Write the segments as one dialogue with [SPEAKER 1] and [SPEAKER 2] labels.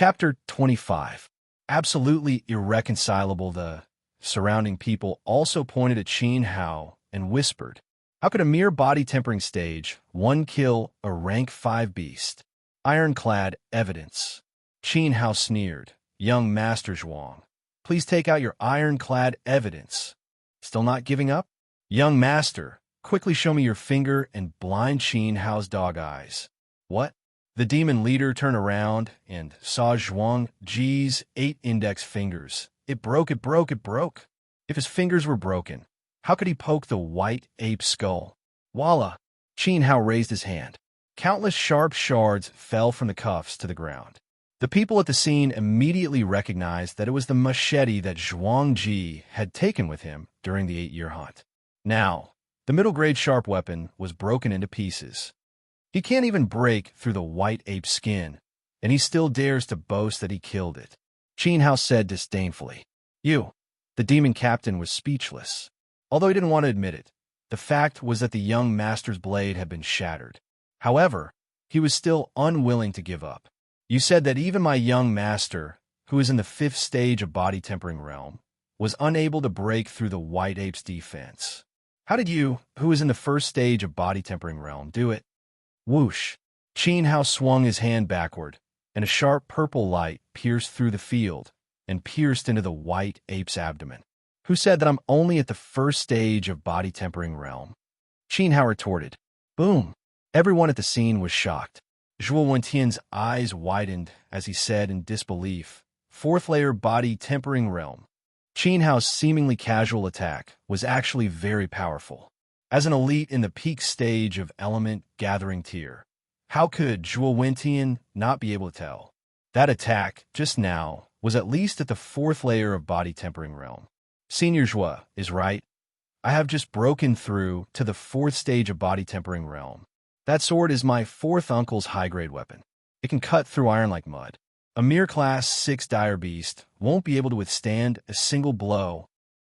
[SPEAKER 1] Chapter 25. Absolutely irreconcilable. The surrounding people also pointed at Qin Hao and whispered, "How could a mere body-tempering stage one kill a rank 5 beast?" Ironclad evidence. Qin Hao sneered, "Young Master Zhuang, please take out your ironclad evidence. Still not giving up? Young Master, quickly show me your finger," and blind Qin Hao's dog eyes. "What?" The demon leader turned around and saw Zhuang Ji's 8 index fingers. It broke. If his fingers were broken, how could he poke the white ape's skull? Voila! Qin Hao raised his hand. Countless sharp shards fell from the cuffs to the ground. The people at the scene immediately recognized that it was the machete that Zhuang Ji had taken with him during the 8-year hunt. Now, the middle-grade sharp weapon was broken into pieces. He can't even break through the white ape's skin, and he still dares to boast that he killed it. Qin Hao said disdainfully. "You." The demon captain was speechless. Although he didn't want to admit it, the fact was that the young master's blade had been shattered. However, he was still unwilling to give up. "You said that even my young master, who is in the 5th stage of body-tempering realm, was unable to break through the white ape's defense. How did you, who is in the 1st stage of body-tempering realm, do it?" Whoosh! Qin Hao swung his hand backward, and a sharp purple light pierced through the field and pierced into the white ape's abdomen. "Who said that I'm only at the 1st stage of body-tempering realm?" Qin Hao retorted. Boom! Everyone at the scene was shocked. Zhuo Wentian's eyes widened as he said in disbelief, "4th layer body-tempering realm." Qin Hao's seemingly casual attack was actually very powerful. As an elite in the peak stage of element gathering tier, how could Zhuo Wentian not be able to tell? That attack, just now, was at least at the 4th layer of body-tempering realm. Senior Zhuo is right. I have just broken through to the 4th stage of body-tempering realm. That sword is my 4th uncle's high-grade weapon. It can cut through iron like mud. A mere class 6 dire beast won't be able to withstand a single blow.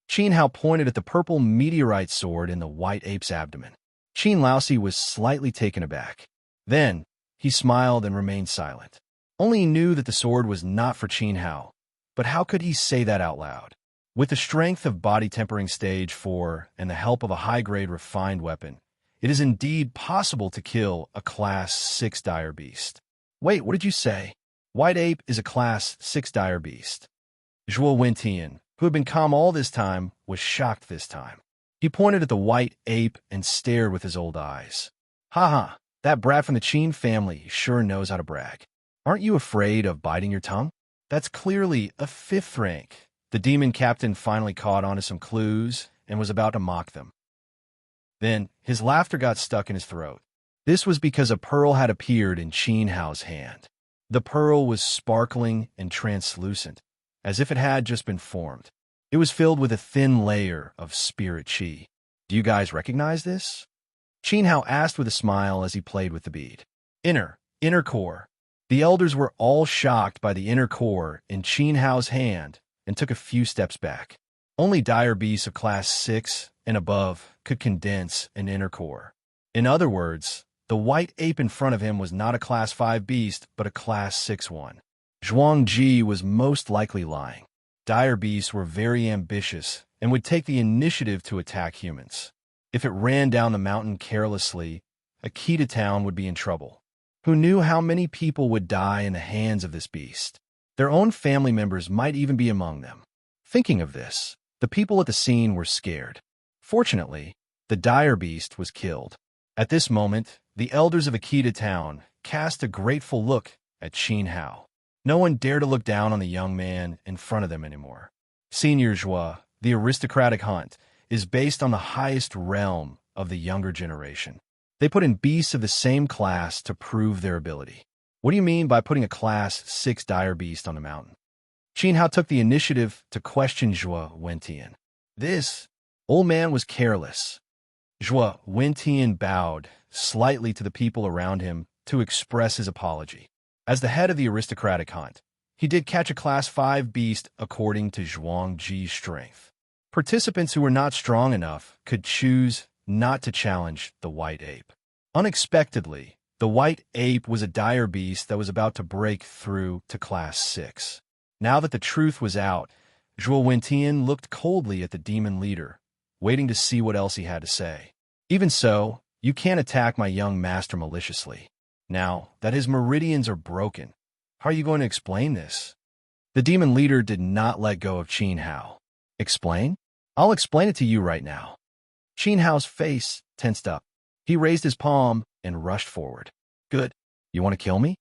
[SPEAKER 1] Qin Hao pointed at the purple meteorite sword in the white ape's abdomen. Qin Laosi was slightly taken aback. Then, he smiled and remained silent. Only he knew that the sword was not for Qin Hao, but how could he say that out loud? With the strength of body-tempering stage 4 and the help of a high-grade refined weapon, it is indeed possible to kill a class 6 dire beast. Wait, what did you say? White ape is a class 6 dire beast. Zhuo Wentian, who had been calm all this time, was shocked this time. He pointed at the white ape and stared with his old eyes. "Ha, that brat from the Qin family sure knows how to brag. Aren't you afraid of biting your tongue? That's clearly a 5th rank." The demon captain finally caught on to some clues and was about to mock them. Then, his laughter got stuck in his throat. This was because a pearl had appeared in Qin Hao's hand. The pearl was sparkling and translucent, as if it had just been formed. It was filled with a thin layer of spirit qi. "Do you guys recognize this?" Qin Hao asked with a smile as he played with the bead. Inner core. The elders were all shocked by the inner core in Qin Hao's hand and took a few steps back. Only dire beasts of class 6 and above could condense an inner core. In other words, the white ape in front of him was not a class 5 beast, but a class 6 one. Zhuang Ji was most likely lying. Dire beasts were very ambitious and would take the initiative to attack humans. If it ran down the mountain carelessly, Akita Town would be in trouble. Who knew how many people would die in the hands of this beast? Their own family members might even be among them. Thinking of this, the people at the scene were scared. Fortunately, the dire beast was killed. At this moment, the elders of Akita Town cast a grateful look at Qin Hao. No one dared to look down on the young man in front of them anymore. Senior Zhuo, the aristocratic hunt, is based on the highest realm of the younger generation. They put in beasts of the same class to prove their ability. What do you mean by putting a class 6 dire beast on the mountain? Qin Hao took the initiative to question Zhuo Wentian. This old man was careless. Zhuo Wentian bowed slightly to the people around him to express his apology. As the head of the aristocratic hunt, he did catch a class 5 beast according to Zhuang Ji's strength. Participants who were not strong enough could choose not to challenge the white ape. Unexpectedly, The white ape was a dire beast that was about to break through to Class 6. Now that the truth was out, Zhuo Wentian looked coldly at the demon leader, waiting to see what else he had to say. Even so, you can't attack my young master maliciously. Now that his meridians are broken, how are you going to explain this? The demon leader did not let go of Qin Hao. Explain? I'll explain it to you right now. Qin Hao's face tensed up. He raised his palm and rushed forward. Good. You want to kill me?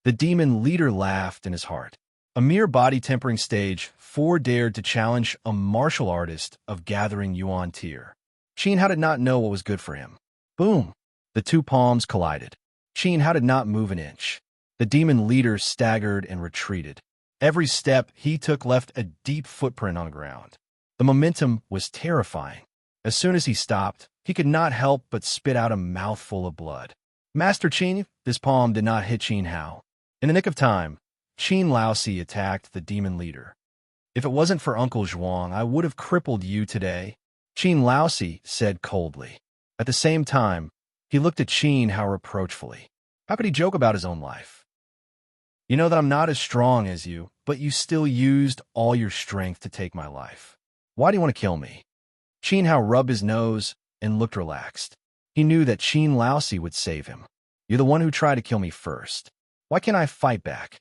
[SPEAKER 1] The demon leader laughed in his heart. A mere body-tempering stage, 4 dared to challenge a martial artist of gathering yuan tier. Qin Hao did not know what was good for him. Boom! The 2 palms collided. Qin Hao did not move an inch. The demon leader staggered and retreated. Every step he took left a deep footprint on the ground. The momentum was terrifying. As soon as he stopped, he could not help but spit out a mouthful of blood. Master Qin, this palm did not hit Qin Hao. In the nick of time, Qin Laosi attacked the demon leader. If it wasn't for Uncle Zhuang, I would have crippled you today, Qin Laosi said coldly. At the same time, he looked at Qin Hao reproachfully. How could he joke about his own life? You know that I'm not as strong as you, but you still used all your strength to take my life. Why do you want to kill me? Qin Hao rubbed his nose and looked relaxed. He knew that Qin Laosi would save him. You're the one who tried to kill me first. Why can't I fight back?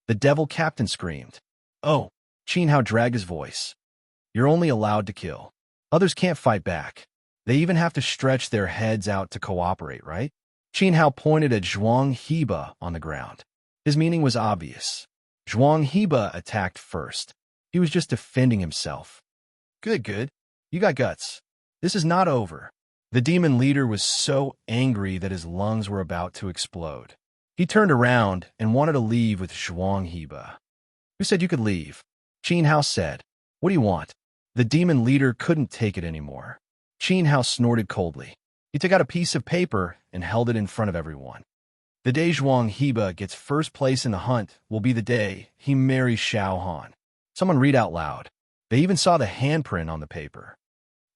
[SPEAKER 1] The devil captain screamed. Oh, Qin Hao dragged his voice. You're only allowed to kill. Others can't fight back. They even have to stretch their heads out to cooperate, right? Qin Hao pointed at Zhuang Heba on the ground. His meaning was obvious. Zhuang Heba attacked first. He was just defending himself. Good. You got guts. This is not over. The demon leader was so angry that his lungs were about to explode. He turned around and wanted to leave with Zhuang Heba. Who said you could leave? Qin Hao said. What do you want? The demon leader couldn't take it anymore. Qin Hao snorted coldly. He took out a piece of paper and held it in front of everyone. The day Zhuang Heba gets first place in the hunt will be the day he marries Xiao Han. Someone read out loud. They even saw the handprint on the paper.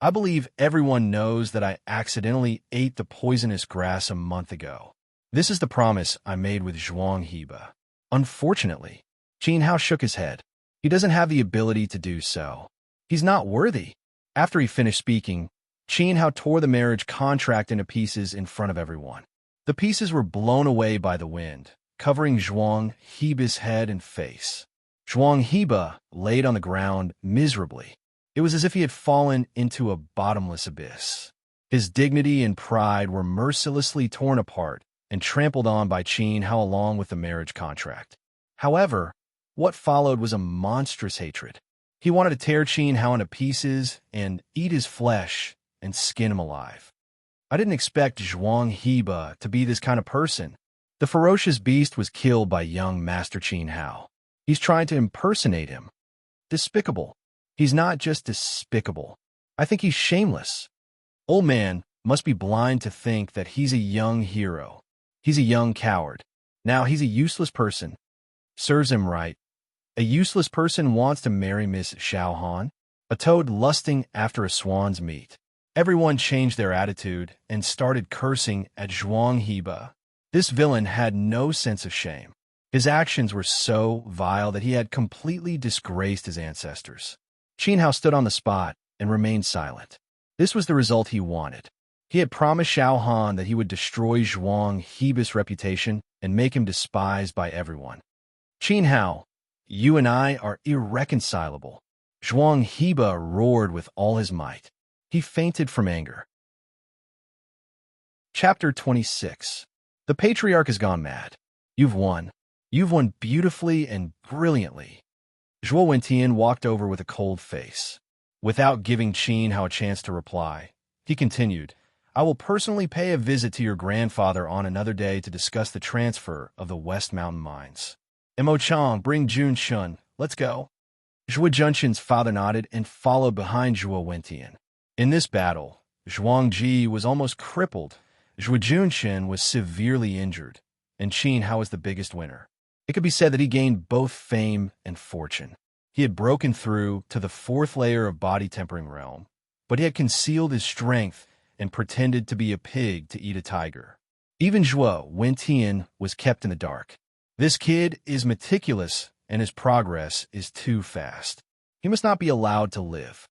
[SPEAKER 1] I believe everyone knows that I accidentally ate the poisonous grass a month ago. This is the promise I made with Zhuang Heba. Unfortunately, Qin Hao shook his head. He doesn't have the ability to do so. He's not worthy. After he finished speaking, Qin Hao tore the marriage contract into pieces in front of everyone. The pieces were blown away by the wind, covering Zhuang Heba's head and face. Zhuang Heba laid on the ground miserably. It was as if he had fallen into a bottomless abyss. His dignity and pride were mercilessly torn apart and trampled on by Qin Hao along with the marriage contract. However, what followed was a monstrous hatred. He wanted to tear Qin Hao into pieces and eat his flesh and skin him alive. I didn't expect Zhuang Heba to be this kind of person. The ferocious beast was killed by young Master Qin Hao. He's trying to impersonate him. Despicable. He's not just despicable. I think he's shameless. Old man must be blind to think that he's a young hero. He's a young coward. Now he's a useless person. Serves him right. A useless person wants to marry Miss Xiao Han, a toad lusting after a swan's meat. Everyone changed their attitude and started cursing at Zhuang Heba. This villain had no sense of shame. His actions were so vile that he had completely disgraced his ancestors. Qin Hao stood on the spot and remained silent. This was the result he wanted. He had promised Xiao Han that he would destroy Zhuang Heba's reputation and make him despised by everyone. Qin Hao, you and I are irreconcilable. Zhuang Heba roared with all his might. He fainted from anger. Chapter 26. The patriarch has gone mad. You've won. You've won beautifully and brilliantly. Zhuo Wentian walked over with a cold face. Without giving Qin Hao a chance to reply, he continued, I will personally pay a visit to your grandfather on another day to discuss the transfer of the West Mountain mines. Mo Chang, bring Jun Shun. Let's go. Zhuo Junshin's father nodded and followed behind Zhuo Wentian. In this battle, Zhuang Ji was almost crippled, Zhuo Junshin was severely injured, and Qin Hao was the biggest winner. It could be said that he gained both fame and fortune. He had broken through to the 4th layer of body tempering realm, but he had concealed his strength and pretended to be a pig to eat a tiger. Even Zhuo Wentian was kept in the dark. This kid is meticulous, and his progress is too fast. He must not be allowed to live.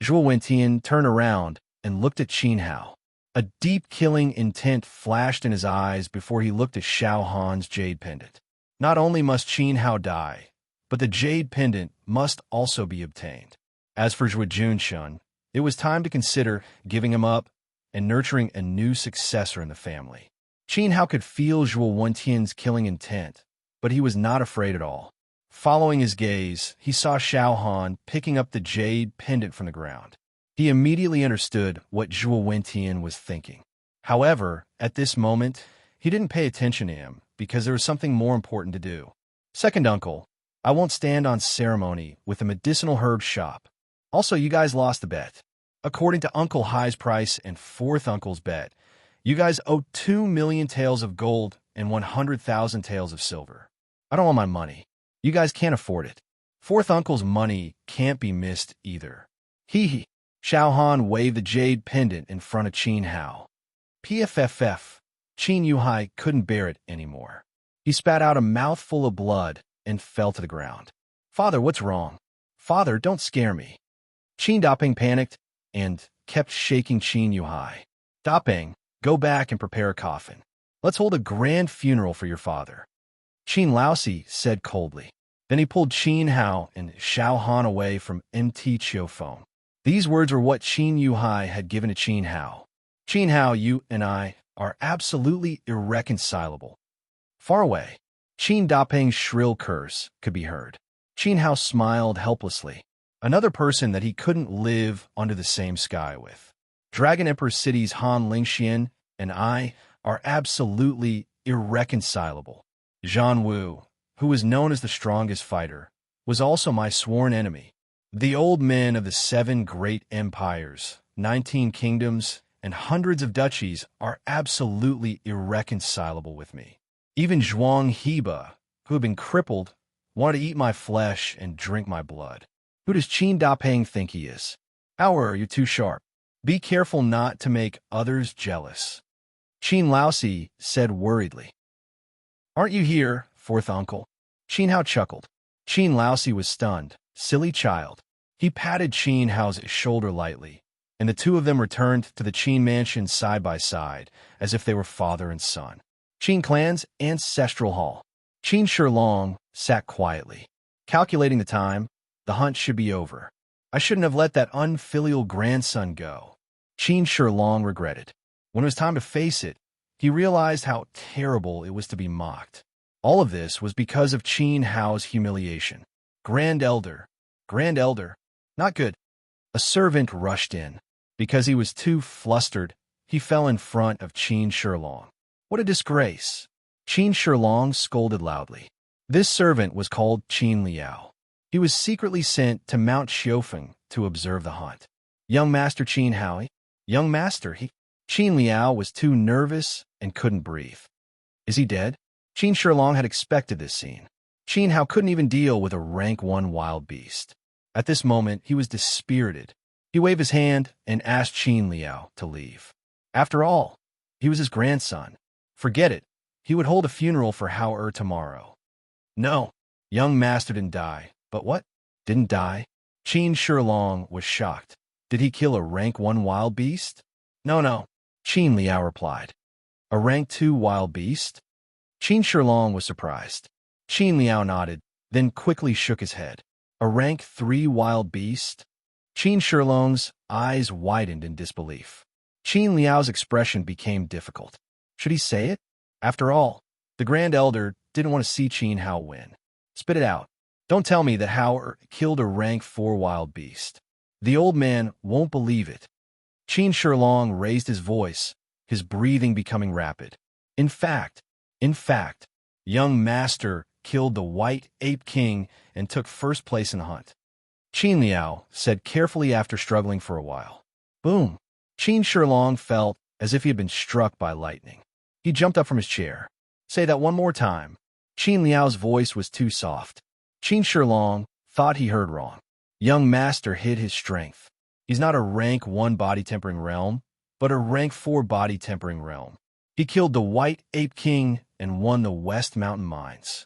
[SPEAKER 1] Zhuo Wentian turned around and looked at Qin Hao. A deep killing intent flashed in his eyes before he looked at Xiao Han's jade pendant. Not only must Qin Hao die, but the jade pendant must also be obtained. As for Zhuo Junshun, it was time to consider giving him up and nurturing a new successor in the family. Qin Hao could feel Zhuo Wentian's killing intent, but he was not afraid at all. Following his gaze, he saw Xiao Han picking up the jade pendant from the ground. He immediately understood what Zhuo Wentian was thinking. However, at this moment, he didn't pay attention to him because there was something more important to do. Second uncle, I won't stand on ceremony with a medicinal herb shop. Also, you guys lost the bet. According to Uncle Hai's price and fourth uncle's bet, you guys owe 2 million taels of gold and 100,000 taels of silver. I don't want my money. You guys can't afford it. Fourth uncle's money can't be missed either. Hee hee. Xiao Han waved the jade pendant in front of Qin Hao. PFFF. Qin Yuhai couldn't bear it anymore. He spat out a mouthful of blood and fell to the ground. Father, what's wrong? Father, don't scare me. Qin Dapeng panicked and kept shaking Qin Yuhai. Dapeng, go back and prepare a coffin. Let's hold a grand funeral for your father. Qin Laosi said coldly. Then he pulled Qin Hao and Xiao Han away from MT Chiofeng. These words were what Qin Yuhai had given to Qin Hao. Qin Hao, you and I are absolutely irreconcilable. Far away, Qin Dapeng's shrill curse could be heard. Qin Hao smiled helplessly. Another person that he couldn't live under the same sky with. Dragon Emperor City's Han Lingxian and I are absolutely irreconcilable. Zhan Wu, who was known as the strongest fighter, was also my sworn enemy. The old men of the 7 great empires, 19 kingdoms, and hundreds of duchies are absolutely irreconcilable with me. Even Zhuang Heba, who had been crippled, wanted to eat my flesh and drink my blood. Who does Qin Dapeng think he is? How are you too sharp? Be careful not to make others jealous. Qin Laosi said worriedly. Aren't you here, fourth uncle? Qin Hao chuckled. Qin Laosi was stunned. Silly child. He patted Qin Hao's shoulder lightly, and the two of them returned to the Qin mansion side by side, as if they were father and son. Qin clan's ancestral hall. Qin Shilong sat quietly. Calculating the time, the hunt should be over. I shouldn't have let that unfilial grandson go. Qin Shilong regretted. When it was time to face it, he realized how terrible it was to be mocked. All of this was because of Qin Hao's humiliation. Grand Elder. Not good. A servant rushed in. Because he was too flustered, he fell in front of Qin Shilong. What a disgrace. Qin Shilong scolded loudly. This servant was called Qin Liao. He was secretly sent to Mount Xiofeng to observe the hunt. Young Master Qin Hao. Young Master, Qin Liao was too nervous and couldn't breathe. Is he dead? Qin Shilong had expected this scene. Qin Hao couldn't even deal with a rank 1 wild beast. At this moment, he was dispirited. He waved his hand and asked Qin Liao to leave. After all, he was his grandson. Forget it. He would hold a funeral for Hao tomorrow. No, young master didn't die. But what? Didn't die? Qin Shilong was shocked. Did he kill a rank 1 wild beast? No. Qin Liao replied. A rank 2 wild beast? Qin Shilong was surprised. Qin Liao nodded, then quickly shook his head. A rank 3 wild beast? Qin Shilong's eyes widened in disbelief. Qin Liao's expression became difficult. Should he say it? After all, the Grand Elder didn't want to see Qin Hao win. Spit it out. Don't tell me that Hao killed a rank 4 wild beast. The old man won't believe it. Qin Shilong raised his voice, his breathing becoming rapid. In fact, young master killed the White Ape King and took first place in the hunt. Qin Liao said carefully after struggling for a while. Boom! Qin Shilong felt as if he had been struck by lightning. He jumped up from his chair. Say that one more time. Qin Liao's voice was too soft. Qin Shilong thought he heard wrong. Young master hid his strength. He's not a rank 1 body tempering realm, but a rank 4 body tempering realm. He killed the White Ape King and won the West Mountain Mines.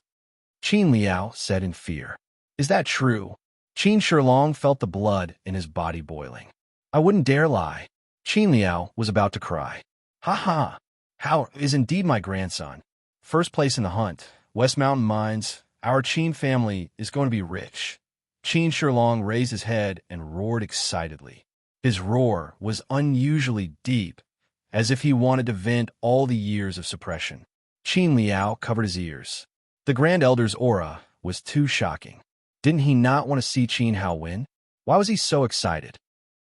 [SPEAKER 1] Qin Liao said in fear. Is that true? Qin Shilong felt the blood in his body boiling. I wouldn't dare lie. Qin Liao was about to cry. Ha ha! How is indeed my grandson. First place in the hunt, West Mountain Mines. Our Qin family is going to be rich. Qin Shilong raised his head and roared excitedly. His roar was unusually deep, as if he wanted to vent all the years of suppression. Qin Liao covered his ears. The Grand Elder's aura was too shocking. Didn't he not want to see Qin Hao win? Why was he so excited?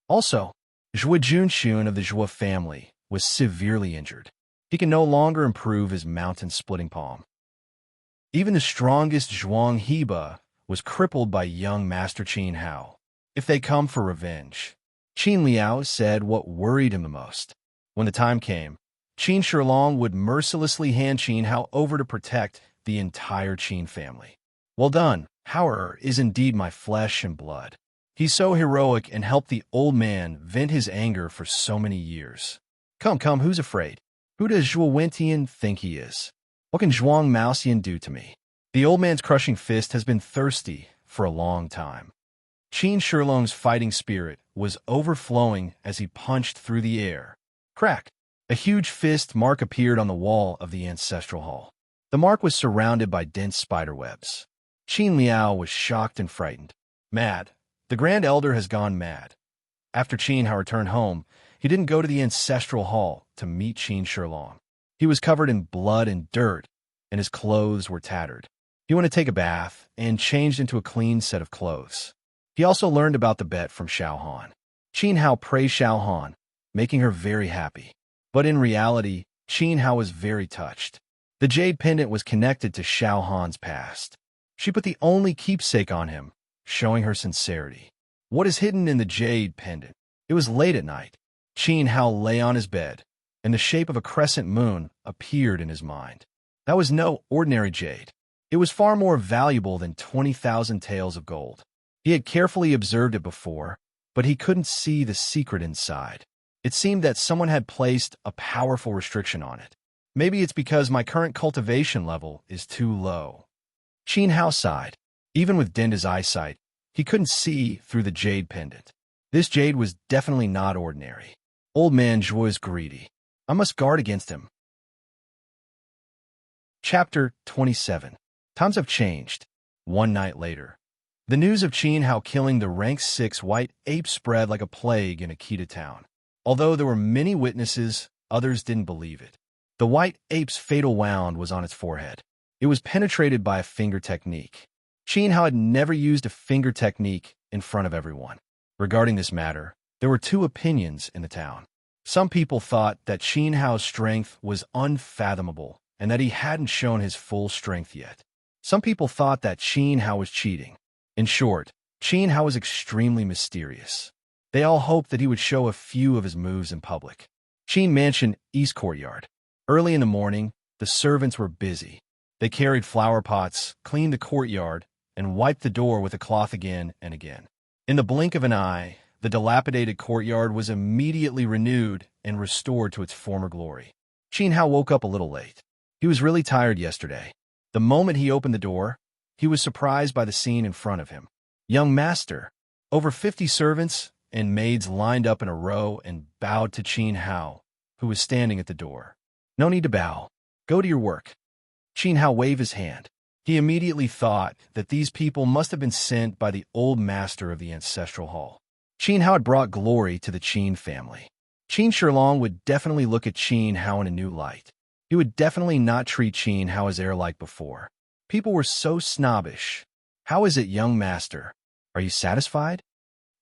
[SPEAKER 1] Also, Zhou Junxun of the Zhou family was severely injured. He can no longer improve his mountain-splitting palm. Even the strongest Zhuang Heba was crippled by young Master Qin Hao. If they come for revenge, Qin Liao said what worried him the most. When the time came, Qin Shilong would mercilessly hand Qin Hao over to protect the entire Qin family. Well done, Hao is indeed my flesh and blood. He's so heroic and helped the old man vent his anger for so many years. Come, who's afraid? Who does Zhuo Wentian think he is? What can Zhuang Maoxian do to me? The old man's crushing fist has been thirsty for a long time. Qin Shilong's fighting spirit was overflowing as he punched through the air. Crack! A huge fist mark appeared on the wall of the ancestral hall. The mark was surrounded by dense spiderwebs. Qin Liao was shocked and frightened. Mad. The Grand Elder has gone mad. After Qin Hao returned home, he didn't go to the ancestral hall to meet Qin Shilong. He was covered in blood and dirt, and his clothes were tattered. He went to take a bath and changed into a clean set of clothes. He also learned about the bet from Xiao Han. Qin Hao praised Xiao Han, making her very happy. But in reality, Qin Hao was very touched. The jade pendant was connected to Xiao Han's past. She put the only keepsake on him, showing her sincerity. What is hidden in the jade pendant? It was late at night. Qin Hao lay on his bed, and the shape of a crescent moon appeared in his mind. That was no ordinary jade. It was far more valuable than 20,000 taels of gold. He had carefully observed it before, but he couldn't see the secret inside. It seemed that someone had placed a powerful restriction on it. Maybe it's because my current cultivation level is too low. Qin Hao sighed. Even with Denda's eyesight, he couldn't see through the jade pendant. This jade was definitely not ordinary. Old man Zhuo is greedy. I must guard against him. Chapter 27. Times have changed. One night later, the news of Qin Hao killing the rank 6 white ape spread like a plague in Akita town. Although there were many witnesses, others didn't believe it. The white ape's fatal wound was on its forehead. It was penetrated by a finger technique. Qin Hao had never used a finger technique in front of everyone. Regarding this matter, there were two opinions in the town. Some people thought that Qin Hao's strength was unfathomable and that he hadn't shown his full strength yet. Some people thought that Qin Hao was cheating. In short, Qin Hao was extremely mysterious. They all hoped that he would show a few of his moves in public. Qin Mansion East Courtyard. Early in the morning, the servants were busy. They carried flower pots, cleaned the courtyard, and wiped the door with a cloth again and again. In the blink of an eye, the dilapidated courtyard was immediately renewed and restored to its former glory. Qin Hao woke up a little late. He was really tired yesterday. The moment he opened the door, he was surprised by the scene in front of him. Young master, over 50 servants and maids lined up in a row and bowed to Qin Hao, who was standing at the door. No need to bow. Go to your work. Qin Hao waved his hand. He immediately thought that these people must have been sent by the old master of the ancestral hall. Qin Hao had brought glory to the Qin family. Qin Shilong would definitely look at Qin Hao in a new light. He would definitely not treat Qin Hao as heir like before. People were so snobbish. How is it, young master? Are you satisfied?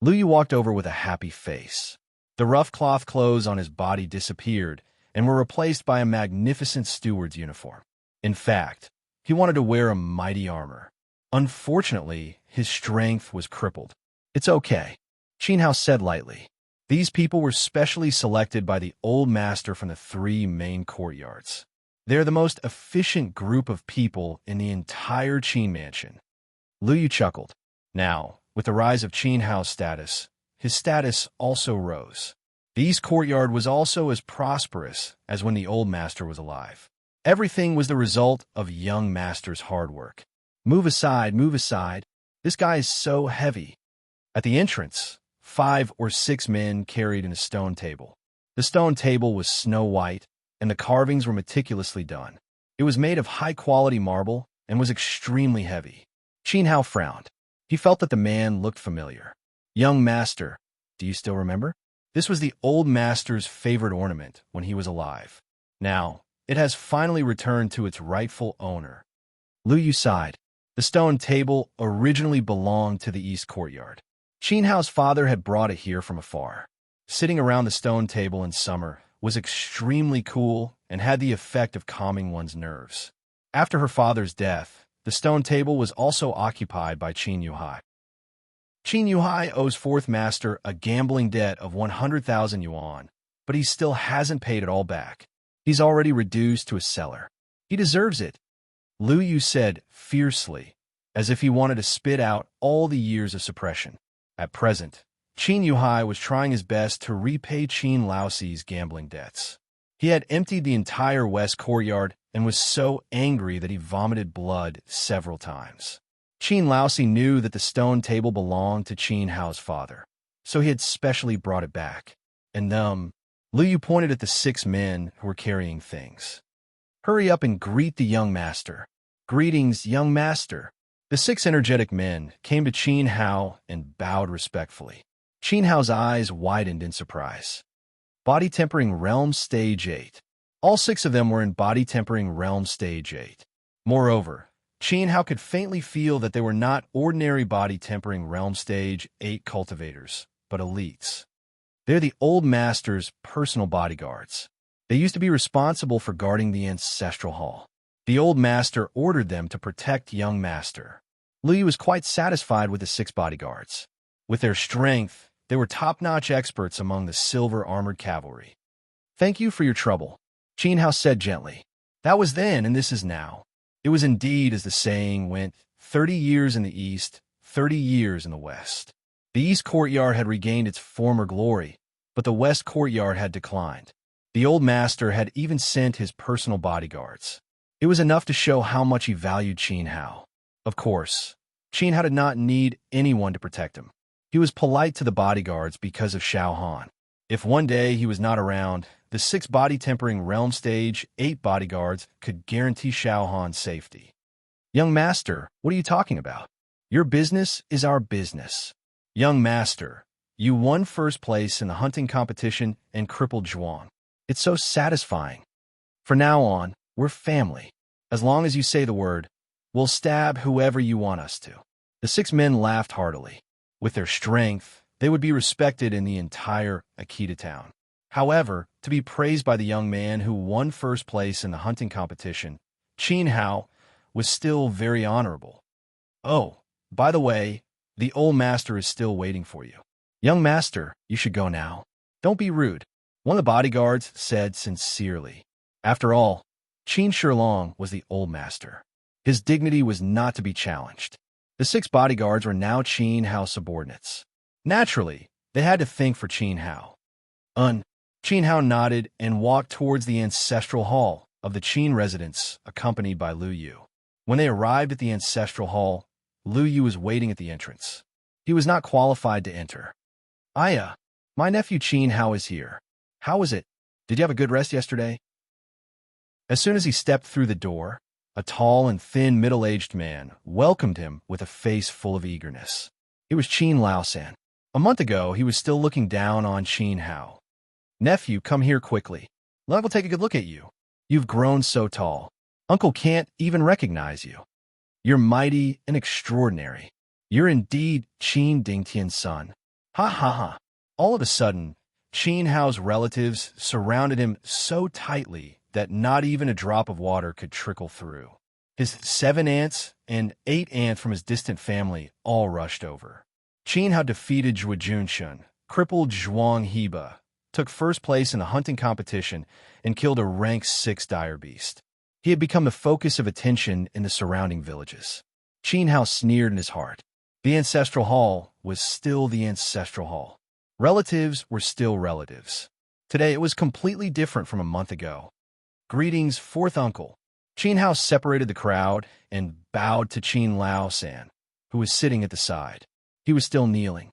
[SPEAKER 1] Lu Yu walked over with a happy face. The rough cloth clothes on his body disappeared and were replaced by a magnificent steward's uniform. In fact, he wanted to wear a mighty armor. Unfortunately, his strength was crippled. It's okay, Qin Hao said lightly. These people were specially selected by the old master from the 3 main courtyards. They're the most efficient group of people in the entire Qin mansion. Lu Yu chuckled. Now, with the rise of Qin Hao's status, his status also rose. The east courtyard was also as prosperous as when the old master was alive. Everything was the result of young master's hard work. Move aside, move aside. This guy is so heavy. At the entrance, 5 or 6 men carried in a stone table. The stone table was snow white, and the carvings were meticulously done. It was made of high-quality marble and was extremely heavy. Qin Hao frowned. He felt that the man looked familiar. Young master, do you still remember? This was the old master's favorite ornament when he was alive. Now, it has finally returned to its rightful owner. Lu Yu sighed. The stone table originally belonged to the east courtyard. Qin Hao's father had brought it here from afar. Sitting around the stone table in summer was extremely cool and had the effect of calming one's nerves. After her father's death, the stone table was also occupied by Qin Yuhai. Qin Yuhai owes fourth master a gambling debt of 100,000 yuan, but he still hasn't paid it all back. He's already reduced to a cellar. He deserves it, Lu Yu said fiercely, as if he wanted to spit out all the years of suppression. At present, Qin Yuhai was trying his best to repay Qin Laoxi's gambling debts. He had emptied the entire west courtyard and was so angry that he vomited blood several times. Qin Laoxi knew that the stone table belonged to Qin Hao's father, so he had specially brought it back. And Lu Yu pointed at the 6 men who were carrying things. Hurry up and greet the young master. Greetings, young master. The 6 energetic men came to Qin Hao and bowed respectfully. Qin Hao's eyes widened in surprise. Body Tempering Realm Stage 8. All 6 of them were in Body Tempering Realm Stage 8. Moreover, Qin Hao could faintly feel that they were not ordinary Body Tempering Realm Stage 8 cultivators, but elites. They're the old master's personal bodyguards. They used to be responsible for guarding the ancestral hall. The old master ordered them to protect young master. Lu Yu was quite satisfied with the 6 bodyguards. With their strength, they were top-notch experts among the silver-armored cavalry. Thank you for your trouble, Qin Hao said gently. That was then and this is now. It was indeed, as the saying went, 30 years in the east, 30 years in the west. The east courtyard had regained its former glory, but the west courtyard had declined. The old master had even sent his personal bodyguards. It was enough to show how much he valued Qin Hao. Of course, Qin Hao did not need anyone to protect him. He was polite to the bodyguards because of Xiao Han. If one day he was not around, the 6 Body Tempering Realm Stage 8 bodyguards could guarantee Xiao Han's safety. Young master, what are you talking about? Your business is our business. Young master, you won first place in the hunting competition and crippled Zhuang. It's so satisfying. From now on, we're family. As long as you say the word, we'll stab whoever you want us to. The 6 men laughed heartily. With their strength, they would be respected in the entire Akita town. However, to be praised by the young man who won first place in the hunting competition, Qin Hao, was still very honorable. Oh, by the way, the old master is still waiting for you. Young master, you should go now. Don't be rude, one of the bodyguards said sincerely. After all, Qin Shilong was the old master. His dignity was not to be challenged. The 6 bodyguards were now Qin Hao's subordinates. Naturally, they had to think for Qin Hao. Qin Hao nodded and walked towards the ancestral hall of the Qin residence, accompanied by Lu Yu. When they arrived at the ancestral hall, Lu Yu was waiting at the entrance. He was not qualified to enter. Aya, my nephew Qin Hao is here. How was it? Did you have a good rest yesterday? As soon as he stepped through the door, a tall and thin middle-aged man welcomed him with a face full of eagerness. It was Qin Laosan. A month ago, he was still looking down on Qin Hao. Nephew, come here quickly. Let me take a good look at you. You've grown so tall. Uncle can't even recognize you. You're mighty and extraordinary. You're indeed Qin Dingtian's son. Ha ha ha. All of a sudden, Qin Hao's relatives surrounded him so tightly that not even a drop of water could trickle through. His 7 aunts and 8 aunts from his distant family all rushed over. Qin Hao defeated Zhuo Junshun, crippled Zhuang Heba, took first place in the hunting competition, and killed a rank 6 dire beast. He had become the focus of attention in the surrounding villages. Qin Hao sneered in his heart. The ancestral hall was still the ancestral hall. Relatives were still relatives. Today it was completely different from a month ago. Greetings, fourth uncle. Qin Hao separated the crowd and bowed to Qin Lao-san, who was sitting at the side. He was still kneeling.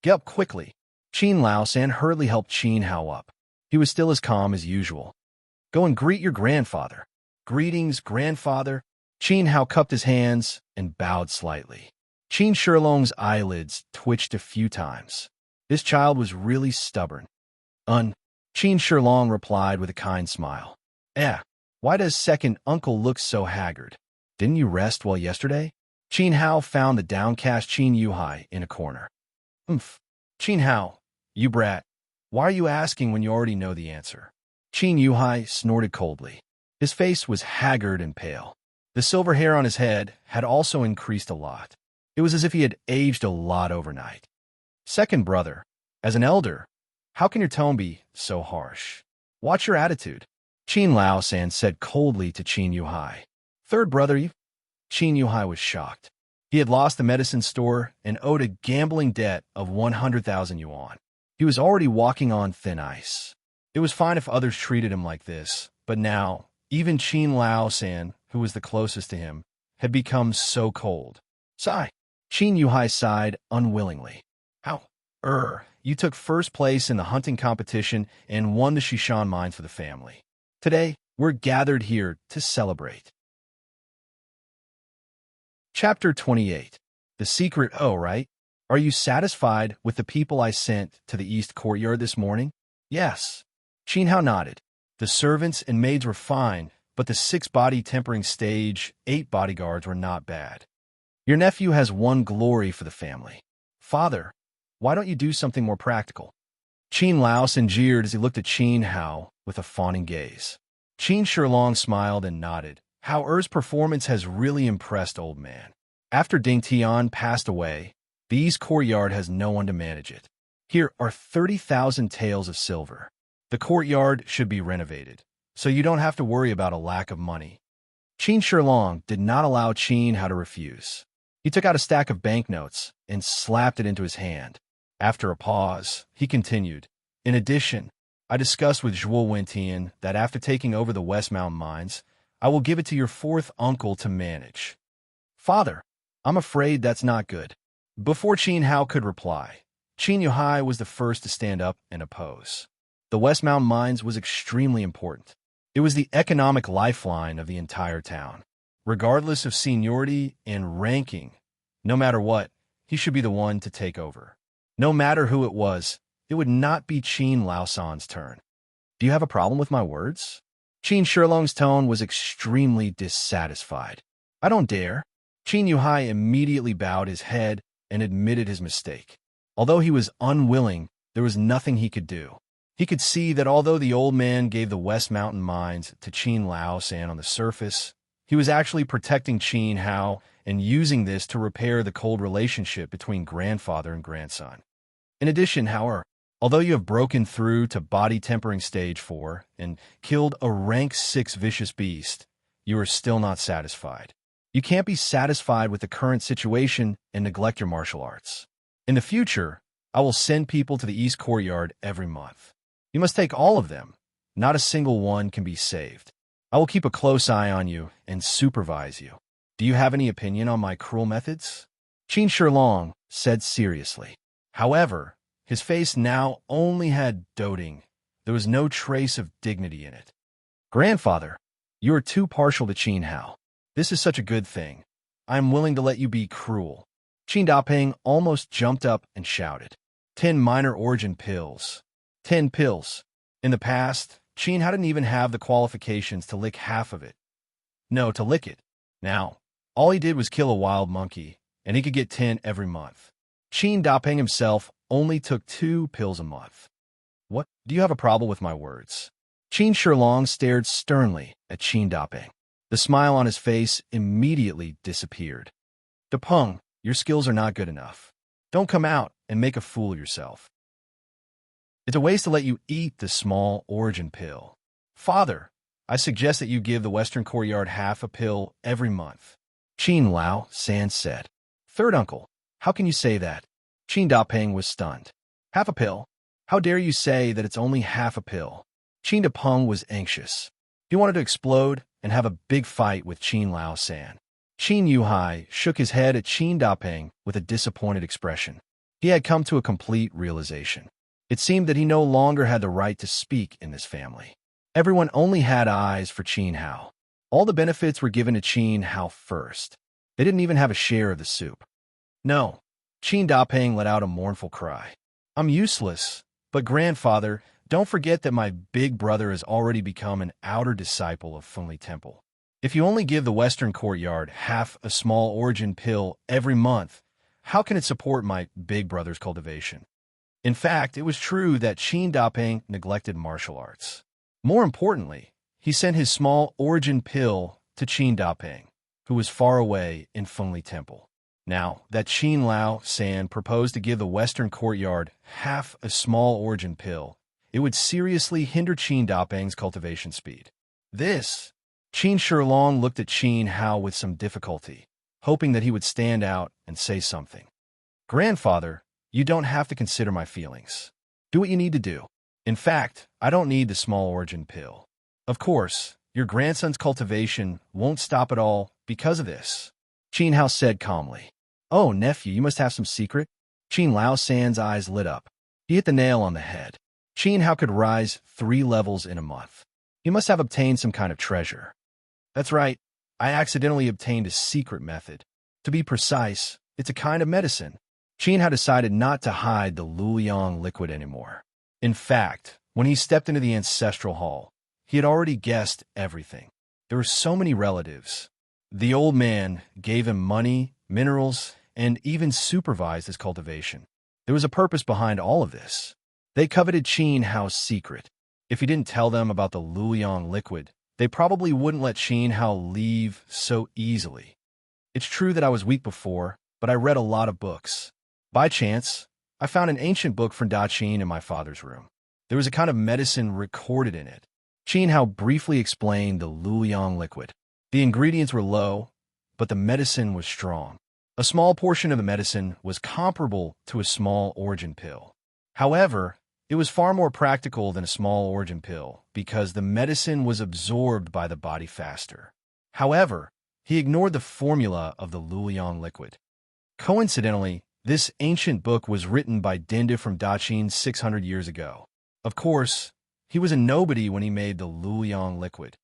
[SPEAKER 1] Get up quickly. Qin Lao-san hurriedly helped Qin Hao up. He was still as calm as usual. Go and greet your grandfather. Greetings, grandfather. Qin Hao cupped his hands and bowed slightly. Qin Shilong's eyelids twitched a few times. This child was really stubborn. Qin Shilong replied with a kind smile. Why does second uncle look so haggard? Didn't you rest well yesterday? Qin Hao found the downcast Qin Yuhai in a corner. Qin Hao, you brat. Why are you asking when you already know the answer? Qin Yuhai snorted coldly. His face was haggard and pale. The silver hair on his head had also increased a lot. It was as if he had aged a lot overnight. Second brother, as an elder, how can your tone be so harsh? Watch your attitude. Qin Lao-san said coldly to Qin Yuhai. Third brother, Qin Yuhai was shocked. He had lost the medicine store and owed a gambling debt of 100,000 yuan. He was already walking on thin ice. It was fine if others treated him like this, but now, even Qin Lao-san, who was the closest to him, had become so cold. Sigh. Qin Yuhai sighed unwillingly. How? You took first place in the hunting competition and won the Shishan mines for the family. Today, we're gathered here to celebrate. Chapter 28. The secret right? Are you satisfied with the people I sent to the east courtyard this morning? Yes. Qin Hao nodded. The servants and maids were fine, but the 6 body tempering stage, 8 bodyguards were not bad. Your nephew has won glory for the family. Father, why don't you do something more practical? Qin Lao-san jeered as he looked at Qin Hao with a fawning gaze. Qin Shilong smiled and nodded. Hao Er's performance has really impressed old man. After Ding Tian passed away, the East Courtyard has no one to manage it. Here are 30,000 taels of silver. The courtyard should be renovated, so you don't have to worry about a lack of money. Qin Shilong did not allow Qin Hao to refuse. He took out a stack of banknotes and slapped it into his hand. After a pause, he continued, in addition, I discussed with Zhuo Wentian that after taking over the West Mountain mines, I will give it to your fourth uncle to manage. Father, I'm afraid that's not good. Before Qin Hao could reply, Qin Yuhai was the first to stand up and oppose. The West Mountain mines was extremely important. It was the economic lifeline of the entire town. Regardless of seniority and ranking, no matter what, he should be the one to take over. No matter who it was, it would not be Qin Lao-san's turn. Do you have a problem with my words? Qin Shilong's tone was extremely dissatisfied. I don't dare. Qin Yuhai immediately bowed his head and admitted his mistake. Although he was unwilling, there was nothing he could do. He could see that although the old man gave the West Mountain mines to Qin Lao-san on the surface, he was actually protecting Qin Hao and using this to repair the cold relationship between grandfather and grandson. In addition, however, although you have broken through to body tempering stage 4 and killed a rank 6 vicious beast, you are still not satisfied. You can't be satisfied with the current situation and neglect your martial arts. In the future, I will send people to the East Courtyard every month. You must take all of them. Not a single one can be saved. I will keep a close eye on you and supervise you. Do you have any opinion on my cruel methods? Qin Shilong said seriously. However, his face now only had doting. There was no trace of dignity in it. Grandfather, you are too partial to Qin Hao. This is such a good thing. I am willing to let you be cruel. Qin Dapeng almost jumped up and shouted. 10 minor origin pills. 10 pills. In the past, Qin Hao didn't even have the qualifications to lick half of it. No, to lick it. Now, all he did was kill a wild monkey, and he could get 10 every month. Qin Dapeng himself only took 2 pills a month. What? Do you have a problem with my words? Qin Shilong stared sternly at Qin Dapeng. The smile on his face immediately disappeared. Dapeng, your skills are not good enough. Don't come out and make a fool of yourself. It's a waste to let you eat the small origin pill. Father, I suggest that you give the Western Courtyard half a pill every month. Qin Lao-san said. Third uncle, how can you say that? Qin Dapeng was stunned. Half a pill? How dare you say that it's only half a pill? Qin Dapeng was anxious. He wanted to explode and have a big fight with Qin Lao San. Qin Yuhai shook his head at Qin Dapeng with a disappointed expression. He had come to a complete realization. It seemed that he no longer had the right to speak in this family. Everyone only had eyes for Qin Hao. All the benefits were given to Qin Hao first. They didn't even have a share of the soup. No. Qin Dapeng let out a mournful cry. I'm useless, but grandfather, don't forget that my big brother has already become an outer disciple of Fengli Temple. If you only give the Western Courtyard half a small origin pill every month, how can it support my big brother's cultivation? In fact, it was true that Qin Dapeng neglected martial arts. More importantly, he sent his small origin pill to Qin Dapeng, who was far away in Fengli Temple. Now that Qin Lao San proposed to give the Western Courtyard half a small origin pill, it would seriously hinder Qin Dapeng's cultivation speed. Qin Shilong looked at Qin Hao with some difficulty, hoping that he would stand out and say something. Grandfather, you don't have to consider my feelings. Do what you need to do. In fact, I don't need the small origin pill. Of course, your grandson's cultivation won't stop at all because of this, Qin Hao said calmly. Oh, nephew, you must have some secret? Qin Lao San's eyes lit up. He hit the nail on the head. Qin Hao could rise 3 levels in a month. He must have obtained some kind of treasure. That's right, I accidentally obtained a secret method. To be precise, it's a kind of medicine. Qin Hao decided not to hide the Luliang liquid anymore. In fact, when he stepped into the ancestral hall, he had already guessed everything. There were so many relatives. The old man gave him money, minerals, and even supervised his cultivation. There was a purpose behind all of this. They coveted Qin Hao's secret. If he didn't tell them about the Luliang liquid, they probably wouldn't let Qin Hao leave so easily. It's true that I was weak before, but I read a lot of books. By chance, I found an ancient book from Da Qin in my father's room. There was a kind of medicine recorded in it. Qin Hao briefly explained the Luliang liquid. The ingredients were low, but the medicine was strong. A small portion of the medicine was comparable to a small origin pill. However, it was far more practical than a small origin pill because the medicine was absorbed by the body faster. However, he ignored the formula of the Luliang liquid. Coincidentally, this ancient book was written by Dinda from Daqin 600 years ago. Of course, he was a nobody when he made the Luliang liquid.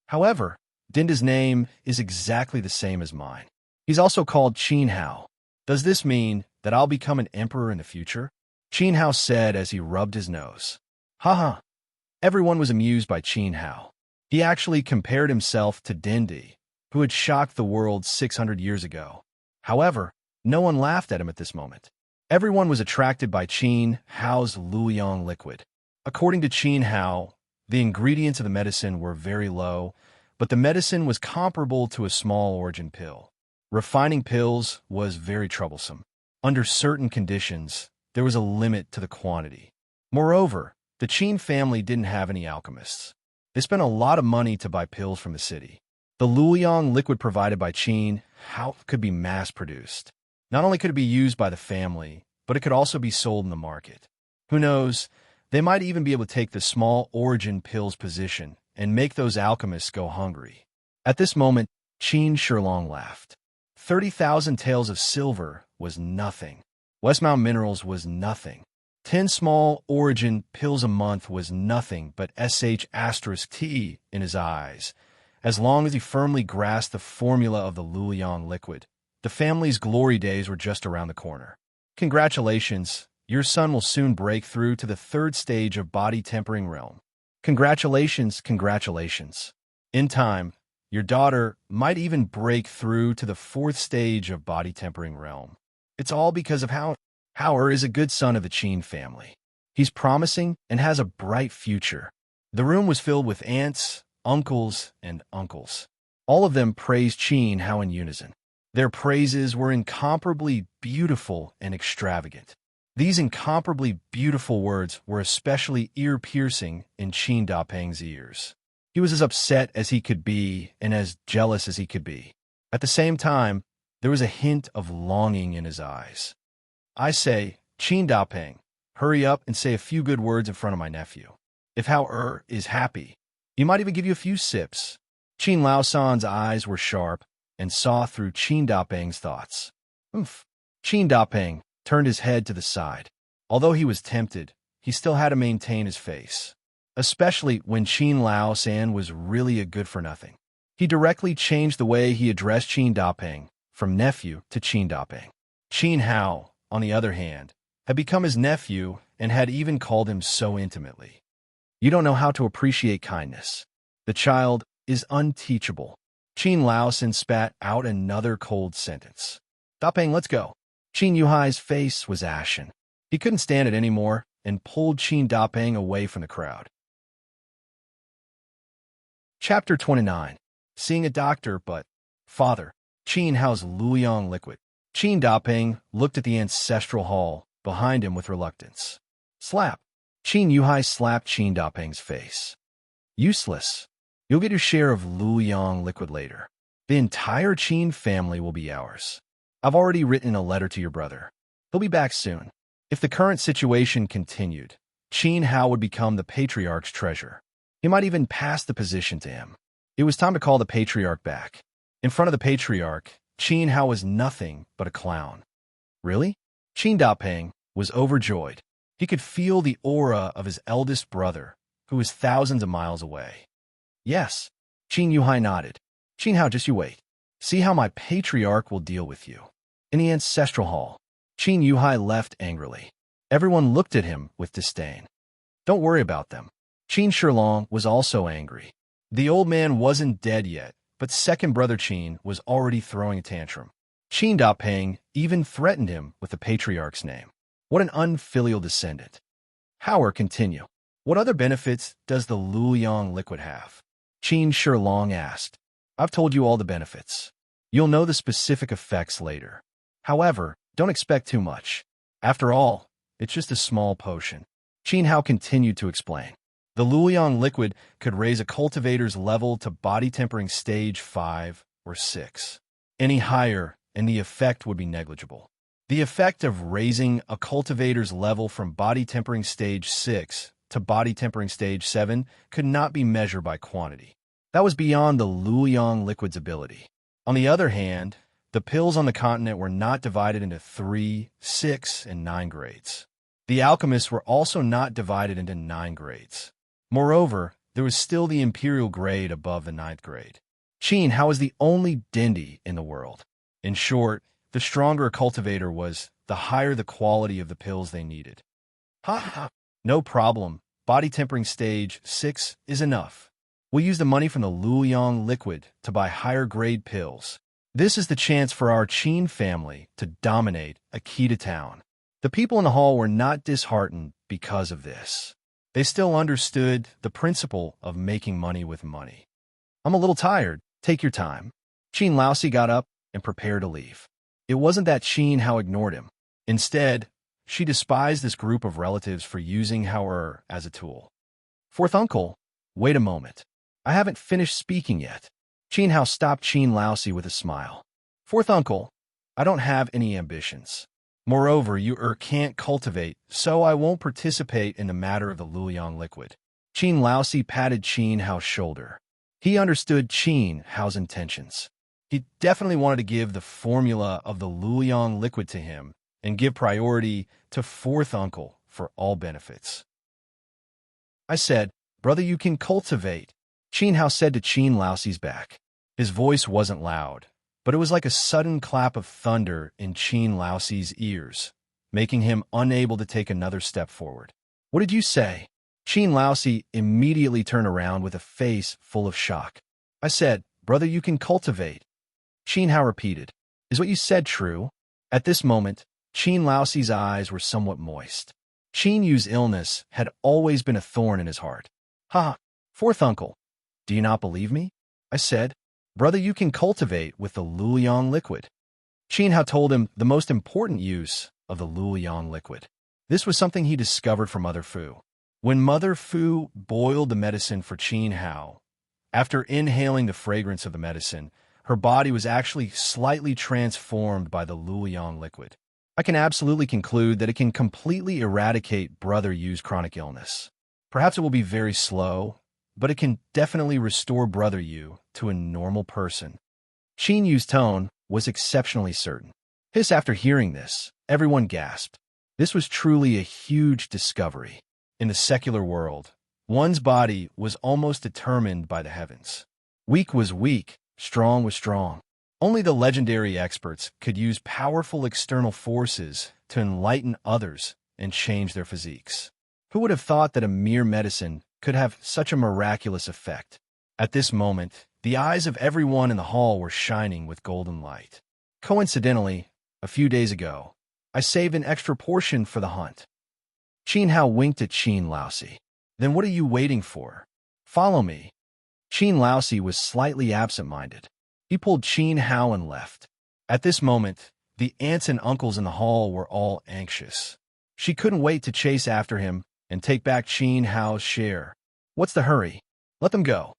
[SPEAKER 1] However, Dinda's name is exactly the same as mine. He's also called Qin Hao. Does this mean that I'll become an emperor in the future? Qin Hao said as he rubbed his nose. Haha. Everyone was amused by Qin Hao. He actually compared himself to Dindi, who had shocked the world 600 years ago. However, no one laughed at him at this moment. Everyone was attracted by Qin Hao's Luliang liquid. According to Qin Hao, the ingredients of the medicine were very low, but the medicine was comparable to a small origin pill. Refining pills was very troublesome. Under certain conditions, there was a limit to the quantity. Moreover, the Qin family didn't have any alchemists. They spent a lot of money to buy pills from the city. The Luliang liquid provided by Qin Hao could be mass-produced. Not only could it be used by the family, but it could also be sold in the market. Who knows, they might even be able to take the small origin pill's position and make those alchemists go hungry. At this moment, Qin Shilong laughed. 30,000 taels of silver was nothing. Westmount Minerals was nothing. 10 small origin pills a month was nothing but sh*t in his eyes. As long as he firmly grasped the formula of the Luliang liquid, the family's glory days were just around the corner. Congratulations, your son will soon break through to the 3rd stage of body tempering realm. Congratulations, congratulations. In time, your daughter might even break through to the 4th stage of body tempering realm. It's all because of how Hauer is a good son of the Qin family. He's promising and has a bright future. The room was filled with aunts, uncles, and uncles. All of them praised Qin Hao in unison. Their praises were incomparably beautiful and extravagant. These incomparably beautiful words were especially ear-piercing in Qin Dapeng's ears. He was as upset as he could be and as jealous as he could be. At the same time, there was a hint of longing in his eyes. I say, Qin Dapeng, hurry up and say a few good words in front of my nephew. If Hao is happy, he might even give you a few sips. Qin Laosan's eyes were sharp and saw through Qin Dapeng's thoughts. Oomph. Qin Dapeng turned his head to the side. Although he was tempted, he still had to maintain his face, especially when Qin Laosan was really a good-for-nothing. He directly changed the way he addressed Qin Dapeng from nephew to Qin Dapeng. Qin Hao, on the other hand, had become his nephew and had even called him so intimately. You don't know how to appreciate kindness. The child is unteachable. Qin Laosan spat out another cold sentence. Dapeng, let's go. Qin Yuhai's face was ashen. He couldn't stand it anymore and pulled Qin Dapeng away from the crowd. Chapter 29. Seeing a doctor, but father. Qin Hao's Luoyang liquid. Qin Dapeng looked at the ancestral hall behind him with reluctance. Slap. Qin Yuhai slapped Qin Dapeng's face. Useless. You'll get your share of Luoyang liquid later. The entire Qin family will be ours. I've already written a letter to your brother. He'll be back soon. If the current situation continued, Qin Hao would become the patriarch's treasure. He might even pass the position to him. It was time to call the patriarch back. In front of the patriarch, Qin Hao was nothing but a clown. Really? Qin Dapeng was overjoyed. He could feel the aura of his eldest brother, who was thousands of miles away. Yes. Qin Yuhai nodded. Qin Hao, just you wait. See how my patriarch will deal with you. In the ancestral hall, Qin Yuhai left angrily. Everyone looked at him with disdain. Don't worry about them. Qin Shilong was also angry. The old man wasn't dead yet, but second brother Qin was already throwing a tantrum. Qin Dapeng even threatened him with the patriarch's name. What an unfilial descendant. Howard, continue. What other benefits does the Luoyang liquid have? Qin Shilong asked. I've told you all the benefits. You'll know the specific effects later. However, don't expect too much. After all, it's just a small potion. Qin Hao continued to explain. The Luoyang liquid could raise a cultivator's level to body tempering stage 5 or 6. Any higher, and the effect would be negligible. The effect of raising a cultivator's level from body tempering stage 6 to body tempering stage 7 could not be measured by quantity. That was beyond the Luoyang liquid's ability. On the other hand, the pills on the continent were not divided into 3, 6, and 9 grades. The alchemists were also not divided into 9 grades. Moreover, there was still the imperial grade above the 9th grade. Qin Hao was the only Dindi in the world. In short, the stronger a cultivator was, the higher the quality of the pills they needed. Ha ha! No problem. Body tempering stage 6 is enough. We'll use the money from the Luoyang liquid to buy higher grade pills. This is the chance for our Qin family to dominate a key to town. The people in the hall were not disheartened because of this. They still understood the principle of making money with money. I'm a little tired. Take your time. Qin Laosi got up and prepared to leave. It wasn't that Qin Hao ignored him. Instead, she despised this group of relatives for using her as a tool. Fourth uncle, wait a moment. I haven't finished speaking yet. Qin Hao stopped Qin Laosi with a smile. Fourth uncle, I don't have any ambitions. Moreover, you can't cultivate, so I won't participate in the matter of the Luoyang liquid. Qin Laosi patted Qin Hao's shoulder. He understood Qin Hao's intentions. He definitely wanted to give the formula of the Luoyang liquid to him and give priority to fourth uncle for all benefits. I said, brother, you can cultivate, Qin Hao said to Qin Laosi's back. His voice wasn't loud, but it was like a sudden clap of thunder in Qin Laosi's ears, making him unable to take another step forward. What did you say? Qin Laosi immediately turned around with a face full of shock. I said, brother, you can cultivate. Qin Hao repeated, is what you said true? At this moment, Qin Laosi's eyes were somewhat moist. Qin Yu's illness had always been a thorn in his heart. Ha! Fourth uncle, do you not believe me? I said, brother, you can cultivate with the Luoyang liquid. Qin Hao told him the most important use of the Luoyang liquid. This was something he discovered from Mother Fu. When Mother Fu boiled the medicine for Qin Hao, after inhaling the fragrance of the medicine, her body was actually slightly transformed by the Luoyang liquid. I can absolutely conclude that it can completely eradicate Brother Yu's chronic illness. Perhaps it will be very slow, but it can definitely restore Brother Yu to a normal person. Qin Yu's tone was exceptionally certain. After hearing this, everyone gasped. This was truly a huge discovery. In the secular world, one's body was almost determined by the heavens. Weak was weak, strong was strong. Only the legendary experts could use powerful external forces to enlighten others and change their physiques. Who would have thought that a mere medicine could have such a miraculous effect? At this moment, the eyes of everyone in the hall were shining with golden light. Coincidentally, a few days ago, I saved an extra portion for the hunt. Qin Hao winked at Qin Laosi. Then what are you waiting for? Follow me. Qin Laosi was slightly absent-minded. He pulled Qin Hao and left. At this moment, the aunts and uncles in the hall were all anxious. She couldn't wait to chase after him and take back Qin Hao's share. What's the hurry? Let them go.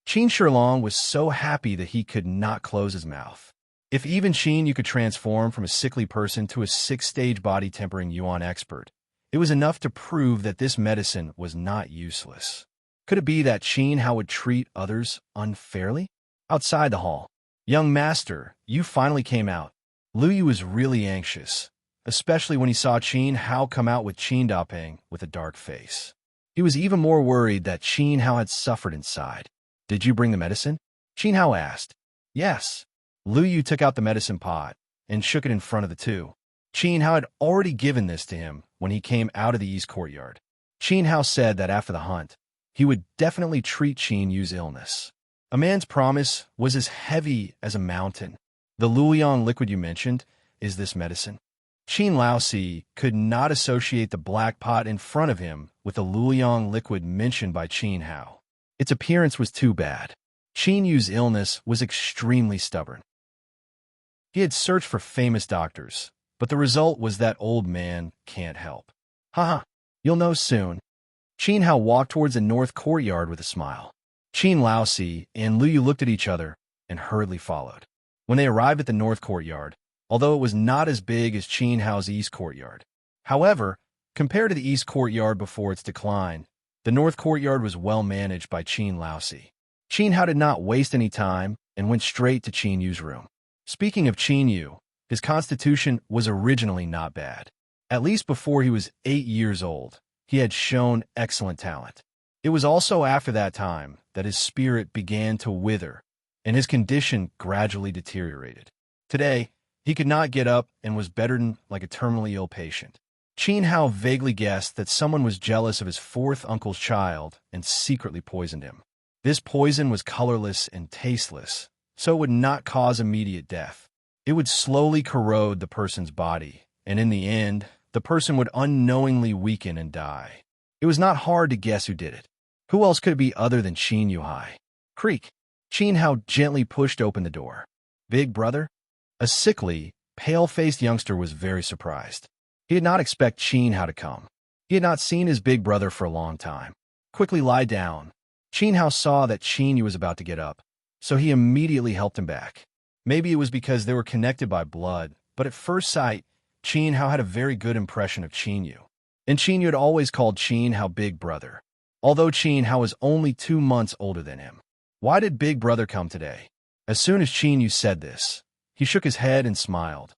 [SPEAKER 1] Qin Shilong was so happy that he could not close his mouth. If even Qin Yu could transform from a sickly person to a 6-stage body-tempering yuan expert, it was enough to prove that this medicine was not useless. Could it be that Qin Hao would treat others unfairly? Outside the hall, young master, you finally came out. Lu Yu was really anxious, especially when he saw Qin Hao come out with Qin Dapeng with a dark face. He was even more worried that Qin Hao had suffered inside. Did you bring the medicine? Qin Hao asked. Yes. Lu Yu took out the medicine pot and shook it in front of the two. Qin Hao had already given this to him when he came out of the east courtyard. Qin Hao said that after the hunt, he would definitely treat Qin Yu's illness. A man's promise was as heavy as a mountain. The Luoyang liquid you mentioned, is this medicine? Qin Laosi could not associate the black pot in front of him with the Luoyang liquid mentioned by Qin Hao. Its appearance was too bad. Qin Yu's illness was extremely stubborn. He had searched for famous doctors, but the result was that old man can't help. Haha, you'll know soon. Qin Hao walked towards the north courtyard with a smile. Qin Laosi and Lu Yu looked at each other and hurriedly followed. When they arrived at the north courtyard, although it was not as big as Qin Hao's east courtyard. However, compared to the east courtyard before its decline, the north courtyard was well managed by Qin Laosi. Qin Hao did not waste any time and went straight to Qin Yu's room. Speaking of Qin Yu, his constitution was originally not bad. At least before he was 8 years old, he had shown excellent talent. It was also after that time that his spirit began to wither, and his condition gradually deteriorated. Today, he could not get up and was bedridden like a terminally ill patient. Qin Hao vaguely guessed that someone was jealous of his fourth uncle's child and secretly poisoned him. This poison was colorless and tasteless, so it would not cause immediate death. It would slowly corrode the person's body, and in the end, the person would unknowingly weaken and die. It was not hard to guess who did it. Who else could it be other than Qin Yuhai? Creak. Qin Hao gently pushed open the door. Big brother? A sickly, pale-faced youngster was very surprised. He did not expect Qin Hao to come. He had not seen his big brother for a long time. Quickly lie down. Qin Hao saw that Qin Yu was about to get up, so he immediately helped him back. Maybe it was because they were connected by blood, but at first sight, Qin Hao had a very good impression of Qin Yu. And Qin Yu had always called Qin Hao big brother, although Qin Hao was only 2 months older than him. Why did big brother come today? As soon as Qin Yu said this, he shook his head and smiled.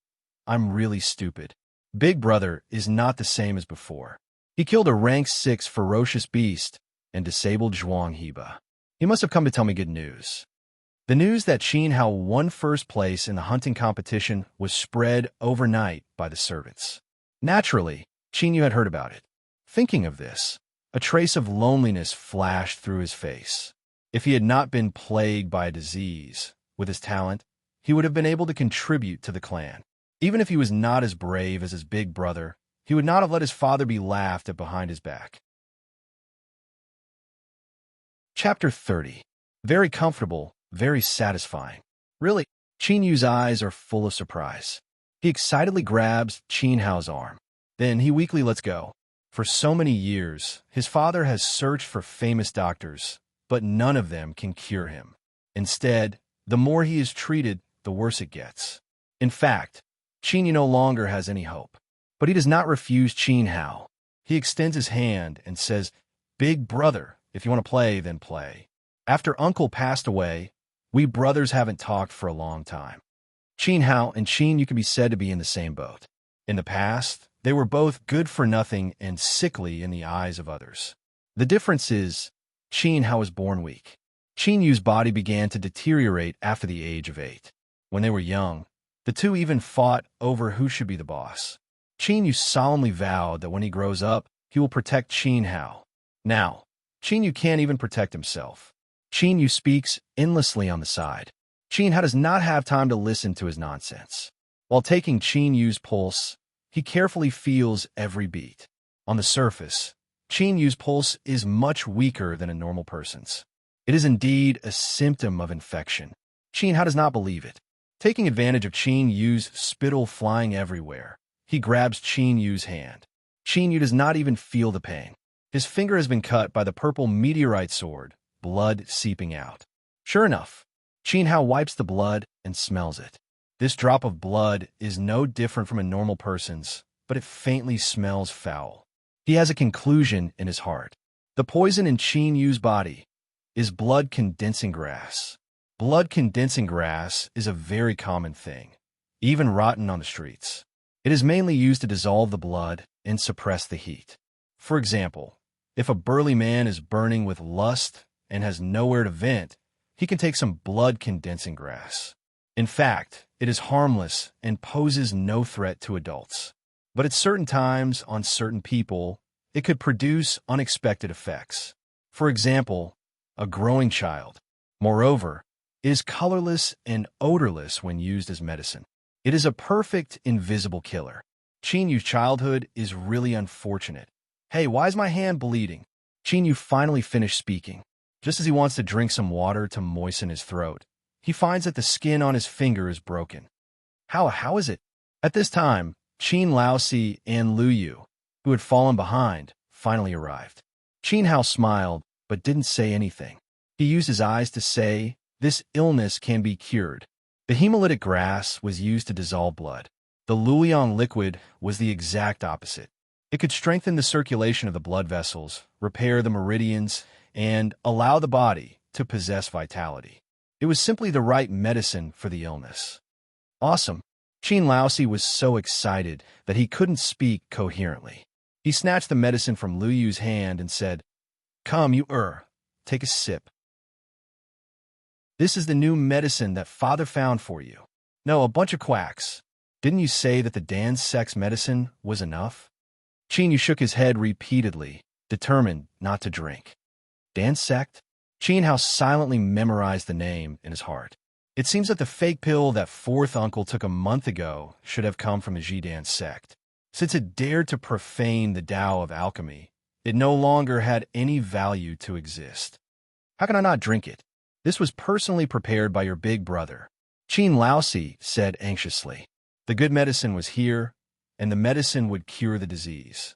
[SPEAKER 1] I'm really stupid. Big brother is not the same as before. He killed a rank 6 ferocious beast and disabled Zhuang Heba. He must have come to tell me good news. The news that Qin Hao won first place in the hunting competition was spread overnight by the servants. Naturally, Qin Yu had heard about it. Thinking of this, a trace of loneliness flashed through his face. If he had not been plagued by a disease, with his talent, he would have been able to contribute to the clan. Even if he was not as brave as his big brother, he would not have let his father be laughed at behind his back. Chapter 30. Very comfortable, very satisfying. Really, Qin Yu's eyes are full of surprise. He excitedly grabs Qin Hao's arm. Then he weakly lets go. For so many years, his father has searched for famous doctors, but none of them can cure him. Instead, the more he is treated, the worse it gets. In fact, Qin Yu no longer has any hope. But he does not refuse Qin Hao. He extends his hand and says, "Big brother, if you want to play, then play." After uncle passed away, we brothers haven't talked for a long time. Qin Hao and Qin Yu can be said to be in the same boat. In the past, they were both good for nothing and sickly in the eyes of others. The difference is, Qin Hao was born weak. Qin Yu's body began to deteriorate after the age of 8. When they were young, the two even fought over who should be the boss. Qin Yu solemnly vowed that when he grows up, he will protect Qin Hao. Now, Qin Yu can't even protect himself. Qin Yu speaks endlessly on the side. Qin Hao does not have time to listen to his nonsense. While taking Qin Yu's pulse, he carefully feels every beat. On the surface, Qin Yu's pulse is much weaker than a normal person's. It is indeed a symptom of infection. Qin Hao does not believe it. Taking advantage of Qin Yu's spittle flying everywhere, he grabs Qin Yu's hand. Qin Yu does not even feel the pain. His finger has been cut by the purple meteorite sword, blood seeping out. Sure enough, Qin Hao wipes the blood and smells it. This drop of blood is no different from a normal person's, but it faintly smells foul. He has a conclusion in his heart. The poison in Qin Yu's body is blood-condensing grass. Blood-condensing grass is a very common thing, even rotten on the streets. It is mainly used to dissolve the blood and suppress the heat. For example, if a burly man is burning with lust and has nowhere to vent, he can take some blood-condensing grass. In fact, it is harmless and poses no threat to adults. But at certain times, on certain people, it could produce unexpected effects. For example, a growing child. Moreover, it is colorless and odorless when used as medicine. It is a perfect invisible killer. Qin Yu's childhood is really unfortunate. Hey, why is my hand bleeding? Qin Yu finally finished speaking. Just as he wants to drink some water to moisten his throat, he finds that the skin on his finger is broken. How is it? At this time, Qin Laosi and Lu Yu, who had fallen behind, finally arrived. Qin Hao smiled, but didn't say anything. He used his eyes to say, "This illness can be cured." The hemolytic grass was used to dissolve blood. The Luliang liquid was the exact opposite. It could strengthen the circulation of the blood vessels, repair the meridians, and allow the body to possess vitality. It was simply the right medicine for the illness. Awesome. Qin Laosi was so excited that he couldn't speak coherently. He snatched the medicine from Lu Yu's hand and said, "Come, take a sip. This is the new medicine that father found for you." "No, a bunch of quacks. Didn't you say that the Dan sex medicine was enough?" Qin Yu shook his head repeatedly, determined not to drink. Dan sect? Qin Hao silently memorized the name in his heart. It seems that the fake pill that fourth uncle took a month ago should have come from the Jidan sect. Since it dared to profane the Tao of alchemy, it no longer had any value to exist. How can I not drink it? This was personally prepared by your big brother. Qin Laosi said anxiously. The good medicine was here, and the medicine would cure the disease.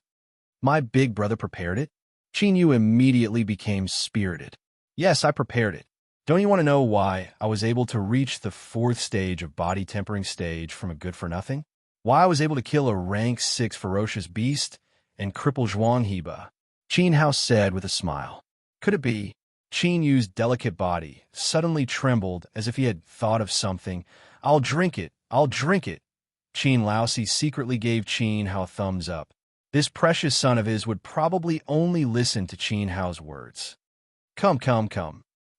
[SPEAKER 1] My big brother prepared it? Qin Yu immediately became spirited. Yes, I prepared it. Don't you want to know why I was able to reach the 4th stage of body tempering stage from a good-for-nothing? Why I was able to kill a rank 6 ferocious beast and cripple Zhuang Heba? Qin Hao said with a smile. Could it be? Qin Yu's delicate body suddenly trembled as if he had thought of something. I'll drink it. Qin Laosi secretly gave Qin Hao a thumbs up. This precious son of his would probably only listen to Qin Hao's words. Come.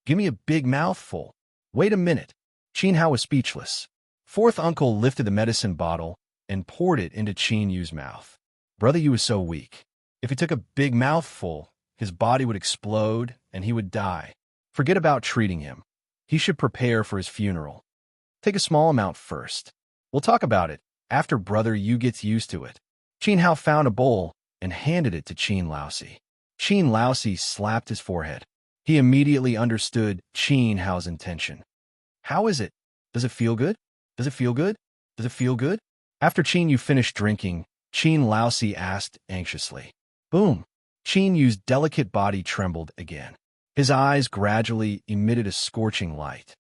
[SPEAKER 1] Give me a big mouthful. Wait a minute. Qin Hao was speechless. Fourth uncle lifted the medicine bottle and poured it into Qin Yu's mouth. Brother Yu was so weak. If he took a big mouthful, his body would explode and he would die. Forget about treating him. He should prepare for his funeral. Take a small amount first. We'll talk about it after brother Yu gets used to it. Qin Hao found a bowl and handed it to Qin Laosi. Qin Laosi slapped his forehead. He immediately understood Qin Hao's intention. How is it? Does it feel good? Does it feel good? Does it feel good? After Qin Yu finished drinking, Qin Laosi asked anxiously. Boom! Qin Yu's delicate body trembled again. His eyes gradually emitted a scorching light.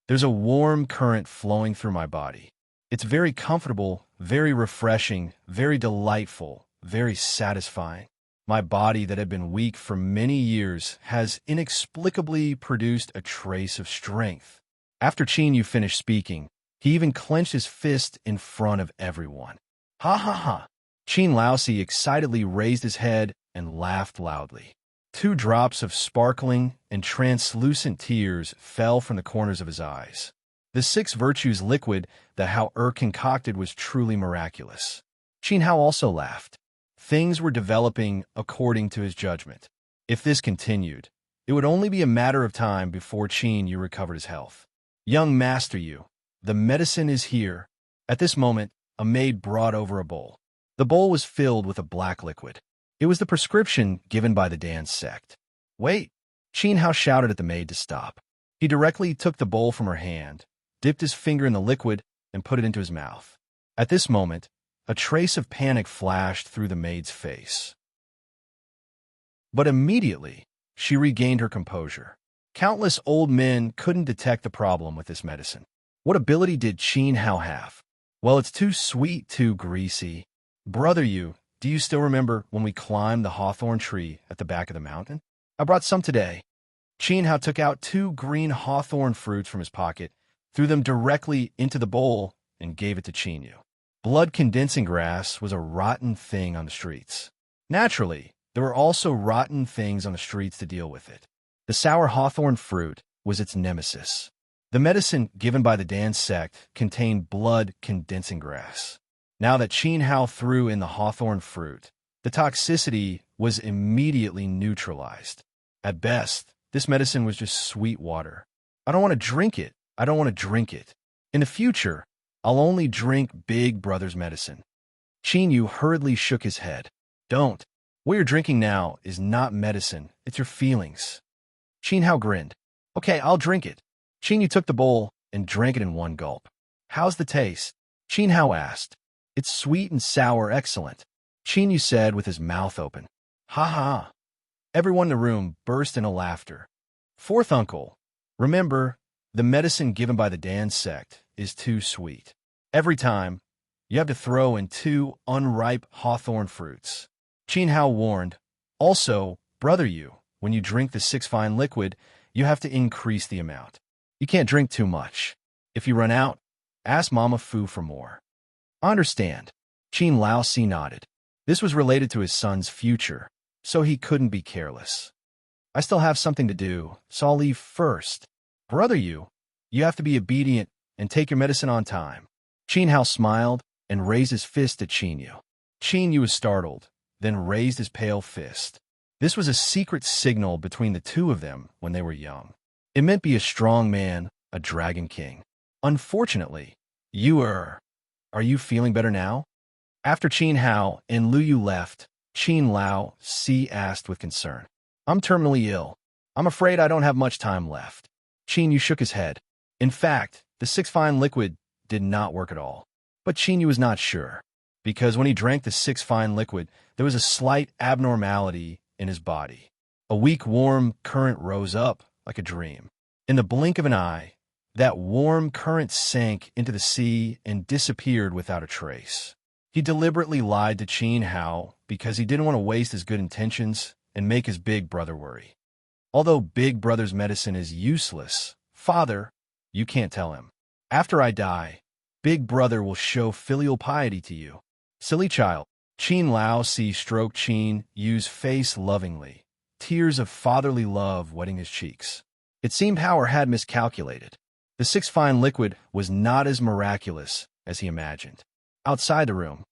[SPEAKER 1] There's a warm current flowing through my body. It's very comfortable, very refreshing, very delightful, very satisfying. My body that had been weak for many years has inexplicably produced a trace of strength. After Chin Yu finished speaking, he even clenched his fist in front of everyone. Ha ha ha! Qin Laosi excitedly raised his head and laughed loudly. 2 drops of sparkling and translucent tears fell from the corners of his eyes. The 6 virtues liquid that Hao concocted was truly miraculous. Qin Hao also laughed. Things were developing according to his judgment. If this continued, it would only be a matter of time before Qin Yu recovered his health. Young Master Yu, the medicine is here. At this moment, a maid brought over a bowl. The bowl was filled with a black liquid. It was the prescription given by the Dan sect. Wait! Qin Hao shouted at the maid to stop. He directly took the bowl from her hand, dipped his finger in the liquid, and put it into his mouth. At this moment, a trace of panic flashed through the maid's face. But immediately, she regained her composure. Countless old men couldn't detect the problem with this medicine. What ability did Qin Hao have? Well, it's too sweet, too greasy. Brother Yu, do you still remember when we climbed the hawthorn tree at the back of the mountain? I brought some today. Qin Hao took out 2 green hawthorn fruits from his pocket, threw them directly into the bowl, and gave it to Qin Yu. Blood-condensing grass was a rotten thing on the streets. Naturally, there were also rotten things on the streets to deal with it. The sour hawthorn fruit was its nemesis. The medicine given by the Dan sect contained blood-condensing grass. Now that Qin Hao threw in the hawthorn fruit, the toxicity was immediately neutralized. At best, this medicine was just sweet water. I don't want to drink it. I don't want to drink it. In the future, I'll only drink Big Brother's medicine. Qin Yu hurriedly shook his head. Don't. What you're drinking now is not medicine. It's your feelings. Qin Hao grinned. Okay, I'll drink it. Qin Yu took the bowl and drank it in one gulp. How's the taste? Qin Hao asked. It's sweet and sour, excellent. Qin Yu said with his mouth open. Ha ha. Everyone in the room burst into laughter. 4th uncle, remember, the medicine given by the Dan sect is too sweet. Every time, you have to throw in 2 unripe hawthorn fruits. Qin Hao warned. Also, Brother Yu, when you drink the 6 fine liquid, you have to increase the amount. You can't drink too much. If you run out, ask Mama Fu for more. I understand. Qin Laosi nodded. This was related to his son's future, so he couldn't be careless. I still have something to do, so I'll leave first. Brother Yu, you have to be obedient and take your medicine on time. Qin Hao smiled and raised his fist at Qin Yu. Qin Yu was startled, then raised his pale fist. This was a secret signal between the 2 of them when they were young. It meant be a strong man, a dragon king. Unfortunately, are you feeling better now? After Qin Hao and Lu Yu left, Qin Laosi asked with concern. I'm terminally ill. I'm afraid I don't have much time left. Qin Yu shook his head. In fact, the 6 fine liquid did not work at all. But Qin Yu was not sure, because when he drank the 6 fine liquid, there was a slight abnormality in his body. A weak, warm current rose up like a dream. In the blink of an eye, that warm current sank into the sea and disappeared without a trace. He deliberately lied to Qin Hao because he didn't want to waste his good intentions and make his big brother worry. Although Big Brother's medicine is useless, Father, you can't tell him. After I die, Big Brother will show filial piety to you. Silly child. Qin Laosi stroked Qin Yu's face lovingly, tears of fatherly love wetting his cheeks. It seemed Howard had miscalculated. The 6 fine liquid was not as miraculous as he imagined. Outside the room.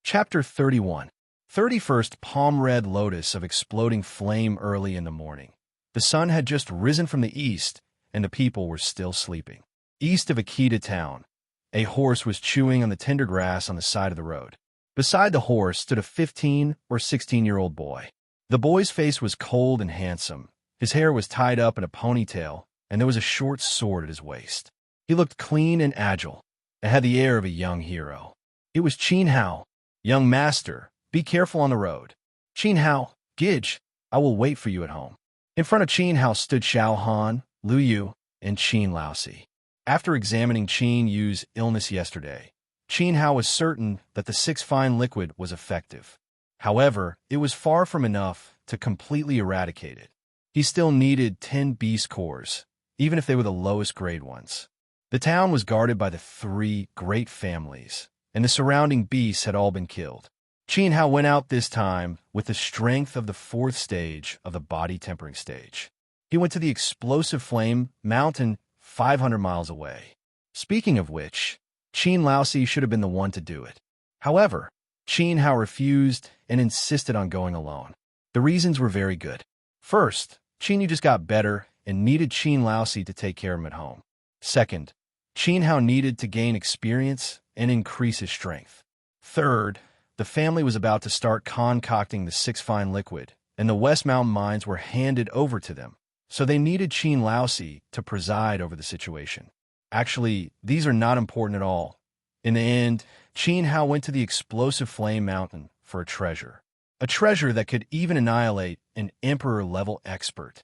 [SPEAKER 1] Chapter 31. 31st Palm Red Lotus of Exploding Flame. Early in the morning. The sun had just risen from the east, and the people were still sleeping. East of Akita town, a horse was chewing on the tender grass on the side of the road. Beside the horse stood a 15 or 16-year-old boy. The boy's face was cold and handsome. His hair was tied up in a ponytail, and there was a short sword at his waist. He looked clean and agile, and had the air of a young hero. It was Qin Hao. Young master, be careful on the road. Qin Hao, Gidge, I will wait for you at home. In front of Qin Hao stood Xiao Han, Lu Yu, and Qin Laosi. After examining Qin Yu's illness yesterday, Qin Hao was certain that the six fine liquid was effective. However, it was far from enough to completely eradicate it. He still needed 10 beast cores, even if they were the lowest grade ones. The town was guarded by the 3 great families, and the surrounding beasts had all been killed. Qin Hao went out this time with the strength of the 4th stage of the body tempering stage. He went to the explosive flame mountain 500 miles away. Speaking of which, Qin Laosi should have been the one to do it. However, Qin Hao refused and insisted on going alone. The reasons were very good. First, Qin Yu just got better and needed Qin Laosi to take care of him at home. Second, Qin Hao needed to gain experience and increase his strength. Third, the family was about to start concocting the 6 fine liquid, and the West Mountain mines were handed over to them, so they needed Qin Laosi to preside over the situation. Actually, these are not important at all. In the end, Qin Hao went to the explosive flame mountain for a treasure that could even annihilate an emperor-level expert.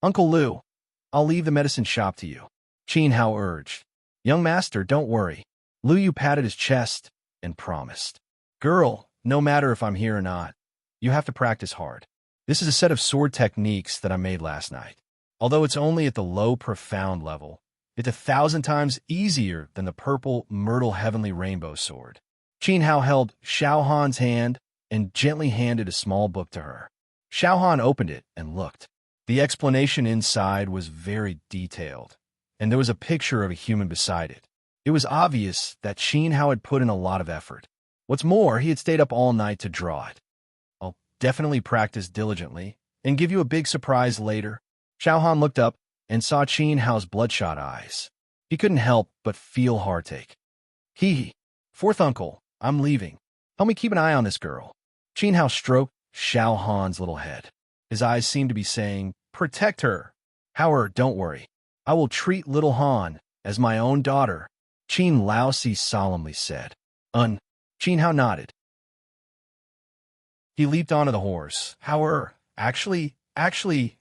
[SPEAKER 1] Uncle Lu, I'll leave the medicine shop to you, Qin Hao urged. Young master, don't worry. Lu Yu patted his chest and promised. Girl, no matter if I'm here or not, you have to practice hard. This is a set of sword techniques that I made last night. Although it's only at the low profound level, it's 1,000 times easier than the purple myrtle heavenly rainbow sword. Qin Hao held Xiao Han's hand and gently handed a small book to her. Xiao Han opened it and looked. The explanation inside was very detailed, and there was a picture of a human beside it. It was obvious that Qin Hao had put in a lot of effort. What's more, he had stayed up all night to draw it. I'll definitely practice diligently and give you a big surprise later. Xiao Han looked up and saw Qin Hao's bloodshot eyes. He couldn't help but feel heartache. Hee. 4th uncle, I'm leaving. Help me keep an eye on this girl. Qin Hao stroked Xiao Han's little head. His eyes seemed to be saying, protect her. However, don't worry. I will treat little Han as my own daughter, Qin Laosi solemnly said. Qin Hao nodded. He leaped onto the horse. However, actually,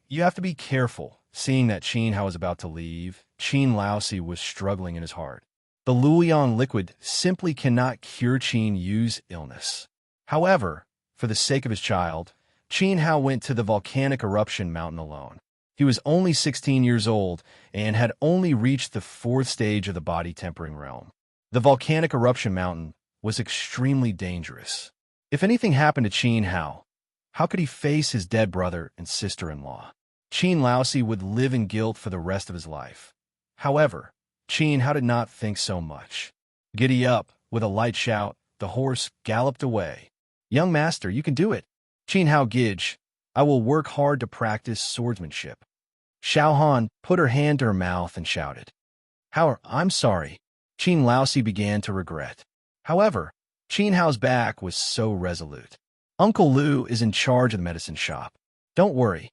[SPEAKER 1] you have to be careful. Seeing that Qin Hao was about to leave, Qin Laosi was struggling in his heart. The Luoyang liquid simply cannot cure Qin Yu's illness. However, for the sake of his child, Qin Hao went to the volcanic eruption mountain alone. He was only 16 years old and had only reached the 4th stage of the body tempering realm. The volcanic eruption mountain was extremely dangerous. If anything happened to Qin Hao, how could he face his dead brother and sister-in-law? Qin Laosi would live in guilt for the rest of his life. However, Qin Hao did not think so much. Giddy up, with a light shout, the horse galloped away. Young master, you can do it. Qin Hao gidge, I will work hard to practice swordsmanship. Xiao Han put her hand to her mouth and shouted. However, I'm sorry. Qin Laosi began to regret. However, Qin Hao's back was so resolute. Uncle Lu is in charge of the medicine shop. Don't worry.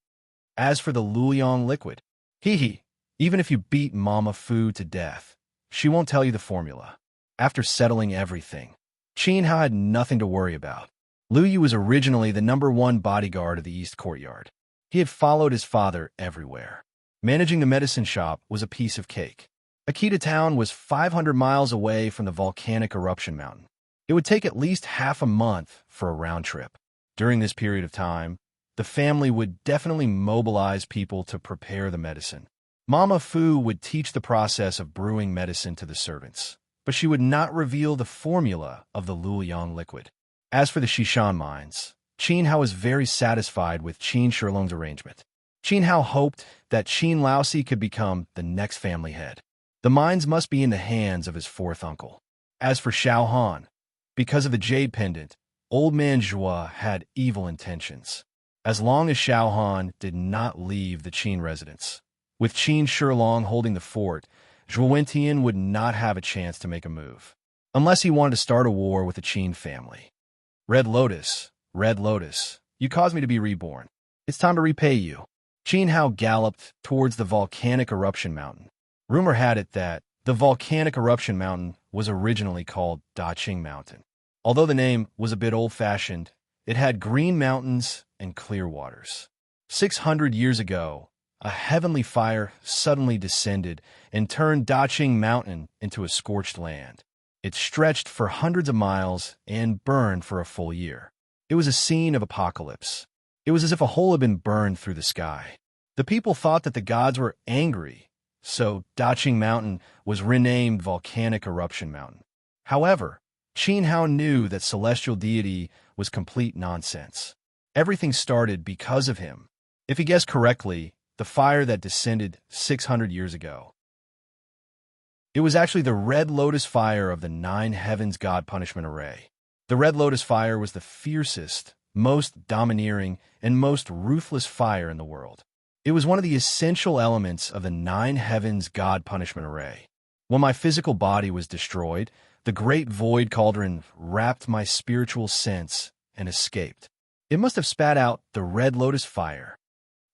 [SPEAKER 1] As for the Luoyang liquid, even if you beat Mama Fu to death, she won't tell you the formula. After settling everything, Qin Hao had nothing to worry about. Lu Yu was originally the #1 bodyguard of the East Courtyard. He had followed his father everywhere. Managing the medicine shop was a piece of cake. Akita town was 500 miles away from the volcanic eruption mountain. It would take at least half a month for a round trip. During this period of time, the family would definitely mobilize people to prepare the medicine. Mama Fu would teach the process of brewing medicine to the servants, but she would not reveal the formula of the Luoyang liquid. As for the Shishan mines, Qin Hao was very satisfied with Qin Shilong's arrangement. Qin Hao hoped that Qin Laosi could become the next family head. The mines must be in the hands of his 4th uncle. As for Xiao Han, because of the jade pendant, old man Zhua had evil intentions. As long as Xiao Han did not leave the Qin residence, with Qin Shilong holding the fort, Zhou Wentian would not have a chance to make a move, unless he wanted to start a war with the Qin family. Red Lotus, you caused me to be reborn. It's time to repay you. Qin Hao galloped towards the volcanic eruption mountain. Rumor had it that the volcanic eruption mountain was originally called Daqing Mountain. Although the name was a bit old-fashioned, it had green mountains and clear waters. 600 years ago, a heavenly fire suddenly descended and turned Daqing Mountain into a scorched land. It stretched for hundreds of miles and burned for a full year. It was a scene of apocalypse. It was as if a hole had been burned through the sky. The people thought that the gods were angry, so Daqing Mountain was renamed Volcanic Eruption Mountain. However, Qin Hao knew that celestial deity was complete nonsense. Everything started because of him. If he guessed correctly, the fire that descended 600 years ago. It was actually the Red Lotus Fire of the Nine Heavens God Punishment Array. The Red Lotus Fire was the fiercest, most domineering, and most ruthless fire in the world. It was one of the essential elements of the Nine Heavens God Punishment Array. When my physical body was destroyed, the great void cauldron wrapped my spiritual sense and escaped. It must have spat out the Red Lotus Fire.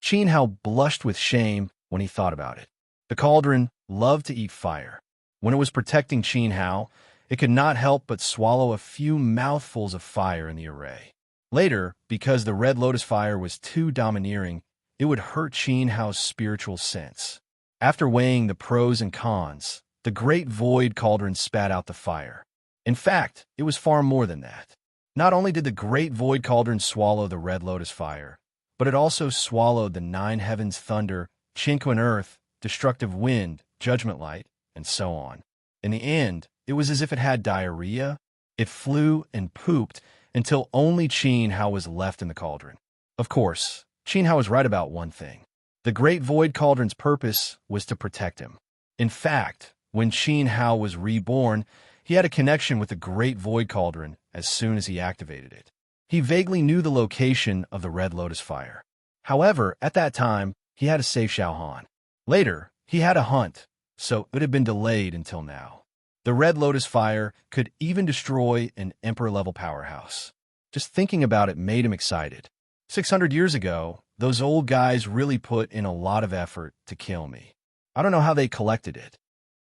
[SPEAKER 1] Qin Hao blushed with shame when he thought about it. The cauldron loved to eat fire. When it was protecting Qin Hao, it could not help but swallow a few mouthfuls of fire in the array. Later, because the Red Lotus Fire was too domineering, it would hurt Qin Hao's spiritual sense. After weighing the pros and cons, the great void cauldron spat out the fire. In fact, it was far more than that. Not only did the great void cauldron swallow the Red Lotus Fire, but it also swallowed the Nine Heavens thunder, Qinquan earth, destructive wind, judgment light, and so on. In the end, it was as if it had diarrhea. It flew and pooped until only Qin Hao was left in the cauldron. Of course, Qin Hao was right about one thing. The great void cauldron's purpose was to protect him. In fact, when Qin Hao was reborn, he had a connection with the great void cauldron as soon as he activated it. He vaguely knew the location of the Red Lotus Fire. However, at that time, he had to save Xiaohan. Later, he had a hunt, so it had been delayed until now. The Red Lotus Fire could even destroy an Emperor-level powerhouse. Just thinking about it made him excited. 600 years ago, those old guys really put in a lot of effort to kill me. I don't know how they collected it.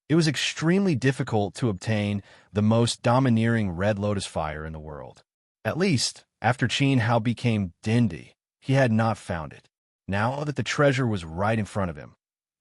[SPEAKER 1] It was extremely difficult to obtain the most domineering Red Lotus Fire in the world. At least, after Qin Hao became Dindi, he had not found it. Now that the treasure was right in front of him,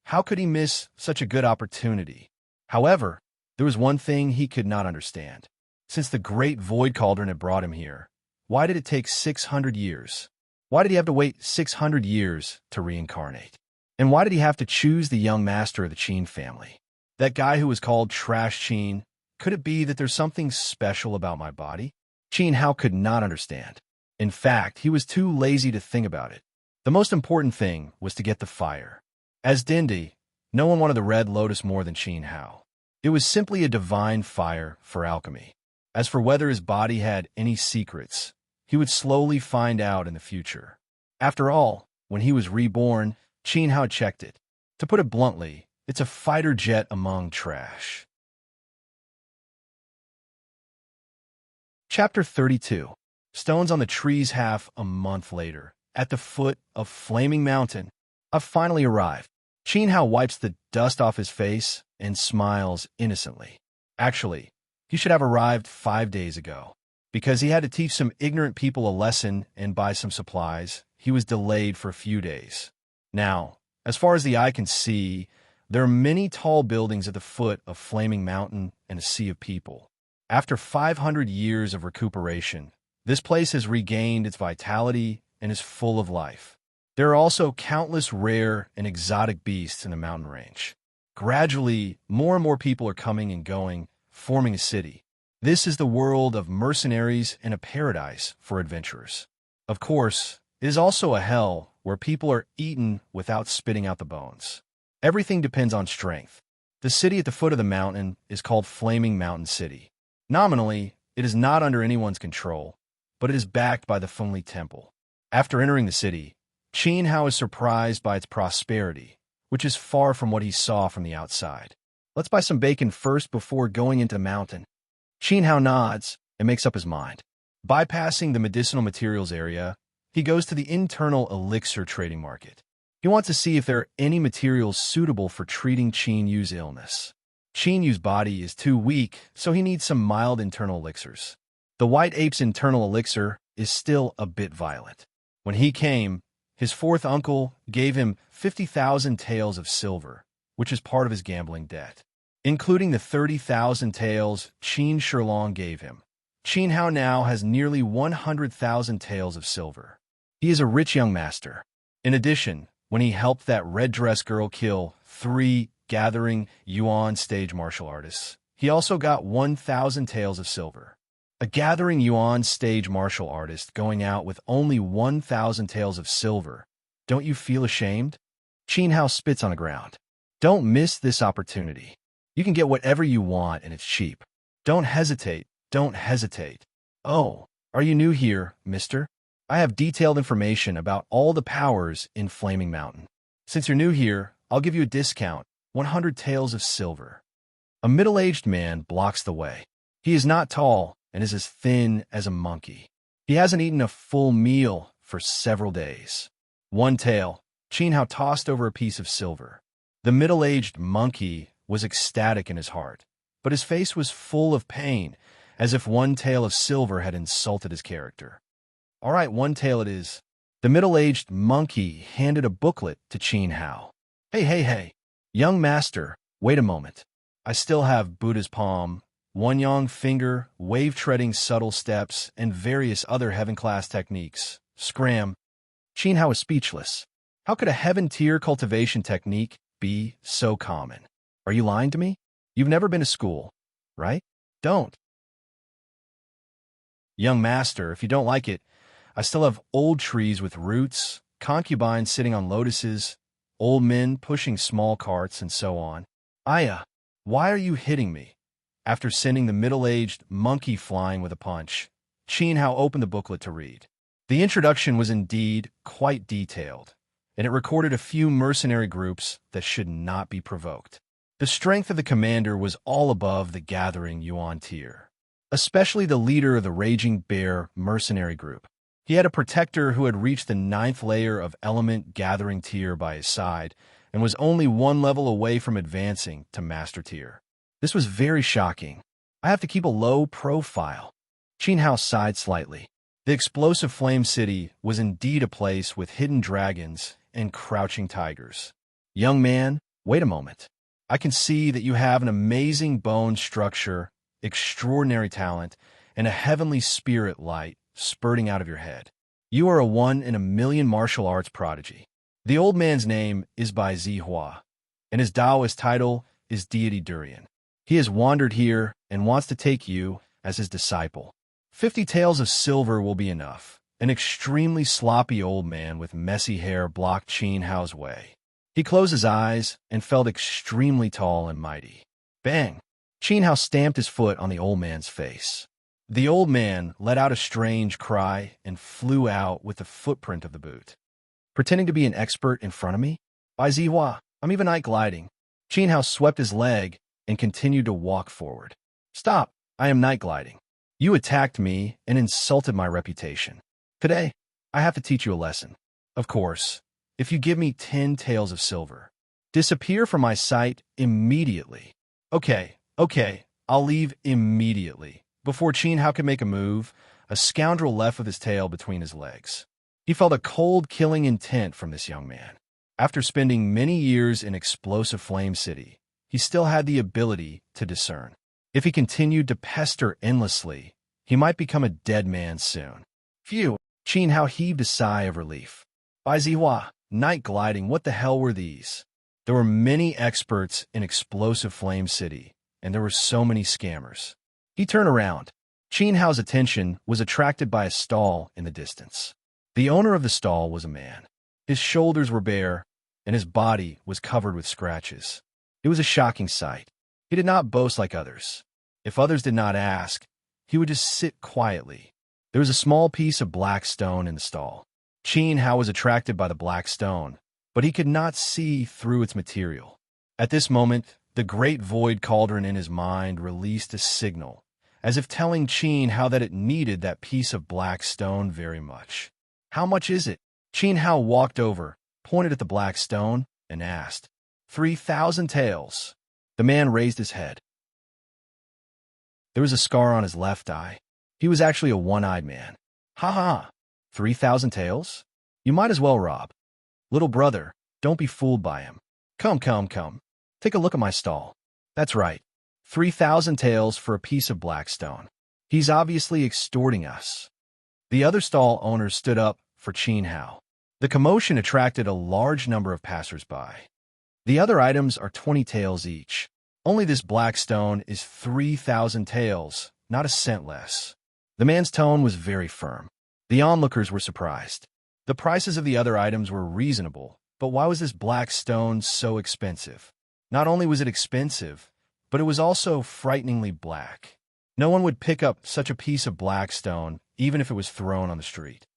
[SPEAKER 1] how could he miss such a good opportunity? However, there was one thing he could not understand. Since the great void cauldron had brought him here, why did it take 600 years? Why did he have to wait 600 years to reincarnate? And why did he have to choose the young master of the Qin family? That guy who was called Trash Qin, could it be that there's something special about my body? Qin Hao could not understand. In fact, he was too lazy to think about it. The most important thing was to get the fire. As Dindi, no one wanted the Red Lotus more than Qin Hao. It was simply a divine fire for alchemy. As for whether his body had any secrets, he would slowly find out in the future. After all, when he was reborn, Qin Hao checked it. To put it bluntly, it's a fighter jet among trash. Chapter 32. Stones on the trees. Half a month later, at the foot of Flaming Mountain, I've finally arrived. Qin Hao wipes the dust off his face and smiles innocently. Actually, he should have arrived 5 days ago. Because he had to teach some ignorant people a lesson and buy some supplies, he was delayed for a few days. Now, as far as the eye can see, there are many tall buildings at the foot of Flaming Mountain and a sea of people. After 500 years of recuperation, this place has regained its vitality and is full of life. There are also countless rare and exotic beasts in the mountain range. Gradually, more and more people are coming and going, forming a city. This is the world of mercenaries and a paradise for adventurers. Of course, it is also a hell where people are eaten without spitting out the bones. Everything depends on strength. The city at the foot of the mountain is called Flaming Mountain City. Nominally, it is not under anyone's control, but it is backed by the Fengli Temple. After entering the city, Qin Hao is surprised by its prosperity, which is far from what he saw from the outside. Let's buy some bacon first before going into the mountain. Qin Hao nods and makes up his mind. Bypassing the medicinal materials area, he goes to the internal elixir trading market. He wants to see if there are any materials suitable for treating Qin Yu's illness. Qin Yu's body is too weak, so he needs some mild internal elixirs. The white ape's internal elixir is still a bit violent. When he came, His fourth uncle gave him 50,000 taels of silver, which is part of his gambling debt, including the 30,000 taels Qin Shilong gave him. Qin Hao now has nearly 100,000 taels of silver. He is a rich young master. In addition, when he helped that red dress girl kill 3 gathering yuan stage martial artists, he also got 1,000 taels of silver. A gathering yuan stage martial artist going out with only 1,000 taels of silver. Don't you feel ashamed? Qin Hao spits on the ground. Don't miss this opportunity. You can get whatever you want and it's cheap. Don't hesitate. Don't hesitate. Oh, are you new here, mister? I have detailed information about all the powers in Flaming Mountain. Since you're new here, I'll give you a discount, 100 taels of silver. A middle-aged man blocks the way. He is not tall and is as thin as a monkey. He hasn't eaten a full meal for several days. 1 tael. Qin Hao tossed over a piece of silver. The middle-aged monkey was ecstatic in his heart, but his face was full of pain, as if 1 tael of silver had insulted his character. All right, 1 tael it is. The middle-aged monkey handed a booklet to Qin Hao. Hey, young master, wait a moment. I still have Buddha's palm, 1 yang finger, wave-treading subtle steps, and various other heaven-class techniques. Scram. Qin Hao is speechless. How could a heaven-tier cultivation technique be so common? Are you lying to me? You've never been to school, right? Don't. Young master, if you don't like it, I still have old trees with roots, concubines sitting on lotuses, old men pushing small carts, and so on. Aya, why are you hitting me? After sending the middle-aged monkey flying with a punch, Qin Hao opened the booklet to read. The introduction was indeed quite detailed, and it recorded a few mercenary groups that should not be provoked. The strength of the commander was all above the gathering yuan tier, especially the leader of the Raging Bear mercenary group. He had a protector who had reached the 9th layer of element gathering tier by his side and was only 1 level away from advancing to master tier. This was very shocking. I have to keep a low profile. Qin Hao sighed slightly. The explosive flame city was indeed a place with hidden dragons and crouching tigers. Young man, wait a moment. I can see that you have an amazing bone structure, extraordinary talent, and a heavenly spirit light spurting out of your head. You are a 1 in a million martial arts prodigy. The old man's name is Bai Zihua, and his Taoist title is Deity Durian. He has wandered here and wants to take you as his disciple. 50 taels of silver will be enough. An extremely sloppy old man with messy hair blocked Qin Hao's way. He closed his eyes and felt extremely tall and mighty. Bang! Qin Hao stamped his foot on the old man's face. The old man let out a strange cry and flew out with the footprint of the boot. Pretending to be an expert in front of me? Bai Zihua, I'm even night gliding. Qin Hao swept his leg and continued to walk forward. Stop! I am night gliding. You attacked me and insulted my reputation. Today, I have to teach you a lesson. Of course, if you give me 10 taels of silver. Disappear from my sight immediately. Okay, I'll leave immediately. Before Qin Hao could make a move, a scoundrel left with his tail between his legs. He felt a cold, killing intent from this young man. After spending many years in Explosive Flame City, he still had the ability to discern. If he continued to pester endlessly, he might become a dead man soon. Phew! Qin Hao heaved a sigh of relief. Bai Zihua, night gliding, what the hell were these? There were many experts in Explosive Flame City, and there were so many scammers. He turned around. Qin Hao's attention was attracted by a stall in the distance. The owner of the stall was a man. His shoulders were bare, and his body was covered with scratches. It was a shocking sight. He did not boast like others. If others did not ask, he would just sit quietly. There was a small piece of black stone in the stall. Qin Hao was attracted by the black stone, but he could not see through its material. At this moment, the great void cauldron in his mind released a signal, as if telling Qin Hao that it needed that piece of black stone very much. How much is it? Qin Hao walked over, pointed at the black stone, and asked. 3,000 taels. The man raised his head. There was a scar on his left eye. He was actually a one-eyed man. Ha ha! 3,000 taels? You might as well, Rob. Little brother, don't be fooled by him. Come, come, come. Take a look at my stall. That's right. 3,000 taels for a piece of blackstone. He's obviously extorting us. The other stall owners stood up for Chin Hao. The commotion attracted a large number of passers-by. The other items are 20 taels each. Only this blackstone is 3,000 taels, not a cent less. The man's tone was very firm. The onlookers were surprised. The prices of the other items were reasonable, but why was this black stone so expensive? Not only was it expensive, but it was also frighteningly black. No one would pick up such a piece of black stone, even if it was thrown on the street.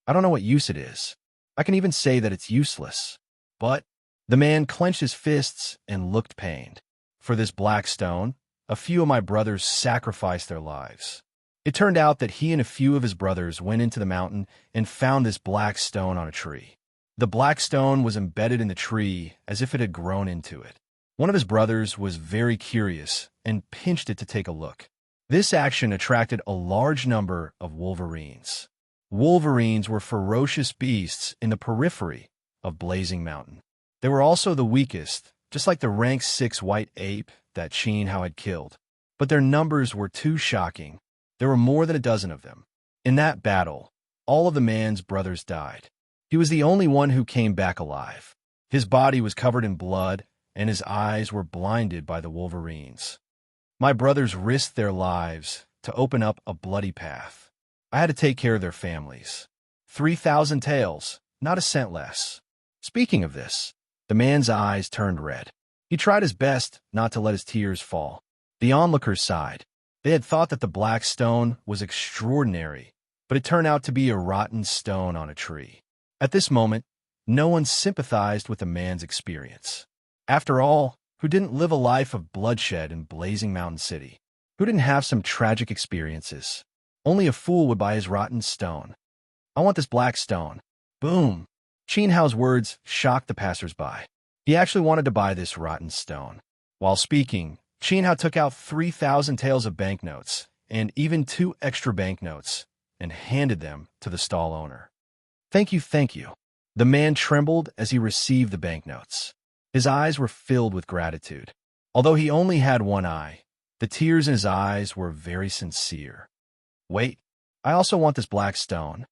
[SPEAKER 1] I don't know what use it is. I can even say that it's useless. But the man clenched his fists and looked pained. For this black stone, a few of my brothers sacrificed their lives. It turned out that he and a few of his brothers went into the mountain and found this black stone on a tree. The black stone was embedded in the tree as if it had grown into it. One of his brothers was very curious and pinched it to take a look. This action attracted a large number of wolverines. Wolverines were ferocious beasts in the periphery of Blazing Mountain. They were also the weakest, just like the rank 6 white ape that Chin Hao had killed. But their numbers were too shocking. There were more than a dozen of them. In that battle, all of the man's brothers died. He was the only one who came back alive. His body was covered in blood, and his eyes were blinded by the wolverines. My brothers risked their lives to open up a bloody path. I had to take care of their families. 3,000 taels, not a cent less. Speaking of this, the man's eyes turned red. He tried his best not to let his tears fall. The onlookers sighed. They had thought that the black stone was extraordinary, but it turned out to be a rotten stone on a tree. At this moment, no one sympathized with the man's experience. After all, who didn't live a life of bloodshed in Blazing Mountain City? Who didn't have some tragic experiences? Only a fool would buy his rotten stone. I want this black stone. Boom! Chin Hao's words shocked the passers-by. He actually wanted to buy this rotten stone. While speaking, Chin Hao took out 3,000 taels of banknotes and even 2 extra banknotes and handed them to the stall owner. Thank you, thank you. The man trembled as he received the banknotes. His eyes were filled with gratitude. Although he only had one eye, the tears in his eyes were very sincere. Wait, I also want this black stone.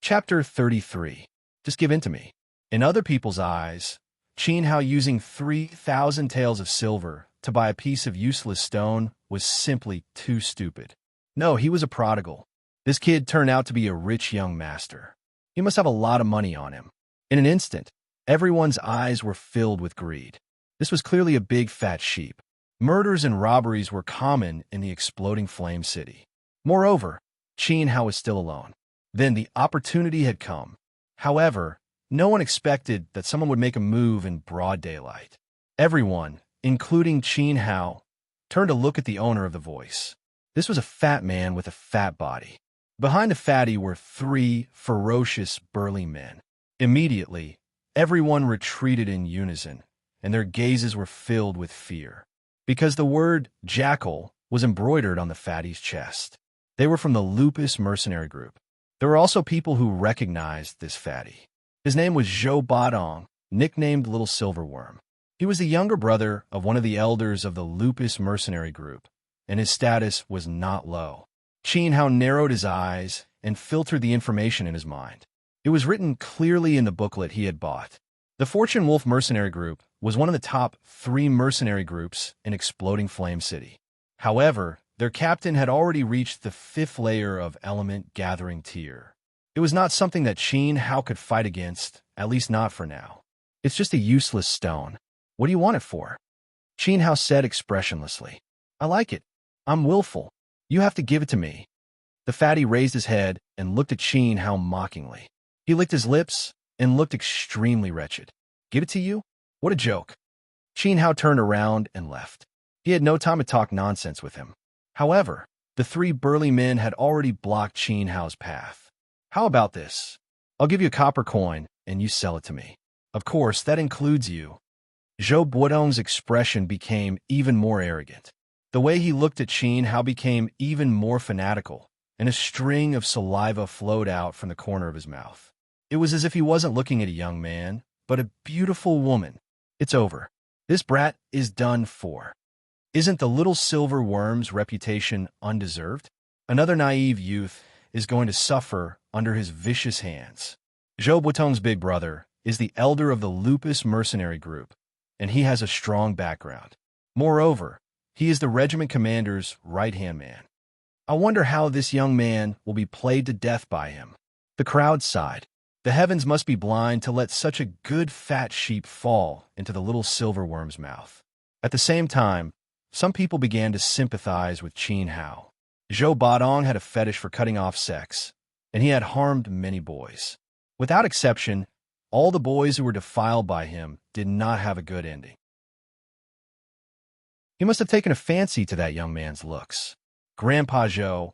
[SPEAKER 1] Chapter 33. Just give in to me. In other people's eyes, Chin Hao using 3,000 taels of silver to buy a piece of useless stone was simply too stupid. No, he was a prodigal. This kid turned out to be a rich young master. He must have a lot of money on him. In an instant, everyone's eyes were filled with greed. This was clearly a big fat sheep. Murders and robberies were common in the exploding flame city. Moreover, Chin Hao was still alone. Then the opportunity had come. However, no one expected that someone would make a move in broad daylight. Everyone, including Chin Hao, turned to look at the owner of the voice. This was a fat man with a fat body. Behind the fatty were 3 ferocious, burly men. Immediately, everyone retreated in unison, and their gazes were filled with fear. Because the word jackal was embroidered on the fatty's chest. They were from the Lupus mercenary group. There were also people who recognized this fatty. His name was Zhou Badong, nicknamed Little Silverworm. He was the younger brother of one of the elders of the Lupus mercenary group, and his status was not low. Chin Hao narrowed his eyes and filtered the information in his mind. It was written clearly in the booklet he had bought. The Fortune Wolf mercenary group was one of the top 3 mercenary groups in Exploding Flame City. However, their captain had already reached the 5th layer of element gathering tier. It was not something that Chin Hao could fight against, at least not for now. It's just a useless stone. What do you want it for? Chin Hao said expressionlessly. I like it. I'm willful. You have to give it to me. The fatty raised his head and looked at Chin Hao mockingly. He licked his lips and looked extremely wretched. Give it to you? What a joke. Chin Hao turned around and left. He had no time to talk nonsense with him. However, the 3 burly men had already blocked Chin Hao's path. How about this? I'll give you a copper coin and you sell it to me. Of course, that includes you. Zhou Badong's expression became even more arrogant. The way he looked at Chin Hao became even more fanatical, and a string of saliva flowed out from the corner of his mouth. It was as if he wasn't looking at a young man, but a beautiful woman. It's over. This brat is done for. Isn't the little silver worm's reputation undeserved? Another naive youth is going to suffer under his vicious hands. Zhou Buitong's big brother is the elder of the Lupus mercenary group, and he has a strong background. Moreover, he is the regiment commander's right-hand man. I wonder how this young man will be played to death by him. The crowd sighed. The heavens must be blind to let such a good fat sheep fall into the little silverworm's mouth. At the same time, some people began to sympathize with Qin Hao. Zhou Badong had a fetish for cutting off sex, and he had harmed many boys. Without exception, all the boys who were defiled by him did not have a good ending. He must have taken a fancy to that young man's looks. Grandpa Zhou,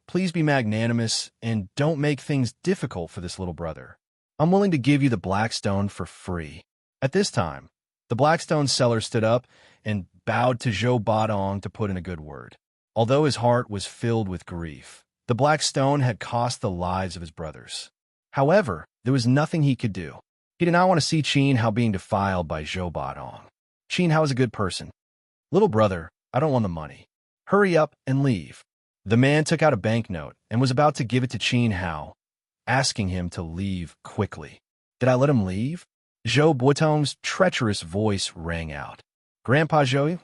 [SPEAKER 1] please be magnanimous and don't make things difficult for this little brother. I'm willing to give you the Blackstone for free. At this time, the Blackstone seller stood up and bowed to Zhou Badong to put in a good word. Although his heart was filled with grief, the Blackstone had cost the lives of his brothers. However, there was nothing he could do. He did not want to see Qin Hao being defiled by Zhou Badong. Qin Hao is a good person. Little brother, I don't want the money. Hurry up and leave. The man took out a banknote and was about to give it to Qin Hao, asking him to leave quickly. Did I let him leave? Zhou Buitong's treacherous voice rang out. Grandpa Zhou?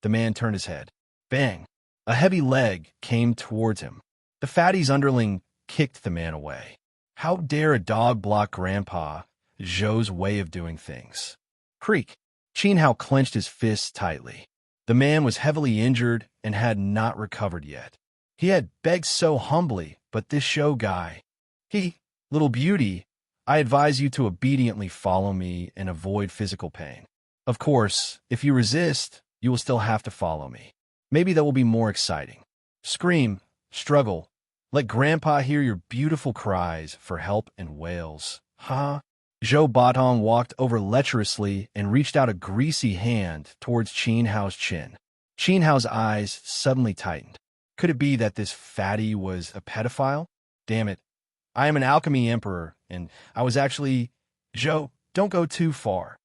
[SPEAKER 1] The man turned his head. Bang! A heavy leg came towards him. The fatty's underling kicked the man away. How dare a dog block Grandpa Zhou's way of doing things? Creak! Qin Hao clenched his fists tightly. The man was heavily injured and had not recovered yet. He had begged so humbly, but this show guy... Little beauty, I advise you to obediently follow me and avoid physical pain. Of course, if you resist, you will still have to follow me. Maybe that will be more exciting. Scream, struggle, let Grandpa hear your beautiful cries for help and wails. Huh? Zhou Badong walked over lecherously and reached out a greasy hand towards Qin Hao's chin. Qin Hao's eyes suddenly tightened. Could it be that this fatty was a pedophile? Damn it. I am an alchemy emperor, and I was actually... Zhou, don't go too far.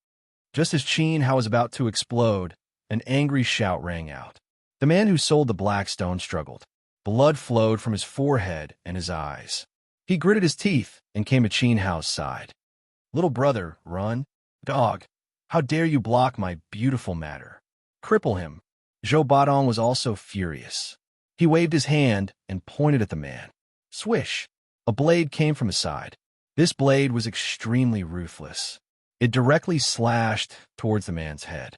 [SPEAKER 1] Just as Qin Hao was about to explode, an angry shout rang out. The man who sold the Blackstone struggled. Blood flowed from his forehead and his eyes. He gritted his teeth and came to Qin Hao's side. Little brother, run. Dog, how dare you block my beautiful matter? Cripple him. Zhou Badong was also furious. He waved his hand and pointed at the man. Swish! A blade came from his side. This blade was extremely ruthless. It directly slashed towards the man's head.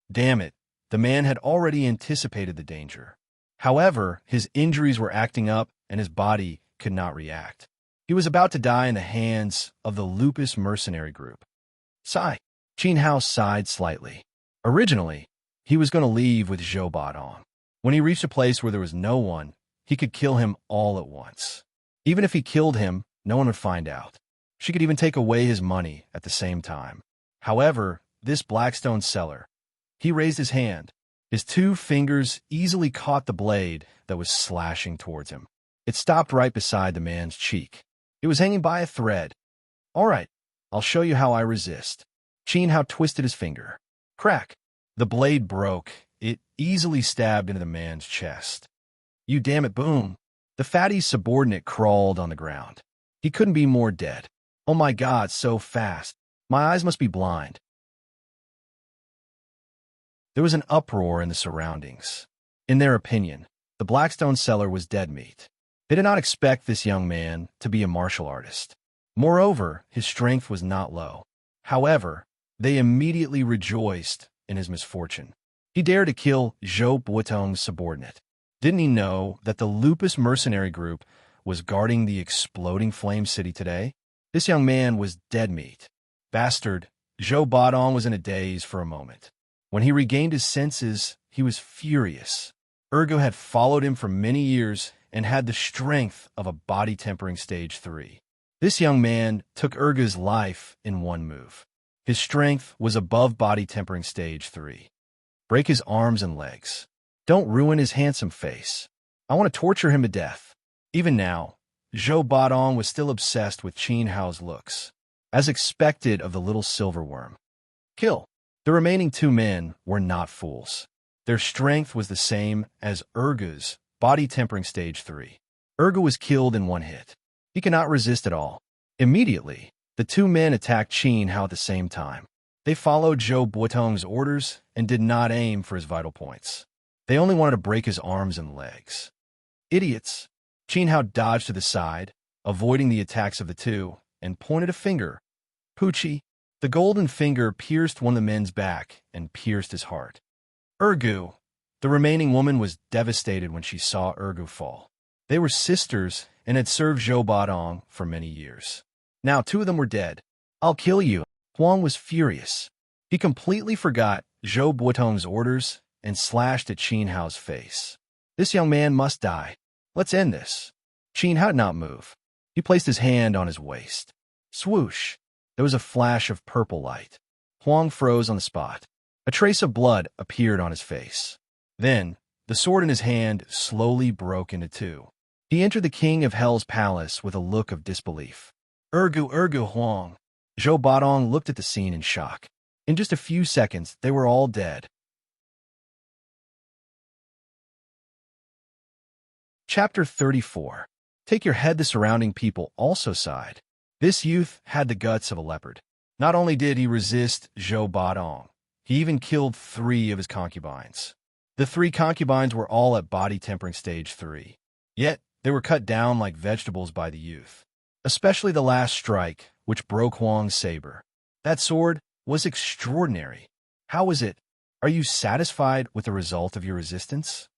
[SPEAKER 1] Damn it, the man had already anticipated the danger. However, his injuries were acting up and his body could not react. He was about to die in the hands of the Lupus mercenary group. Sigh. Qin Hao sighed slightly. Originally, he was going to leave with Zhou Badong. When he reached a place where there was no one, he could kill him all at once. Even if he killed him, no one would find out. She could even take away his money at the same time. However, this Blackstone seller, he raised his hand. His 2 fingers easily caught the blade that was slashing towards him. It stopped right beside the man's cheek. It was hanging by a thread. All right, I'll show you how I resist. Qin Hao twisted his finger. Crack! The blade broke. It easily stabbed into the man's chest. You damn it, boom! The fatty's subordinate crawled on the ground. He couldn't be more dead. Oh my God, so fast. My eyes must be blind. There was an uproar in the surroundings. In their opinion, the Blackstone seller was dead meat. They did not expect this young man to be a martial artist. Moreover, his strength was not low. However, they immediately rejoiced in his misfortune. He dared to kill Zhou Buitong's subordinate. Didn't he know that the Lupus mercenary group was guarding the exploding flame city today? This young man was dead meat. Bastard, Zhou Badong was in a daze for a moment. When he regained his senses, he was furious. Ergo had followed him for many years and had the strength of a body tempering stage 3. This young man took Ergo's life in one move. His strength was above body tempering stage 3. Break his arms and legs. Don't ruin his handsome face. I want to torture him to death. Even now, Zhou Badong was still obsessed with Qin Hao's looks, as expected of the little silver worm. Kill. The remaining two men were not fools. Their strength was the same as Urgu's, body tempering stage 3. Urgu was killed in one hit. He could not resist at all. Immediately, the two men attacked Qin Hao at the same time. They followed Zhou Buotong's orders and did not aim for his vital points. They only wanted to break his arms and legs. Idiots! Qin Hao dodged to the side, avoiding the attacks of the two, and pointed a finger. Poochie! The golden finger pierced one of the men's back and pierced his heart. Urgu! The remaining woman was devastated when she saw Urgu fall. They were sisters and had served Zhou Badong for many years. Now two of them were dead. I'll kill you. Huang was furious. He completely forgot Zhou Buotong's orders and slashed at Qin Hao's face. This young man must die. Let's end this. Qin Hao did not move. He placed his hand on his waist. Swoosh! There was a flash of purple light. Huang froze on the spot. A trace of blood appeared on his face. Then, the sword in his hand slowly broke into two. He entered the king of hell's palace with a look of disbelief. Urgu Huang! Zhou Badong looked at the scene in shock. In just a few seconds, they were all dead. Chapter 34. Take your head. The surrounding people also sighed. This youth had the guts of a leopard. Not only did he resist Zhou Badong, he even killed 3 of his concubines. The 3 concubines were all at body tempering stage 3. Yet, they were cut down like vegetables by the youth. Especially the last strike, which broke Huang's saber. That sword was extraordinary. How was it? Are you satisfied with the result of your resistance?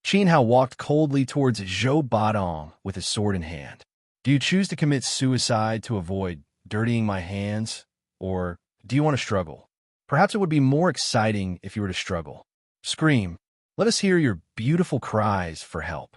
[SPEAKER 1] Qin Hao walked coldly towards Zhou Badong with his sword in hand. Do you choose to commit suicide to avoid dirtying my hands, or do you want to struggle? Perhaps it would be more exciting if you were to struggle. Scream. Let us hear your beautiful cries for help.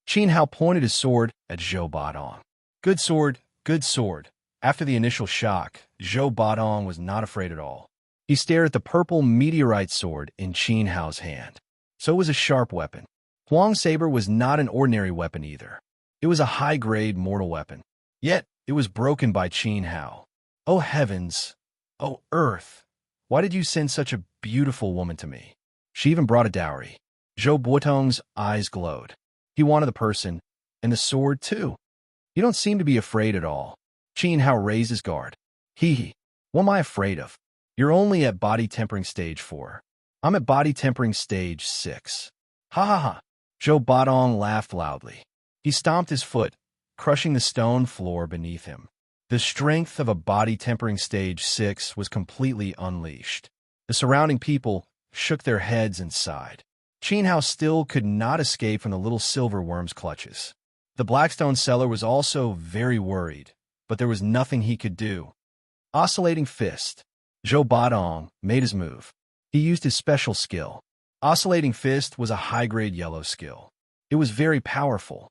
[SPEAKER 1] Qin Hao pointed his sword at Zhou Badong. Good sword, good sword. After the initial shock, Zhou Badong was not afraid at all. He stared at the purple meteorite sword in Qin Hao's hand. So it was a sharp weapon. Huang's saber was not an ordinary weapon either. It was a high-grade mortal weapon. Yet, it was broken by Qin Hao. Oh heavens! Oh earth! Why did you send such a beautiful woman to me? She even brought a dowry. Zhou Buotong's eyes glowed. He wanted the person, and the sword too. You don't seem to be afraid at all. Qin Hao raised his guard. Hee. What am I afraid of? You're only at body tempering stage 4. I'm at body tempering stage 6. Ha ha ha. Zhou Badong laughed loudly. He stomped his foot, crushing the stone floor beneath him. The strength of a body tempering stage 6 was completely unleashed. The surrounding people shook their heads and sighed. Qin Hao still could not escape from the little silver worm's clutches. The Blackstone seller was also very worried, but there was nothing he could do. Oscillating Fist. Zhou Badong made his move. He used his special skill. Oscillating Fist was a high-grade yellow skill. It was very powerful.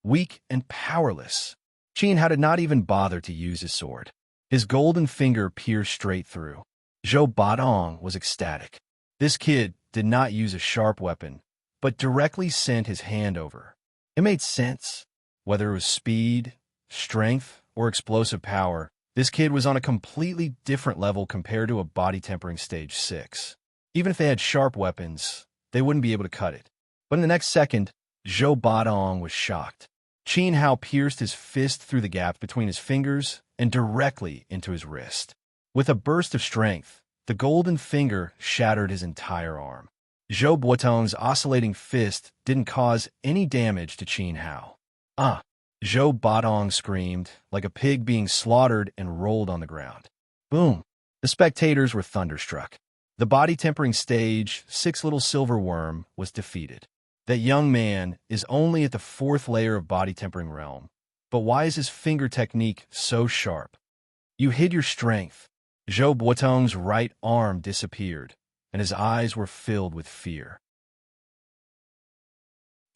[SPEAKER 1] Weak and powerless. Qin Hao did not even bother to use his sword. His golden finger pierced straight through. Zhou Badong was ecstatic. This kid did not use a sharp weapon, but directly sent his hand over. It made sense. Whether it was speed, strength, or explosive power, this kid was on a completely different level compared to a body tempering stage 6. Even if they had sharp weapons, they wouldn't be able to cut it. But in the next second, Zhou Badong was shocked. Qin Hao pierced his fist through the gap between his fingers and directly into his wrist. With a burst of strength, the golden finger shattered his entire arm. Zhou Buotong's oscillating fist didn't cause any damage to Qin Hao. Zhou Badong screamed, like a pig being slaughtered, and rolled on the ground. Boom! The spectators were thunderstruck. The body tempering stage 6 little silver worm was defeated. That young man is only at the 4th layer of body tempering realm. But why is his finger technique so sharp? You hid your strength. Zhou Buotong's right arm disappeared, and his eyes were filled with fear.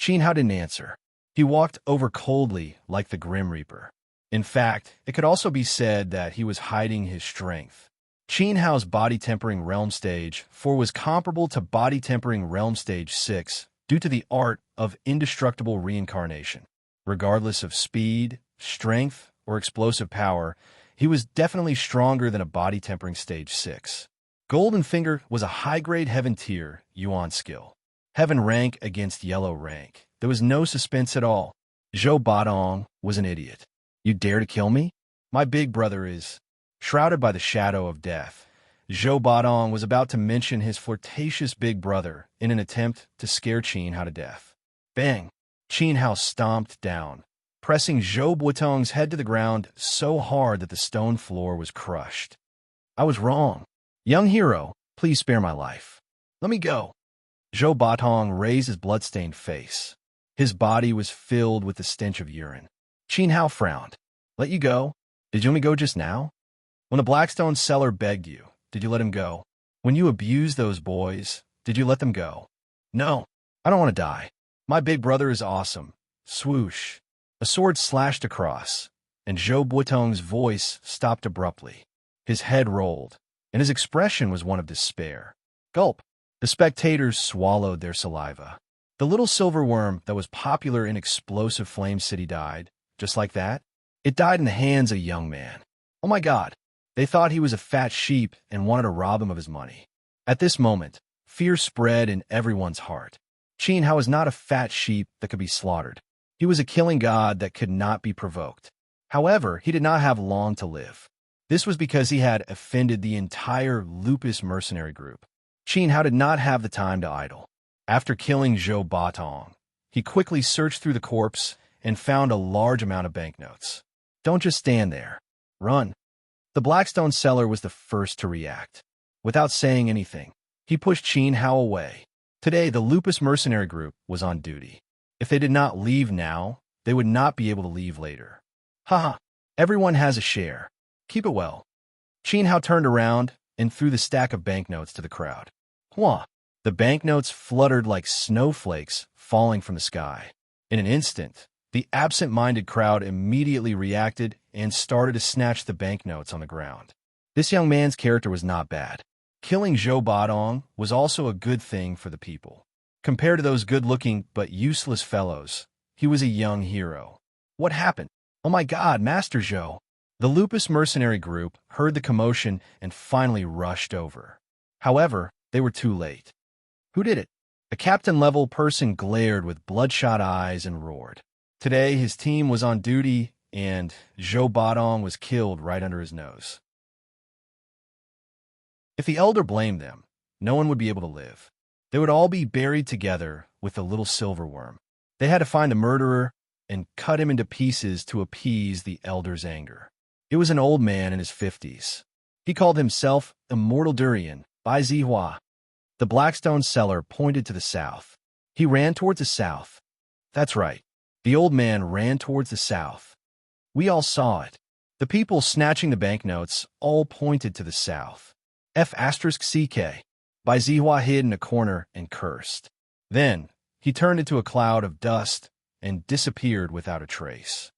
[SPEAKER 1] Qin Hao didn't answer. He walked over coldly like the Grim Reaper. In fact, it could also be said that he was hiding his strength. Qin Hao's body tempering realm stage 4 was comparable to body tempering realm stage 6 due to the art of indestructible reincarnation. Regardless of speed, strength, or explosive power, he was definitely stronger than a body tempering stage 6. Golden Finger was a high-grade Heaven tier Yuan skill. Heaven rank against Yellow rank. There was no suspense at all. Zhou Badong was an idiot. You dare to kill me? My big brother is... Shrouded by the shadow of death, Zhou Badong was about to mention his flirtatious big brother in an attempt to scare Qin Hao to death. Bang! Qin Hao stomped down, pressing Zhou Badong's head to the ground so hard that the stone floor was crushed. I was wrong. Young hero, please spare my life. Let me go. Zhou Badong raised his blood-stained face. His body was filled with the stench of urine. Qin Hao frowned. Let you go? Did you let me go just now? When the Blackstone seller begged you, did you let him go? When you abused those boys, did you let them go? No, I don't want to die. My big brother is awesome. Swoosh. A sword slashed across, and Zhou Badong's voice stopped abruptly. His head rolled, and his expression was one of despair. Gulp. The spectators swallowed their saliva. The little silver worm that was popular in Explosive Flame City died, just like that. It died in the hands of a young man. Oh my God. They thought he was a fat sheep and wanted to rob him of his money. At this moment, fear spread in everyone's heart. Qin Hao was not a fat sheep that could be slaughtered. He was a killing god that could not be provoked. However, he did not have long to live. This was because he had offended the entire Lupus mercenary group. Qin Hao did not have the time to idle. After killing Zhou Badong, he quickly searched through the corpse and found a large amount of banknotes. Don't just stand there. Run. The Blackstone seller was the first to react. Without saying anything, he pushed Qin Hao away. Today, the Lupus mercenary group was on duty. If they did not leave now, they would not be able to leave later. Haha, everyone has a share. Keep it well. Qin Hao turned around and threw the stack of banknotes to the crowd. Hua! The banknotes fluttered like snowflakes falling from the sky. In an instant, the absent-minded crowd immediately reacted and started to snatch the banknotes on the ground. This young man's character was not bad. Killing Zhou Badong was also a good thing for the people. Compared to those good-looking but useless fellows, he was a young hero. What happened? Oh my God, Master Zhou! The Lupus mercenary group heard the commotion and finally rushed over. However, they were too late. Who did it? A captain-level person glared with bloodshot eyes and roared. Today, his team was on duty, and Zhou Badong was killed right under his nose. If the elder blamed them, no one would be able to live. They would all be buried together with the little silver worm. They had to find the murderer and cut him into pieces to appease the elder's anger. It was an old man in his 50s. He called himself Immortal Durian, Bai Zihua. The Blackstone seller pointed to the south. He ran towards the south. That's right. The old man ran towards the south. We all saw it. The people snatching the banknotes all pointed to the south. F*CK. Bai Zihua hid in a corner and cursed. Then, he turned into a cloud of dust and disappeared without a trace.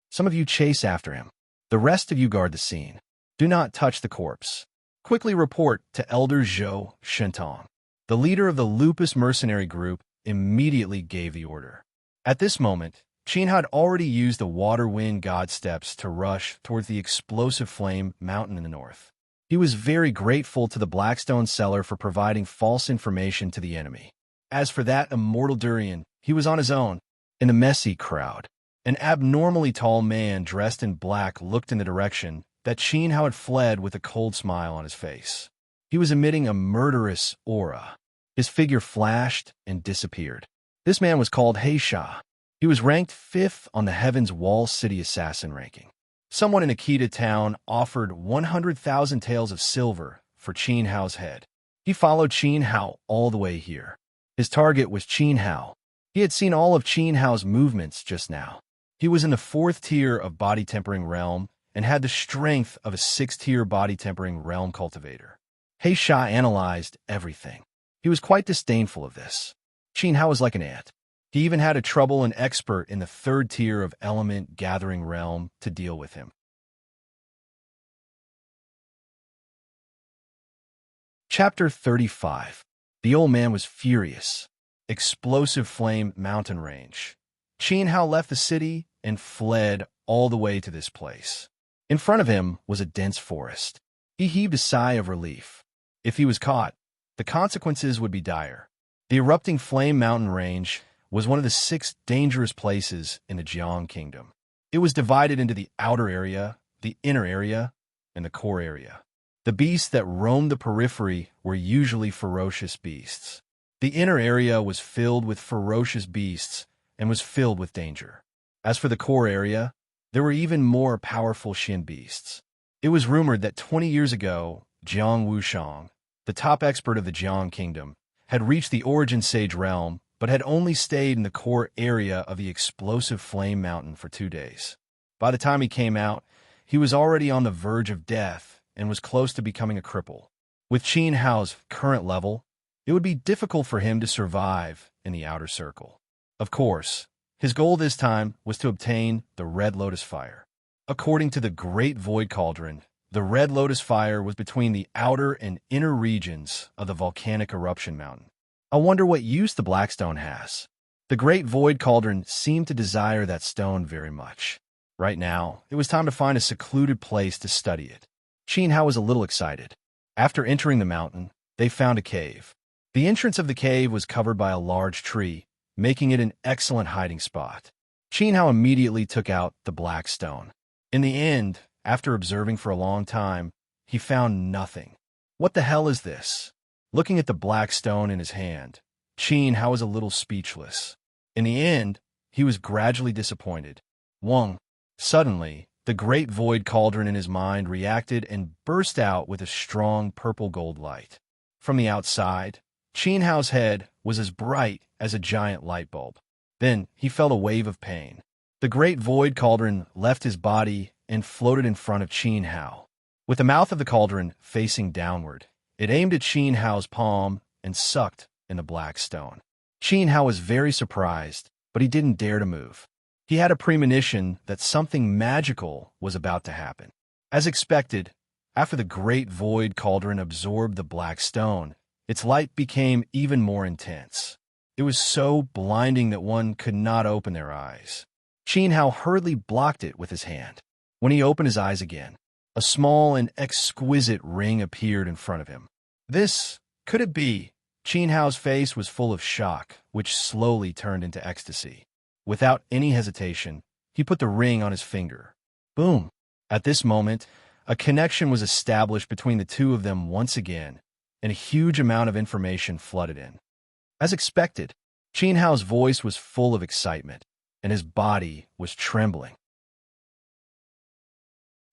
[SPEAKER 1] Some of you chase after him. The rest of you guard the scene. Do not touch the corpse. Quickly report to Elder Zhou Shentong. The leader of the Lupus mercenary group immediately gave the order. At this moment, Qin had already used the water-wind god steps to rush towards the explosive flame mountain in the north. He was very grateful to the Blackstone seller for providing false information to the enemy. As for that immortal durian, he was on his own. In the messy crowd, an abnormally tall man dressed in black looked in the direction that Qin Hao had fled with a cold smile on his face. He was emitting a murderous aura. His figure flashed and disappeared. This man was called Heisha. He was ranked 5th on the Heaven's Wall City Assassin ranking. Someone in Akita town offered 100,000 taels of silver for Qin Hao's head. He followed Qin Hao all the way here. His target was Qin Hao. He had seen all of Qin Hao's movements just now. He was in the 4th tier of body tempering realm and had the strength of a 6th-tier body tempering realm cultivator. Heisha analyzed everything. He was quite disdainful of this. Qin Hao was like an ant. He even had a trouble an expert in the 3rd tier of element gathering realm to deal with him. Chapter 35. The old man was furious. Explosive flame mountain range. Qin Hao left the city and fled all the way to this place. In front of him was a dense forest. He heaved a sigh of relief. If he was caught, the consequences would be dire. The erupting Flame Mountain Range was one of the 6 dangerous places in the Jiang Kingdom. It was divided into the outer area, the inner area, and the core area. The beasts that roamed the periphery were usually ferocious beasts. The inner area was filled with ferocious beasts and was filled with danger. As for the core area, there were even more powerful Shin beasts. It was rumored that 20 years ago, Jiang Wushang, the top expert of the Jiang Kingdom, had reached the Origin Sage realm but had only stayed in the core area of the explosive Flame Mountain for 2 days. By the time he came out, he was already on the verge of death and was close to becoming a cripple. With Qin Hao's current level, it would be difficult for him to survive in the outer circle. Of course, his goal this time was to obtain the Red Lotus Fire. According to the Great Void Cauldron, the Red Lotus Fire was between the outer and inner regions of the volcanic eruption mountain. I wonder what use the Black Stone has. The Great Void Cauldron seemed to desire that stone very much. Right now, it was time to find a secluded place to study it. Qin Hao was a little excited. After entering the mountain, they found a cave. The entrance of the cave was covered by a large tree, making it an excellent hiding spot. Qin Hao immediately took out the Black Stone. In the end, after observing for a long time, he found nothing. What the hell is this? Looking at the Black Stone in his hand, Qin Hao was a little speechless. In the end, he was gradually disappointed. Wong. Suddenly, the Great Void Cauldron in his mind reacted and burst out with a strong purple-gold light. From the outside, Qin Hao's head was as bright as a giant light bulb. Then he felt a wave of pain. The Great Void Cauldron left his body and floated in front of Qin Hao. With the mouth of the cauldron facing downward, it aimed at Qin Hao's palm and sucked in the Black Stone. Qin Hao was very surprised, but he didn't dare to move. He had a premonition that something magical was about to happen. As expected, after the Great Void Cauldron absorbed the Black Stone, its light became even more intense. It was so blinding that one could not open their eyes. Qin Hao hurriedly blocked it with his hand. When he opened his eyes again, a small and exquisite ring appeared in front of him. This, could it be? Qin Hao's face was full of shock, which slowly turned into ecstasy. Without any hesitation, he put the ring on his finger. Boom! At this moment, a connection was established between the two of them once again, and a huge amount of information flooded in. As expected, Qin Hao's voice was full of excitement, and his body was trembling.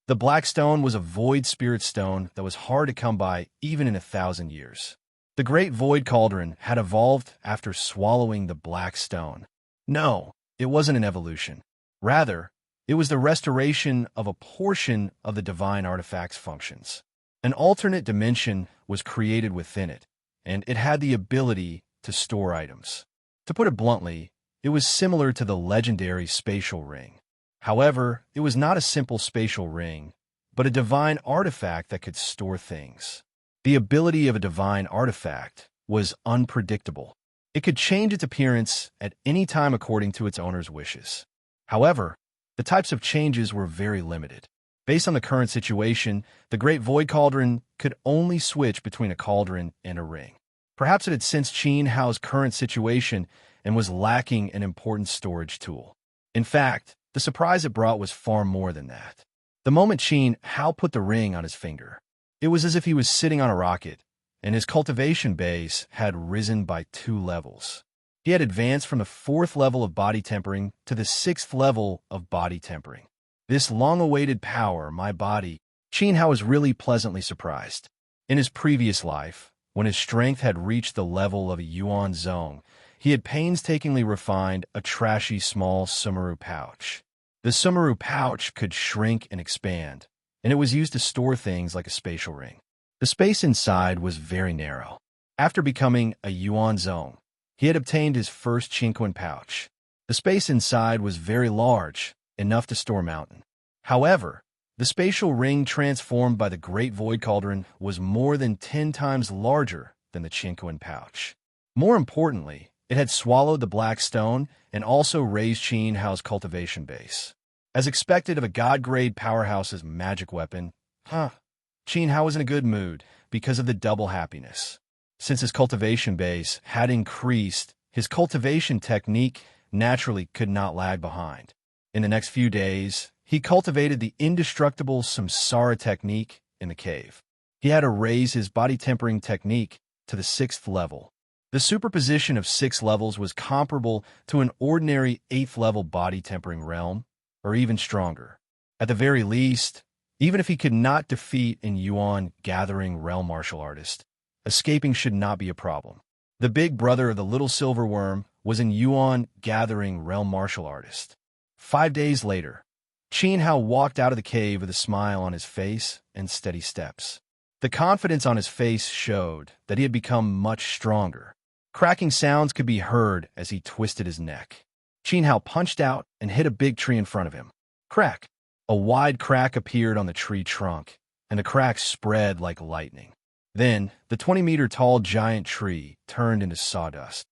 [SPEAKER 1] The Black Stone was a void spirit stone that was hard to come by even in 1,000 years. The Great Void Cauldron had evolved after swallowing the Black Stone. No, it wasn't an evolution. Rather, it was the restoration of a portion of the divine artifact's functions. An alternate dimension was created within it, and it had the ability to store items. To put it bluntly, it was similar to the legendary spatial ring. However, it was not a simple spatial ring, but a divine artifact that could store things. The ability of a divine artifact was unpredictable. It could change its appearance at any time according to its owner's wishes. However, the types of changes were very limited. Based on the current situation, the Great Void Cauldron could only switch between a cauldron and a ring. Perhaps it had sensed Qin Hao's current situation and was lacking an important storage tool. In fact, the surprise it brought was far more than that. The moment Qin Hao put the ring on his finger, it was as if he was sitting on a rocket, and his cultivation base had risen by 2 levels. He had advanced from the 4th level of body tempering to the 6th level of body tempering. This long-awaited power, my body, Qin Hao was really pleasantly surprised. In his previous life, when his strength had reached the level of a Yuan Zong, he had painstakingly refined a trashy small Sumeru pouch. The Sumeru pouch could shrink and expand, and it was used to store things like a spatial ring. The space inside was very narrow. After becoming a Yuan Zong, he had obtained his first Qingquan pouch. The space inside was very large, enough to store mountain. However, the spatial ring transformed by the Great Void Cauldron was more than 10 times larger than the Qingquan pouch. More importantly, It had swallowed the black stone and also raised Qin Hao's cultivation base. As expected of a god-grade powerhouse's magic weapon, Qin Hao was in a good mood because of the double happiness. Since his cultivation base had increased, his cultivation technique naturally could not lag behind. In the next few days, he cultivated the indestructible samsara technique in the cave. He had to raise his body tempering technique to the 6th level. The superposition of 6 levels was comparable to an ordinary 8th level body tempering realm, or even stronger. At the very least, even if he could not defeat an Yuan gathering realm martial artist, escaping should not be a problem. The big brother of the little silver worm was an Yuan gathering realm martial artist. 5 days later, Qin Hao walked out of the cave with a smile on his face and steady steps. The confidence on his face showed that he had become much stronger. Cracking sounds could be heard as he twisted his neck. Qin Hao punched out and hit a big tree in front of him. Crack! A wide crack appeared on the tree trunk, and the crack spread like lightning. Then, the 20-meter-tall giant tree turned into sawdust.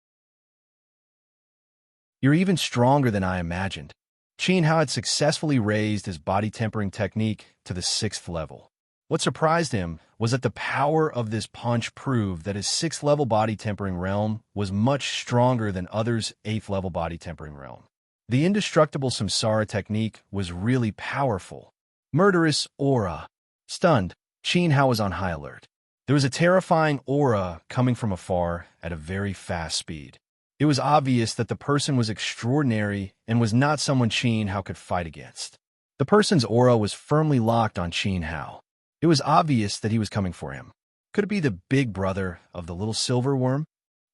[SPEAKER 1] "You're even stronger than I imagined." Qin Hao had successfully raised his body tempering technique to the 6th level. What surprised him was that the power of this punch proved that his 6th level body tempering realm was much stronger than others' 8th level body tempering realm. The indestructible samsara technique was really powerful. Murderous aura. Stunned, Qin Hao was on high alert. There was a terrifying aura coming from afar at a very fast speed. It was obvious that the person was extraordinary and was not someone Qin Hao could fight against. The person's aura was firmly locked on Qin Hao. It was obvious that he was coming for him. Could it be the big brother of the little silver worm?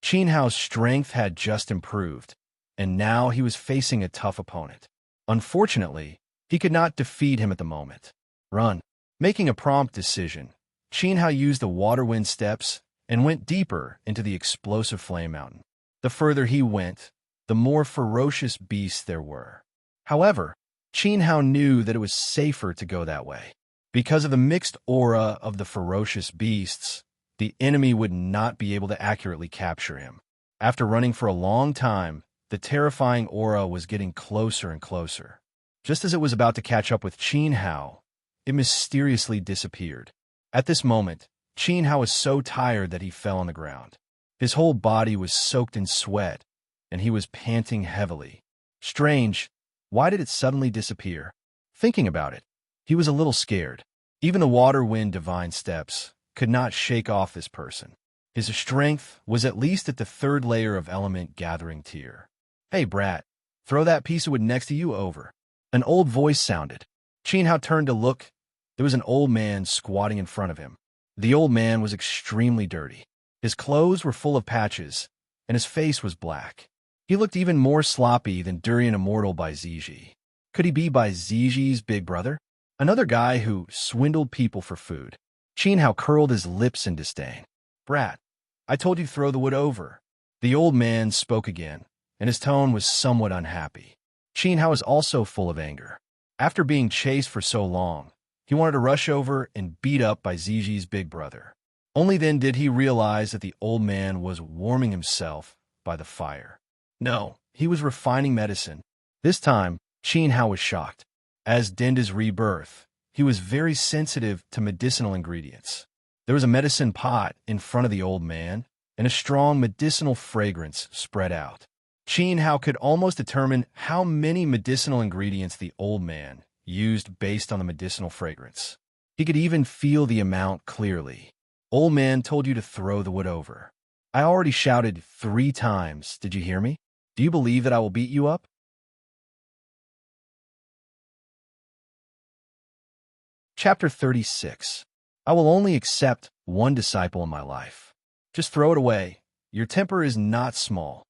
[SPEAKER 1] Qin Hao's strength had just improved, and now he was facing a tough opponent. Unfortunately, he could not defeat him at the moment. Run. Making a prompt decision, Qin Hao used the water wind steps and went deeper into the explosive flame mountain. The further he went, the more ferocious beasts there were. However, Qin Hao knew that it was safer to go that way. Because of the mixed aura of the ferocious beasts, the enemy would not be able to accurately capture him. After running for a long time, the terrifying aura was getting closer and closer. Just as it was about to catch up with Qin Hao, it mysteriously disappeared. At this moment, Qin Hao was so tired that he fell on the ground. His whole body was soaked in sweat, and he was panting heavily. Strange, why did it suddenly disappear? Thinking about it, he was a little scared. Even the water wind divine steps could not shake off this person. His strength was at least at the 3rd layer of element gathering tier. "Hey, brat, throw that piece of wood next to you over." An old voice sounded. Qin Hao turned to look. There was an old man squatting in front of him. The old man was extremely dirty. His clothes were full of patches, and his face was black. He looked even more sloppy than Durian Immortal by Ziji. Could he be by Ziji's big brother? Another guy who swindled people for food. Qin Hao curled his lips in disdain. "Brat, I told you to throw the wood over." The old man spoke again, and his tone was somewhat unhappy. Qin Hao was also full of anger. After being chased for so long, he wanted to rush over and beat up by Ziji's big brother. Only then did he realize that the old man was warming himself by the fire. No, he was refining medicine. This time, Qin Hao was shocked. As Denda's rebirth, he was very sensitive to medicinal ingredients. There was a medicine pot in front of the old man, and a strong medicinal fragrance spread out. Qin Hao could almost determine how many medicinal ingredients the old man used based on the medicinal fragrance. He could even feel the amount clearly. "Old man told you to throw the wood over. I already shouted 3 times. Did you hear me? Do you believe that I will beat you up?" Chapter 36. I will only accept one disciple in my life. Just throw it away. Your temper is not small.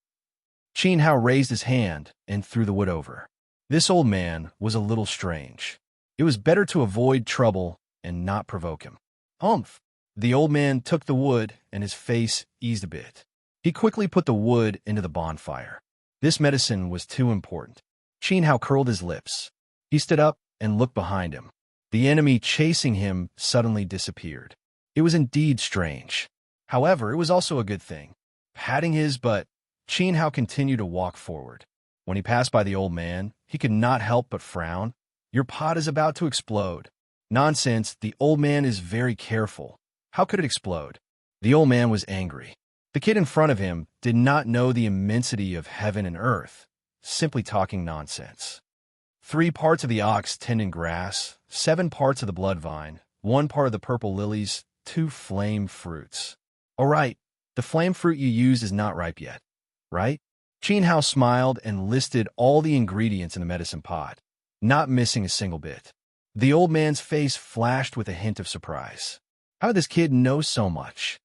[SPEAKER 1] Qin Hao raised his hand and threw the wood over. This old man was a little strange. It was better to avoid trouble and not provoke him. "Humph!" The old man took the wood and his face eased a bit. He quickly put the wood into the bonfire. This medicine was too important. Qin Hao curled his lips. He stood up and looked behind him. The enemy chasing him suddenly disappeared. It was indeed strange. However, it was also a good thing. Patting his butt, Qin Hao continued to walk forward. When he passed by the old man, he could not help but frown. Your pot is about to explode. Nonsense, the old man is very careful. How could it explode? The old man was angry. The kid in front of him did not know the immensity of heaven and earth, simply talking nonsense. 3 parts of the ox tendon grass, 7 parts of the blood vine, 1 part of the purple lilies, 2 flame fruits. All right, the flame fruit you used is not ripe yet, right? Qin Hao smiled and listed all the ingredients in the medicine pot, not missing a single bit. The old man's face flashed with a hint of surprise. How did this kid know so much?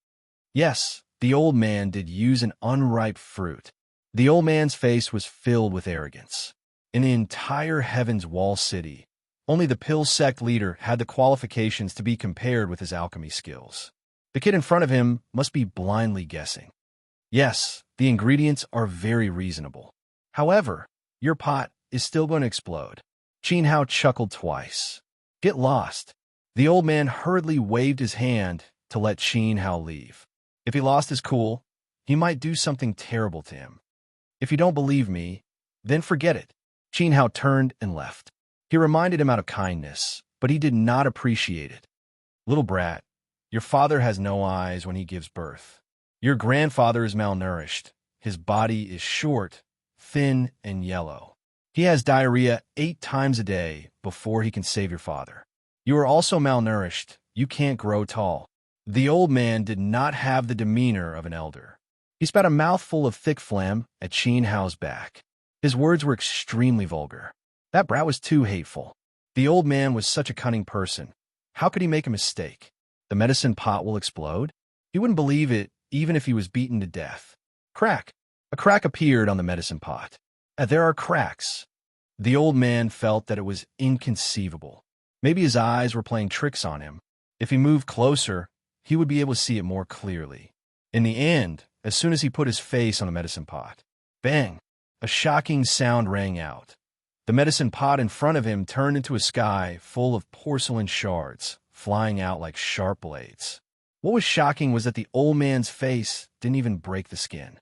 [SPEAKER 1] Yes, the old man did use an unripe fruit. The old man's face was filled with arrogance. In the entire Heaven's Wall city, only the Pill sect leader had the qualifications to be compared with his alchemy skills. The kid in front of him must be blindly guessing. Yes, the ingredients are very reasonable. However, your pot is still going to explode. Qin Hao chuckled twice. Get lost. The old man hurriedly waved his hand to let Qin Hao leave. If he lost his cool, he might do something terrible to him. If you don't believe me, then forget it. Qin Hao turned and left. He reminded him out of kindness, but he did not appreciate it. Little brat, your father has no eyes when he gives birth. Your grandfather is malnourished. His body is short, thin, and yellow. He has diarrhea 8 times a day before he can save your father. You are also malnourished. You can't grow tall. The old man did not have the demeanor of an elder. He spat a mouthful of thick phlegm at Qin Hao's back. His words were extremely vulgar. That brat was too hateful. The old man was such a cunning person. How could he make a mistake? The medicine pot will explode? He wouldn't believe it even if he was beaten to death. Crack! A crack appeared on the medicine pot. There are cracks. The old man felt that it was inconceivable. Maybe his eyes were playing tricks on him. If he moved closer, he would be able to see it more clearly. In the end, as soon as he put his face on the medicine pot, bang! A shocking sound rang out. The medicine pot in front of him turned into a sky full of porcelain shards, flying out like sharp blades. What was shocking was that the old man's face didn't even break the skin.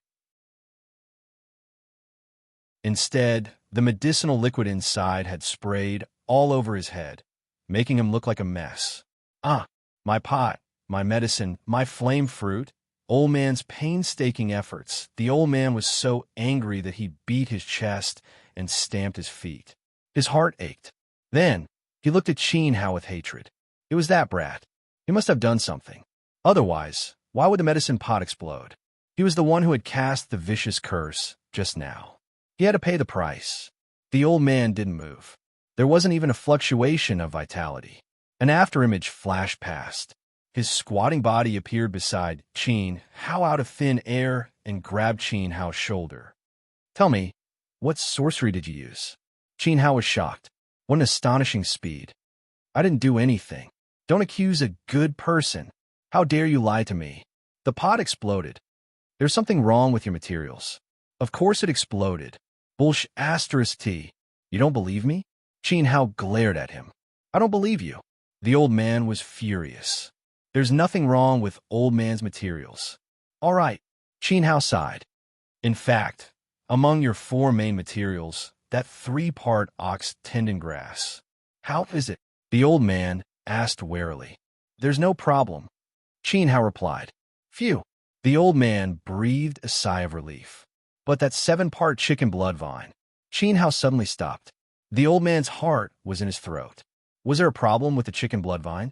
[SPEAKER 1] Instead, the medicinal liquid inside had sprayed all over his head, making him look like a mess. Ah, my pot, my medicine, my flame fruit. Old man's painstaking efforts. The old man was so angry that he beat his chest and stamped his feet. His heart ached. Then, he looked at Qin Hao with hatred. It was that brat. He must have done something. Otherwise, why would the medicine pot explode? He was the one who had cast the vicious curse just now. He had to pay the price. The old man didn't move. There wasn't even a fluctuation of vitality. An afterimage flashed past. His squatting body appeared beside Qin Hao out of thin air and grabbed Qin Hao's shoulder. Tell me, what sorcery did you use? Qin Hao was shocked. What an astonishing speed. I didn't do anything. Don't accuse a good person. How dare you lie to me? The pot exploded. There's something wrong with your materials. Of course it exploded. Bullsh asterisk T. You don't believe me? Qin Hao glared at him. I don't believe you. The old man was furious. There's nothing wrong with old man's materials. All right, Qin Hao sighed. In fact, among your 4 main materials, that 3-part ox tendon grass. How is it? The old man asked warily. There's no problem. Qin Hao replied. Phew. The old man breathed a sigh of relief. But that 7-part chicken blood vine. Qin Hao suddenly stopped. The old man's heart was in his throat. Was there a problem with the chicken blood vine?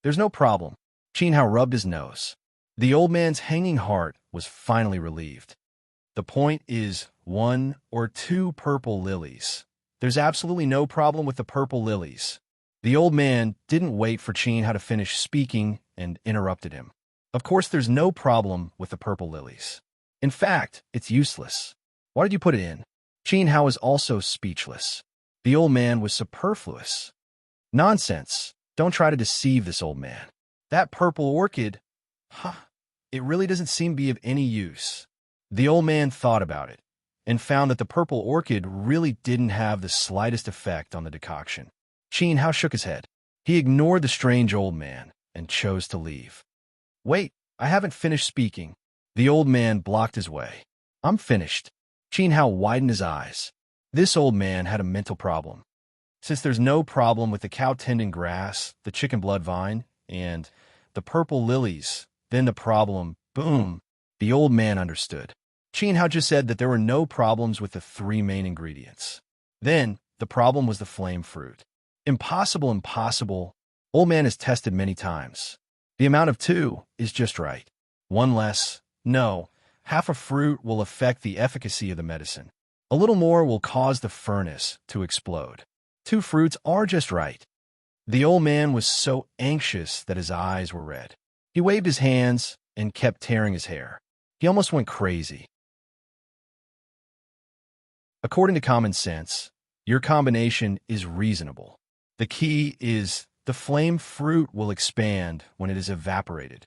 [SPEAKER 1] There's no problem. Qin Hao rubbed his nose. The old man's hanging heart was finally relieved. The point is 1 or 2 purple lilies. There's absolutely no problem with the purple lilies. The old man didn't wait for Qin Hao to finish speaking and interrupted him. Of course there's no problem with the purple lilies. In fact, it's useless. Why did you put it in? Qin Hao was also speechless. The old man was superfluous. Nonsense. Don't try to deceive this old man. That purple orchid, it really doesn't seem to be of any use. The old man thought about it and found that the purple orchid really didn't have the slightest effect on the decoction. Qin Hao shook his head. He ignored the strange old man and chose to leave. Wait, I haven't finished speaking. The old man blocked his way. I'm finished. Qin Hao widened his eyes. This old man had a mental problem. Since there's no problem with the cow-tending grass, the chicken blood vine, and the purple lilies, then the problem, boom, the old man understood. Qin Hao just said that there were no problems with the three main ingredients. Then, the problem was the flame fruit. Impossible, impossible. Old man has tested many times. The amount of 2 is just right. 1 less, no. Half a fruit will affect the efficacy of the medicine. A little more will cause the furnace to explode. 2 fruits are just right. The old man was so anxious that his eyes were red. He waved his hands and kept tearing his hair. He almost went crazy. According to common sense, your combination is reasonable. The key is the flame fruit will expand when it is evaporated.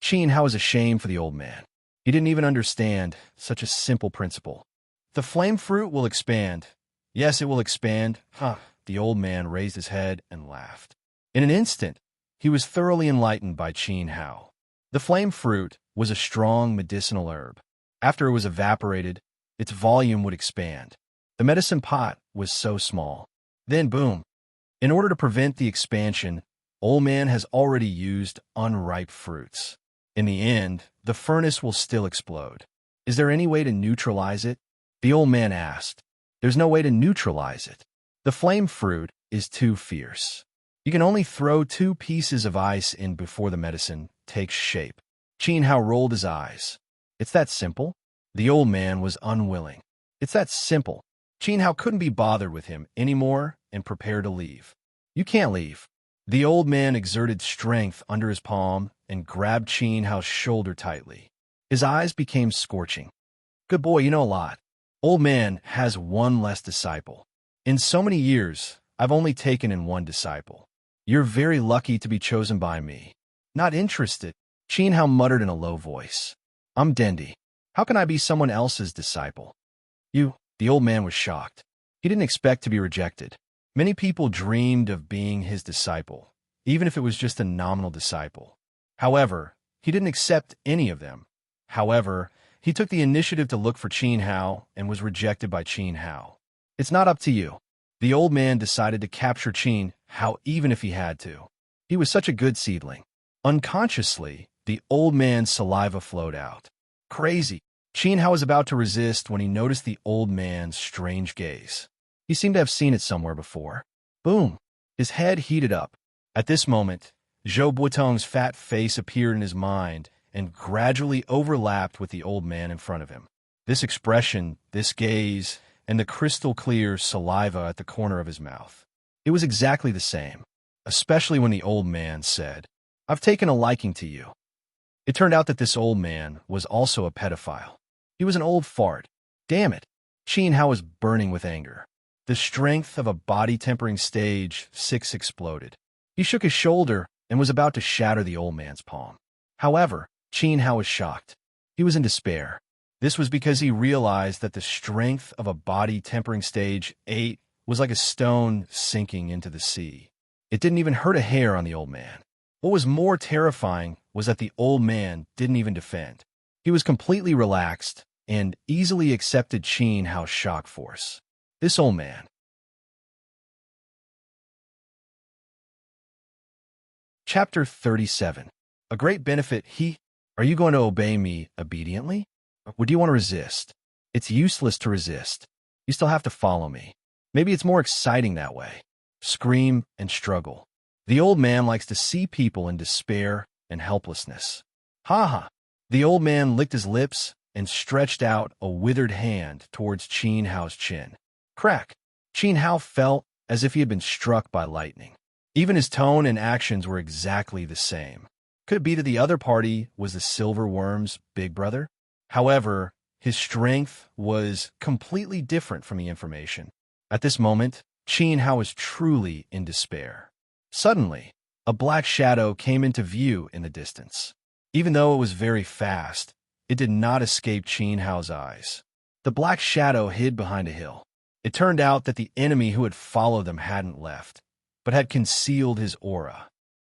[SPEAKER 1] Qin Hao was ashamed for the old man. He didn't even understand such a simple principle. The flame fruit will expand. Yes, it will expand. The old man raised his head and laughed. In an instant, he was thoroughly enlightened by Qin Hao. The flame fruit was a strong medicinal herb. After it was evaporated, its volume would expand. The medicine pot was so small. Then, boom. In order to prevent the expansion, old man has already used unripe fruits. In the end, the furnace will still explode. Is there any way to neutralize it? The old man asked. There's no way to neutralize it. The flame fruit is too fierce. You can only throw 2 pieces of ice in before the medicine takes shape. Qin Hao rolled his eyes. It's that simple? The old man was unwilling. It's that simple. Qin Hao couldn't be bothered with him anymore and prepared to leave. You can't leave. The old man exerted strength under his palm and grabbed Qin Hao's shoulder tightly. His eyes became scorching. Good boy, you know a lot. Old man has 1 less disciple. In so many years, I've only taken in 1 disciple. You're very lucky to be chosen by me. Not interested, Qin Hao muttered in a low voice. I'm Dendi. How can I be someone else's disciple? You, the old man was shocked. He didn't expect to be rejected. Many people dreamed of being his disciple, even if it was just a nominal disciple. However, he didn't accept any of them. However, he took the initiative to look for Qin Hao and was rejected by Qin Hao. It's not up to you. The old man decided to capture Qin Hao even if he had to. He was such a good seedling. Unconsciously, the old man's saliva flowed out. Crazy. Qin Hao was about to resist when he noticed the old man's strange gaze. He seemed to have seen it somewhere before. Boom! His head heated up. At this moment, Zhou Buitong's fat face appeared in his mind and gradually overlapped with the old man in front of him. This expression, this gaze, and the crystal-clear saliva at the corner of his mouth. It was exactly the same, especially when the old man said, I've taken a liking to you. It turned out that this old man was also a pedophile. He was an old fart. Damn it. Qin Hao was burning with anger. The strength of a body-tempering stage 6 exploded. He shook his shoulder and was about to shatter the old man's palm. However, Qin Hao was shocked. He was in despair. This was because he realized that the strength of a body-tempering stage 8 was like a stone sinking into the sea. It didn't even hurt a hair on the old man. What was more terrifying was that the old man didn't even defend. He was completely relaxed and easily accepted Qin Hao's shock force. This old man. Chapter 37. A great benefit. Are you going to obey me obediently? Or do you want to resist? It's useless to resist. You still have to follow me. Maybe it's more exciting that way. Scream and struggle. The old man likes to see people in despair and helplessness. Ha ha. The old man licked his lips and stretched out a withered hand towards Qin Hao's chin. Crack. Qin Hao felt as if he had been struck by lightning. Even his tone and actions were exactly the same. Could it be that the other party was the silver worm's big brother? However, his strength was completely different from the information. At this moment, Qin Hao was truly in despair. Suddenly, a black shadow came into view in the distance. Even though it was very fast, it did not escape Qin Hao's eyes. The black shadow hid behind a hill. It turned out that the enemy who had followed them hadn't left, but had concealed his aura.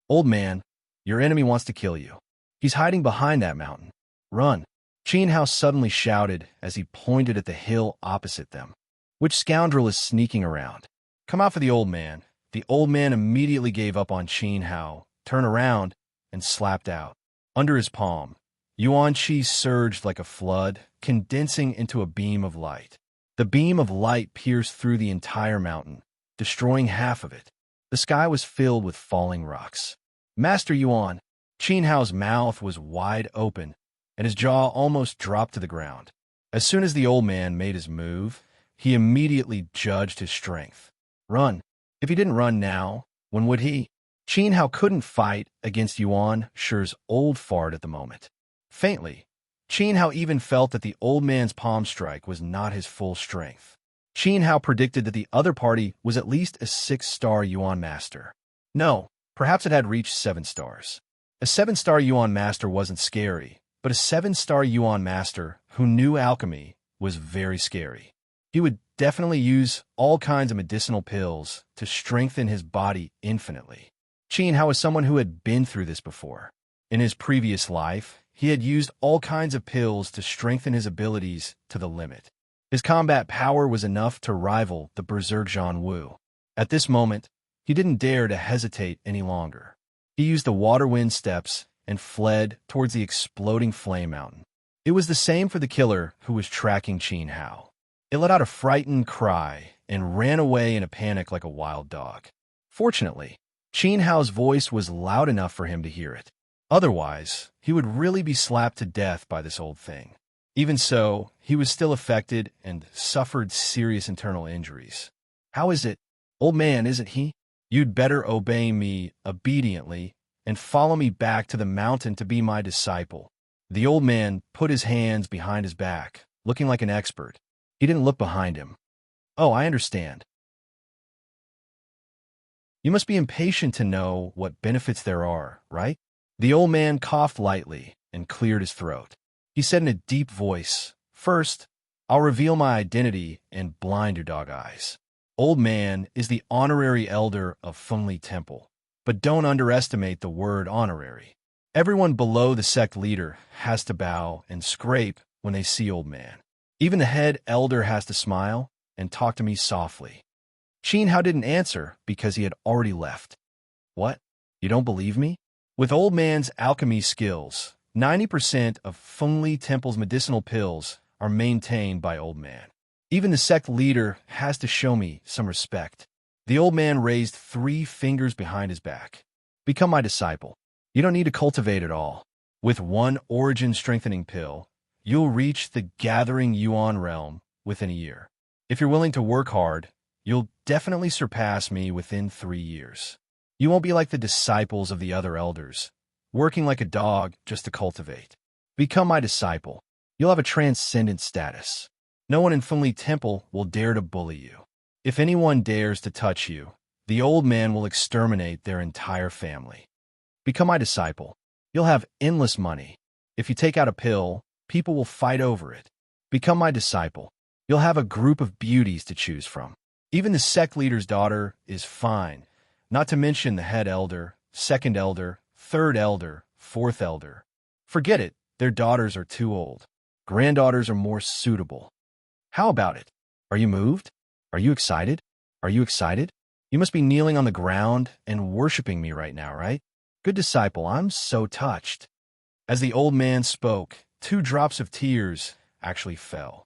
[SPEAKER 1] Old man, your enemy wants to kill you. He's hiding behind that mountain. Run. Qin Hao suddenly shouted as he pointed at the hill opposite them. Which scoundrel is sneaking around? Come out for the old man. The old man immediately gave up on Qin Hao, turned around, and slapped out. Under his palm, Yuan Qi surged like a flood, condensing into a beam of light. The beam of light pierced through the entire mountain, destroying half of it. The sky was filled with falling rocks. Master Yuan, Qin Hao's mouth was wide open, and his jaw almost dropped to the ground. As soon as the old man made his move, he immediately judged his strength. Run. If he didn't run now, when would he? Qin Hao couldn't fight against Yuan Shi's old fart at the moment. Faintly, Qin Hao even felt that the old man's palm strike was not his full strength. Qin Hao predicted that the other party was at least a 6-star Yuan master. No, perhaps it had reached 7 stars. A 7-star Yuan master wasn't scary, but a 7-star Yuan master who knew alchemy was very scary. He would definitely use all kinds of medicinal pills to strengthen his body infinitely. Qin Hao was someone who had been through this before. In his previous life, he had used all kinds of pills to strengthen his abilities to the limit. His combat power was enough to rival the Berserk Zhan Wu. At this moment, he didn't dare to hesitate any longer. He used the water wind steps and fled towards the exploding flame mountain. It was the same for the killer who was tracking Qin Hao. It let out a frightened cry and ran away in a panic like a wild dog. Fortunately, Qin Hao's voice was loud enough for him to hear it. Otherwise, he would really be slapped to death by this old thing. Even so, he was still affected and suffered serious internal injuries. How is it? Old man, isn't he? You'd better obey me obediently and follow me back to the mountain to be my disciple. The old man put his hands behind his back, looking like an expert. He didn't look behind him. Oh, I understand. You must be impatient to know what benefits there are, right? The old man coughed lightly and cleared his throat. He said in a deep voice, First, I'll reveal my identity and blind your dog eyes. Old man is the honorary elder of Fengli Temple, but don't underestimate the word honorary. Everyone below the sect leader has to bow and scrape when they see old man. Even the head elder has to smile and talk to me softly. Qin Hao didn't answer because he had already left. What? You don't believe me? With old man's alchemy skills, 90% of Fengli Temple's medicinal pills are maintained by old man. Even the sect leader has to show me some respect. The old man raised 3 fingers behind his back. Become my disciple. You don't need to cultivate it all. With 1 origin strengthening pill, you'll reach the gathering Yuan realm within a year. If you're willing to work hard, you'll definitely surpass me within 3 years. You won't be like the disciples of the other elders, working like a dog just to cultivate. Become my disciple. You'll have a transcendent status. No one in Fengli Temple will dare to bully you. If anyone dares to touch you, the old man will exterminate their entire family. Become my disciple. You'll have endless money. If you take out a pill, people will fight over it. Become my disciple. You'll have a group of beauties to choose from. Even the sect leader's daughter is fine, not to mention the head elder, second elder, third elder, fourth elder. Forget it, their daughters are too old. Granddaughters are more suitable. How about it? Are you moved? Are you excited? Are you excited? You must be kneeling on the ground and worshiping me right now, right? Good disciple, I'm so touched. As the old man spoke, 2 drops of tears actually fell.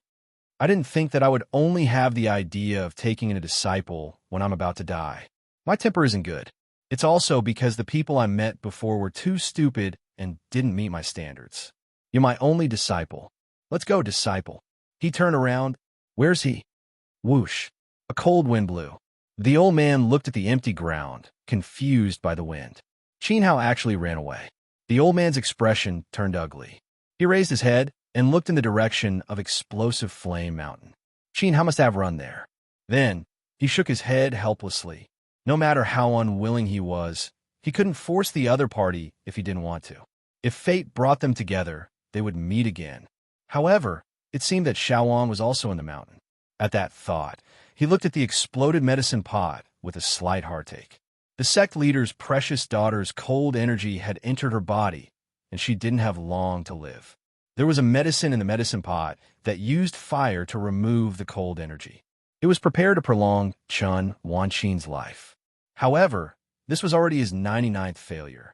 [SPEAKER 1] I didn't think that I would only have the idea of taking in a disciple when I'm about to die. My temper isn't good. It's also because the people I met before were too stupid and didn't meet my standards. You're my only disciple. Let's go, disciple. He turned around. Where's he? Whoosh. A cold wind blew. The old man looked at the empty ground, confused by the wind. Qin Hao actually ran away. The old man's expression turned ugly. He raised his head and looked in the direction of explosive flame mountain. Qin Hao must have run there. Then, he shook his head helplessly. No matter how unwilling he was, he couldn't force the other party if he didn't want to. If fate brought them together, they would meet again. However, it seemed that Xiaoan was also in the mountain. At that thought, he looked at the exploded medicine pot with a slight heartache. The sect leader's precious daughter's cold energy had entered her body, and she didn't have long to live. There was a medicine in the medicine pot that used fire to remove the cold energy. It was prepared to prolong Chun Wanqin's life. However, this was already his 99th failure.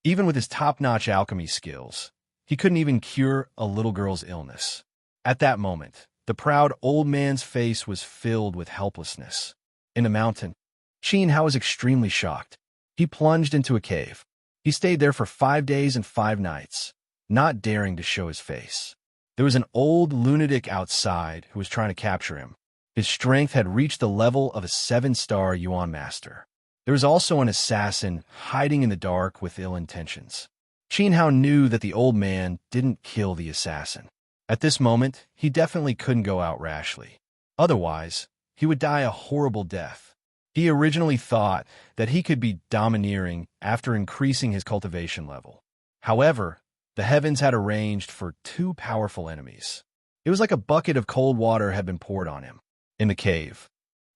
[SPEAKER 1] Even with his top-notch alchemy skills, he couldn't even cure a little girl's illness. At that moment, the proud old man's face was filled with helplessness. In the mountain, Qin Hao was extremely shocked. He plunged into a cave. He stayed there for 5 days and 5 nights, not daring to show his face. There was an old lunatic outside who was trying to capture him. His strength had reached the level of a 7-star Yuan master. There was also an assassin hiding in the dark with ill intentions. Qin Hao knew that the old man didn't kill the assassin. At this moment, he definitely couldn't go out rashly. Otherwise, he would die a horrible death. He originally thought that he could be domineering after increasing his cultivation level. However, the heavens had arranged for 2 powerful enemies. It was like a bucket of cold water had been poured on him. In the cave,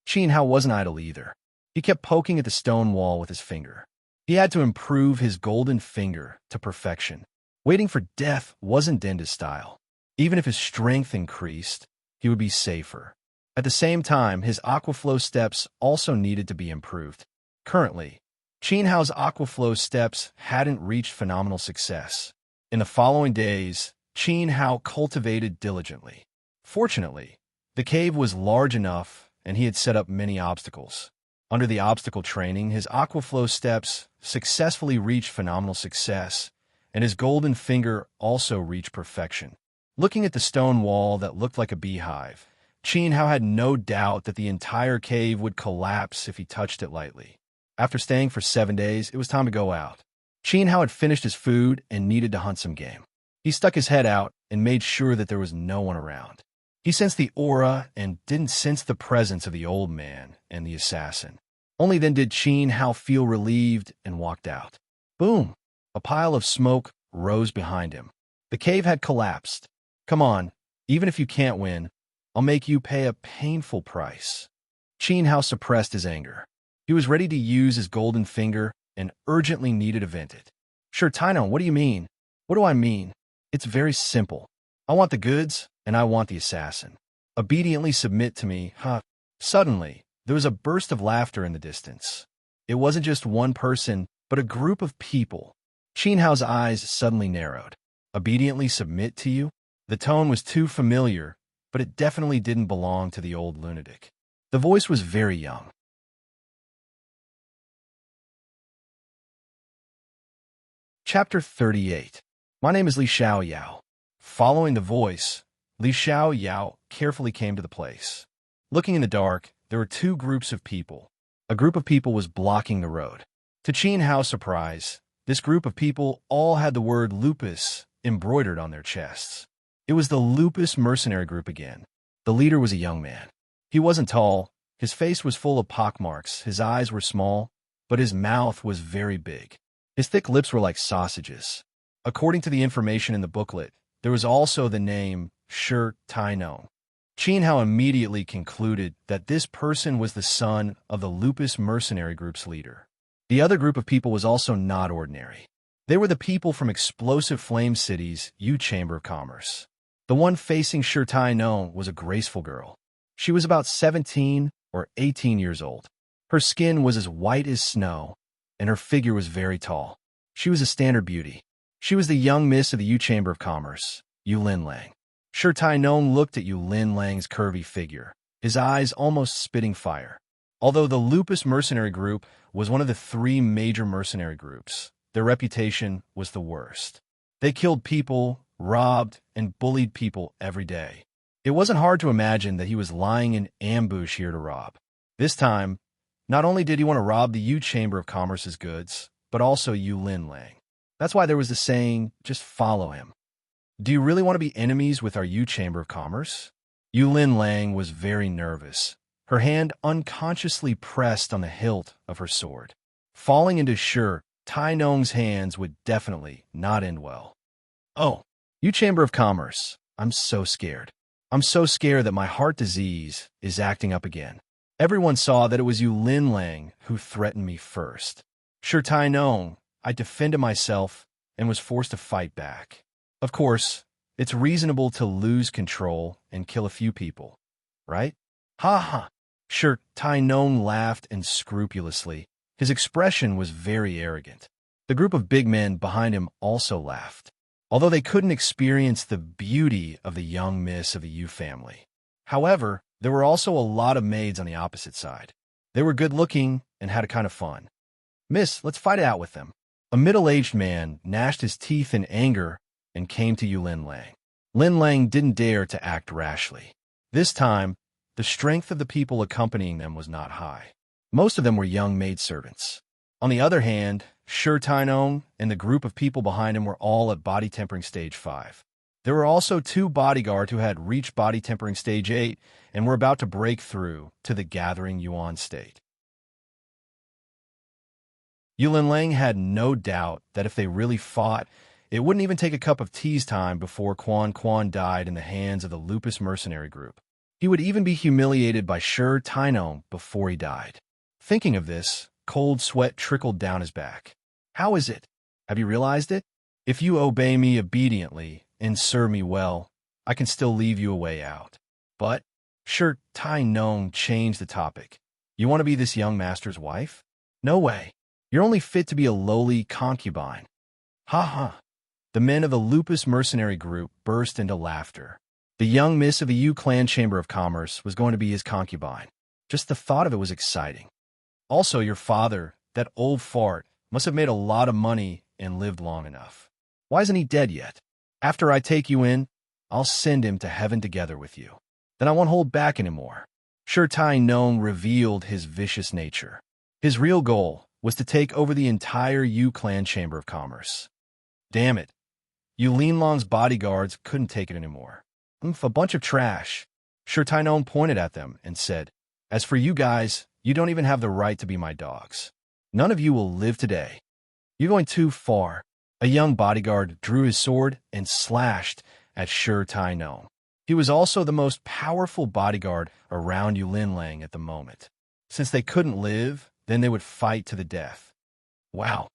[SPEAKER 1] Qin Hao wasn't idle either. He kept poking at the stone wall with his finger. He had to improve his golden finger to perfection. Waiting for death wasn't Denda's style. Even if his strength increased, he would be safer. At the same time, his aquaflow steps also needed to be improved. Currently, Qin Hao's aquaflow steps hadn't reached phenomenal success. In the following days, Qin Hao cultivated diligently. Fortunately, the cave was large enough and he had set up many obstacles. Under the obstacle training, his aquaflow steps successfully reached phenomenal success, and his golden finger also reached perfection. Looking at the stone wall that looked like a beehive, Qin Hao had no doubt that the entire cave would collapse if he touched it lightly. After staying for 7 days, it was time to go out. Qin Hao had finished his food and needed to hunt some game. He stuck his head out and made sure that there was no one around. He sensed the aura and didn't sense the presence of the old man and the assassin. Only then did Qin Hao feel relieved and walked out. Boom! A pile of smoke rose behind him. The cave had collapsed. Come on, even if you can't win, I'll make you pay a painful price. Qin Hao suppressed his anger. He was ready to use his golden finger and urgently needed to vent it. Sure, Taino, what do you mean? What do I mean? It's very simple. I want the goods, and I want the assassin. Obediently submit to me, huh? Suddenly, there was a burst of laughter in the distance. It wasn't just one person, but a group of people. Qin Hao's eyes suddenly narrowed. Obediently submit to you? The tone was too familiar, but it definitely didn't belong to the old lunatic. The voice was very young. Chapter 38. My name is Li Xiao Yao. Following the voice, Li Xiao Yao carefully came to the place. Looking in the dark, there were 2 groups of people. A group of people was blocking the road. To Qin Hao's surprise, this group of people all had the word lupus embroidered on their chests. It was the lupus mercenary group again. The leader was a young man. He wasn't tall, his face was full of pockmarks, his eyes were small, but his mouth was very big. His thick lips were like sausages. According to the information in the booklet, there was also the name Shi Tainong. Qin Hao immediately concluded that this person was the son of the lupus mercenary group's leader. The other group of people was also not ordinary. They were the people from Explosive Flame City's U Chamber of Commerce. The one facing Shi Tainong was a graceful girl. She was about 17 or 18 years old. Her skin was as white as snow, and her figure was very tall. She was a standard beauty. She was the young miss of the U Chamber of Commerce, Yu Lin Lang. Shi Tainong looked at Yu Lin Lang's curvy figure, his eyes almost spitting fire. Although the Lupus Mercenary Group was one of the 3 major mercenary groups, their reputation was the worst. They killed people, robbed, and bullied people every day. It wasn't hard to imagine that he was lying in ambush here to rob. This time, not only did he want to rob the U Chamber of Commerce's goods, but also Yu Lin Lang. That's why there was the saying, just follow him. Do you really want to be enemies with our U Chamber of Commerce? Yu Lin Lang was very nervous. Her hand unconsciously pressed on the hilt of her sword. Falling into Shi Tainong's hands would definitely not end well. Oh, U Chamber of Commerce, I'm so scared. I'm so scared that my heart disease is acting up again. Everyone saw that it was Yu Lin Lang who threatened me first. Shi Tainong, I defended myself, and was forced to fight back. Of course, it's reasonable to lose control and kill a few people, right? Ha ha! Sure, Tynon laughed unscrupulously. His expression was very arrogant. The group of big men behind him also laughed, although they couldn't experience the beauty of the young miss of the Yu family. However, there were also a lot of maids on the opposite side. They were good-looking and had a kind of fun. "Miss, let's fight it out with them." A middle-aged man gnashed his teeth in anger and came to Yu Linlang. Linlang didn't dare to act rashly. This time, the strength of the people accompanying them was not high. Most of them were young maidservants. On the other hand, Shi Tainon and the group of people behind him were all at body tempering stage 5. There were also 2 bodyguards who had reached body tempering stage 8 and were about to break through to the gathering yuan state. Yu Linlang had no doubt that if they really fought, it wouldn't even take a cup of tea's time before Quan Quan died in the hands of the Lupus mercenary group. He would even be humiliated by Shi Tainon before he died. Thinking of this, cold sweat trickled down his back. How is it? Have you realized it? If you obey me obediently and serve me well, I can still leave you a way out. But Shi Tainon changed the topic. You want to be this young master's wife? No way. You're only fit to be a lowly concubine. Ha ha. The men of the Lupus mercenary group burst into laughter. The young miss of the Yu Clan Chamber of Commerce was going to be his concubine. Just the thought of it was exciting. Also, your father, that old fart, must have made a lot of money and lived long enough. Why isn't he dead yet? After I take you in, I'll send him to heaven together with you. Then I won't hold back anymore. Shi Tainon revealed his vicious nature. His real goal was to take over the entire Yu Clan Chamber of Commerce. Damn it. Yu Linlong's bodyguards couldn't take it anymore. A bunch of trash. Shi Tainon pointed at them and said, "As for you guys, you don't even have the right to be my dogs. None of you will live today. You're going too far." A young bodyguard drew his sword and slashed at Shi Tainon. He was also the most powerful bodyguard around Yu Linlang at the moment. Since they couldn't live, then they would fight to the death. Wow,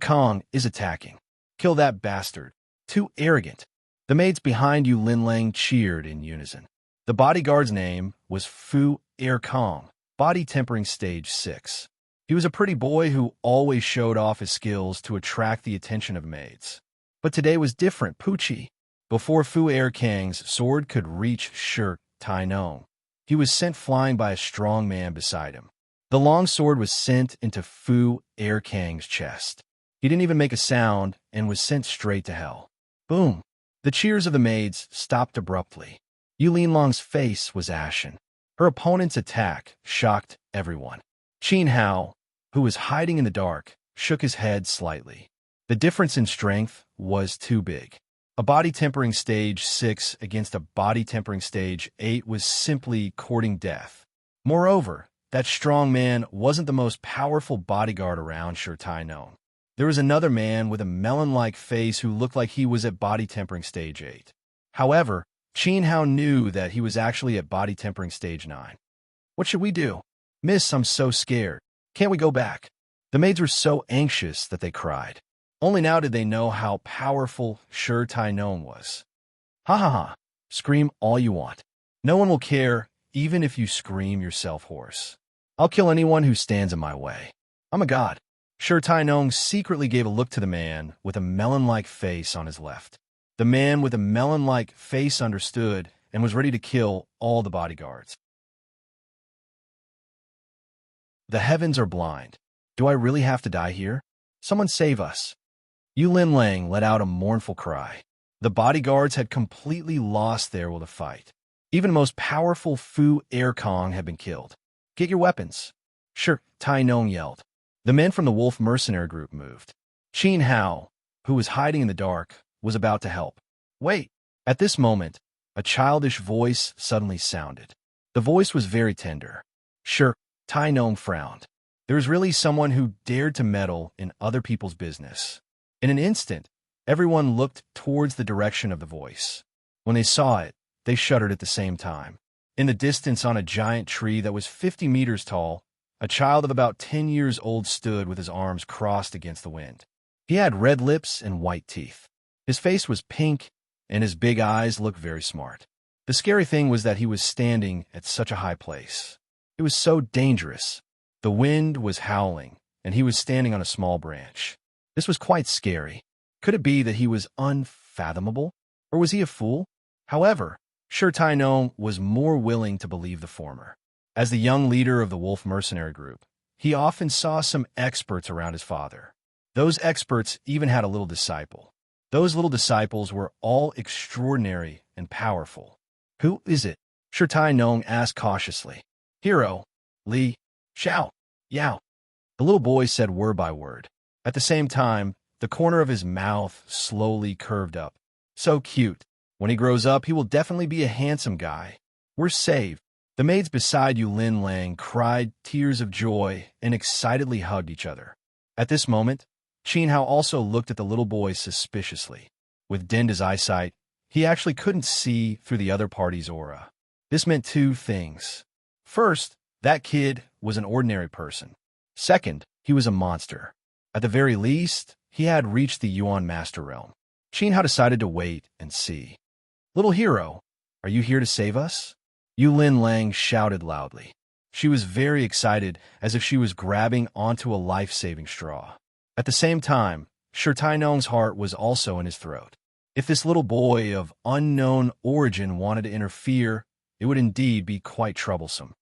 [SPEAKER 1] Kong is attacking. Kill that bastard. Too arrogant. The maids behind Yu Linlang cheered in unison. The bodyguard's name was Fu Kong, body tempering stage 6. He was a pretty boy who always showed off his skills to attract the attention of maids. But today was different, Poochie. Before Fu Kang's sword could reach Shi Tainon, he was sent flying by a strong man beside him. The long sword was sent into Fu Kang's chest. He didn't even make a sound and was sent straight to hell. Boom! The cheers of the maids stopped abruptly. Yu Linlong's face was ashen. Her opponent's attack shocked everyone. Qin Hao, who was hiding in the dark, shook his head slightly. The difference in strength was too big. A body tempering stage 6 against a body tempering stage 8 was simply courting death. Moreover, that strong man wasn't the most powerful bodyguard around Shi Tainon. There was another man with a melon-like face who looked like he was at body tempering stage 8. However, Qin Hao knew that he was actually at body tempering stage 9. What should we do? Miss, I'm so scared. Can't we go back? The maids were so anxious that they cried. Only now did they know how powerful Shi Tainon was. Ha ha ha. Scream all you want. No one will care, even if you scream yourself hoarse. I'll kill anyone who stands in my way. I'm a god. Shi Tainon secretly gave a look to the man with a melon-like face on his left. The man with a melon-like face understood and was ready to kill all the bodyguards. The heavens are blind. Do I really have to die here? Someone save us. Yu Linlang let out a mournful cry. The bodyguards had completely lost their will to fight. Even the most powerful Fu Kong had been killed. Get your weapons. Shi Tainon yelled. The men from the Wolf mercenary group moved. Qin Hao, who was hiding in the dark, was about to help. Wait! At this moment, a childish voice suddenly sounded. The voice was very tender. Shi Tainon frowned. There was really someone who dared to meddle in other people's business. In an instant, everyone looked towards the direction of the voice. When they saw it, they shuddered at the same time. In the distance on a giant tree that was 50 meters tall, a child of about 10 years old stood with his arms crossed against the wind. He had red lips and white teeth. His face was pink, and his big eyes looked very smart. The scary thing was that he was standing at such a high place. It was so dangerous. The wind was howling, and he was standing on a small branch. This was quite scary. Could it be that he was unfathomable? Or was he a fool? However, Shirtai Nong was more willing to believe the former. As the young leader of the wolf mercenary group, he often saw some experts around his father. Those experts even had a little disciple. Those little disciples were all extraordinary and powerful. Who is it? Shirtai Nong asked cautiously. Hero, Li, Xiao, Yao. The little boy said word by word. At the same time, the corner of his mouth slowly curved up. So cute. When he grows up, he will definitely be a handsome guy. We're saved. The maids beside Yu Lin Lang cried tears of joy and excitedly hugged each other. At this moment, Qin Hao also looked at the little boy suspiciously. With dimmed his eyesight, he actually couldn't see through the other party's aura. This meant two things. First, that kid was an ordinary person. Second, he was a monster. At the very least, he had reached the Yuan Master Realm. Qin Hao decided to wait and see. Little hero, are you here to save us? Yu Lin Lang shouted loudly. She was very excited, as if she was grabbing onto a life-saving straw. At the same time, Shirtai Nong's heart was also in his throat. If this little boy of unknown origin wanted to interfere, it would indeed be quite troublesome.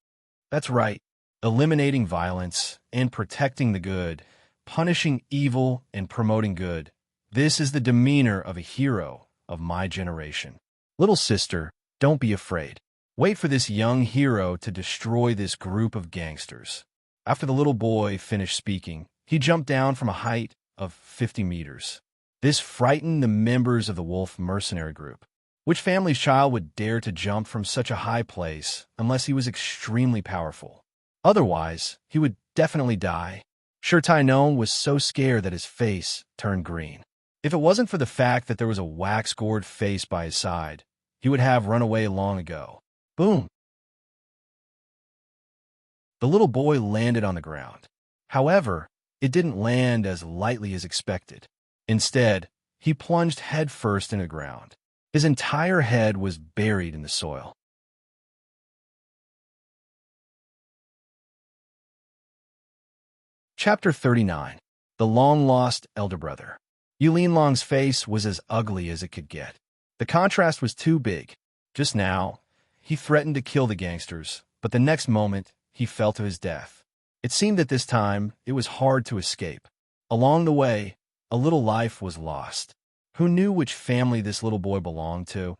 [SPEAKER 1] That's right, eliminating violence and protecting the good, punishing evil and promoting good. This is the demeanor of a hero of my generation. Little sister, don't be afraid. Wait for this young hero to destroy this group of gangsters. After the little boy finished speaking, he jumped down from a height of 50 meters. This frightened the members of the wolf mercenary group. Which family's child would dare to jump from such a high place unless he was extremely powerful? Otherwise, he would definitely die. Shirtai Nong was so scared that his face turned green. If it wasn't for the fact that there was a wax-gored face by his side, he would have run away long ago. Boom! The little boy landed on the ground. However, it didn't land as lightly as expected. Instead, he plunged headfirst into the ground. His entire head was buried in the soil. Chapter 39. The Long-Lost Elder Brother. Yu Lin Long's face was as ugly as it could get. The contrast was too big. Just now, he threatened to kill the gangsters, but the next moment, he fell to his death. It seemed that this time, it was hard to escape. Along the way, a little life was lost. Who knew which family this little boy belonged to?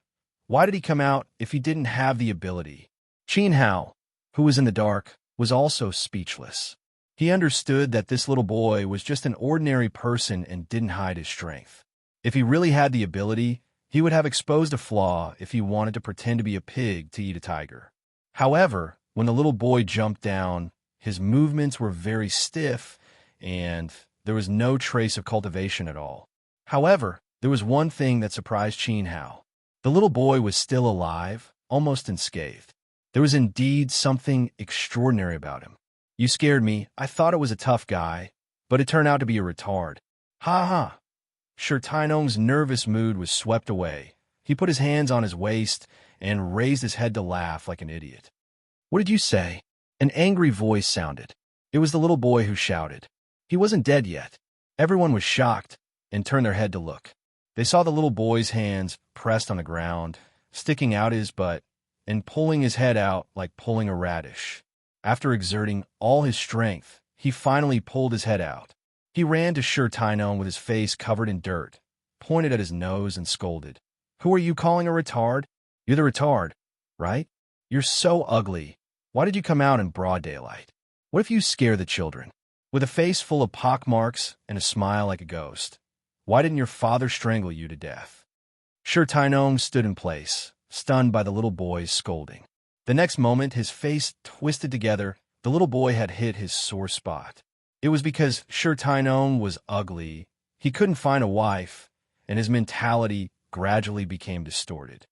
[SPEAKER 1] Why did he come out if he didn't have the ability? Qin Hao, who was in the dark, was also speechless. He understood that this little boy was just an ordinary person and didn't hide his strength. If he really had the ability, he would have exposed a flaw if he wanted to pretend to be a pig to eat a tiger. However, when the little boy jumped down, his movements were very stiff, and there was no trace of cultivation at all. However, there was one thing that surprised Qin Hao. The little boy was still alive, almost unscathed. There was indeed something extraordinary about him. You scared me. I thought it was a tough guy, but it turned out to be a retard. Ha ha. Shirtai Nong's nervous mood was swept away. He put his hands on his waist and raised his head to laugh like an idiot. What did you say? An angry voice sounded. It was the little boy who shouted. He wasn't dead yet. Everyone was shocked and turned their head to look. They saw the little boy's hands pressed on the ground, sticking out his butt, and pulling his head out like pulling a radish. After exerting all his strength, he finally pulled his head out. He ran to Shirtai Nong with his face covered in dirt, pointed at his nose, and scolded. Who are you calling a retard? You're the retard, right? You're so ugly. Why did you come out in broad daylight? What if you scare the children? With a face full of pockmarks and a smile like a ghost, why didn't your father strangle you to death? Shirtai Nong stood in place, stunned by the little boy's scolding. The next moment, his face twisted together. The little boy had hit his sore spot. It was because Shirtai Nong was ugly. He couldn't find a wife, and his mentality gradually became distorted.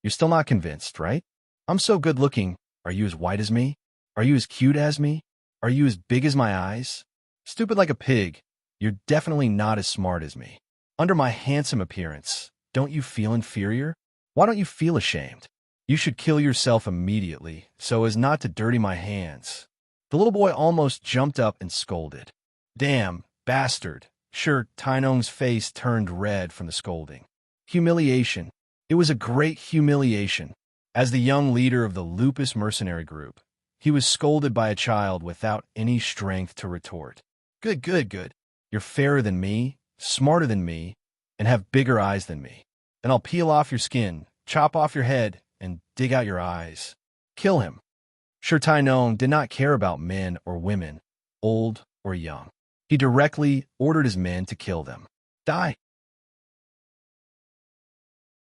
[SPEAKER 1] You're still not convinced, right? I'm so good looking. Are you as white as me? Are you as cute as me? Are you as big as my eyes? Stupid like a pig. You're definitely not as smart as me. Under my handsome appearance, don't you feel inferior? Why don't you feel ashamed? You should kill yourself immediately, so as not to dirty my hands." The little boy almost jumped up and scolded. "Damn, bastard." Sure, Tainong's face turned red from the scolding. Humiliation. It was a great humiliation. As the young leader of the lupus mercenary group, he was scolded by a child without any strength to retort. Good, good, good. You're fairer than me, smarter than me, and have bigger eyes than me. Then I'll peel off your skin, chop off your head, and dig out your eyes. Kill him. Sure, Tainong did not care about men or women, old or young. He directly ordered his men to kill them. Die.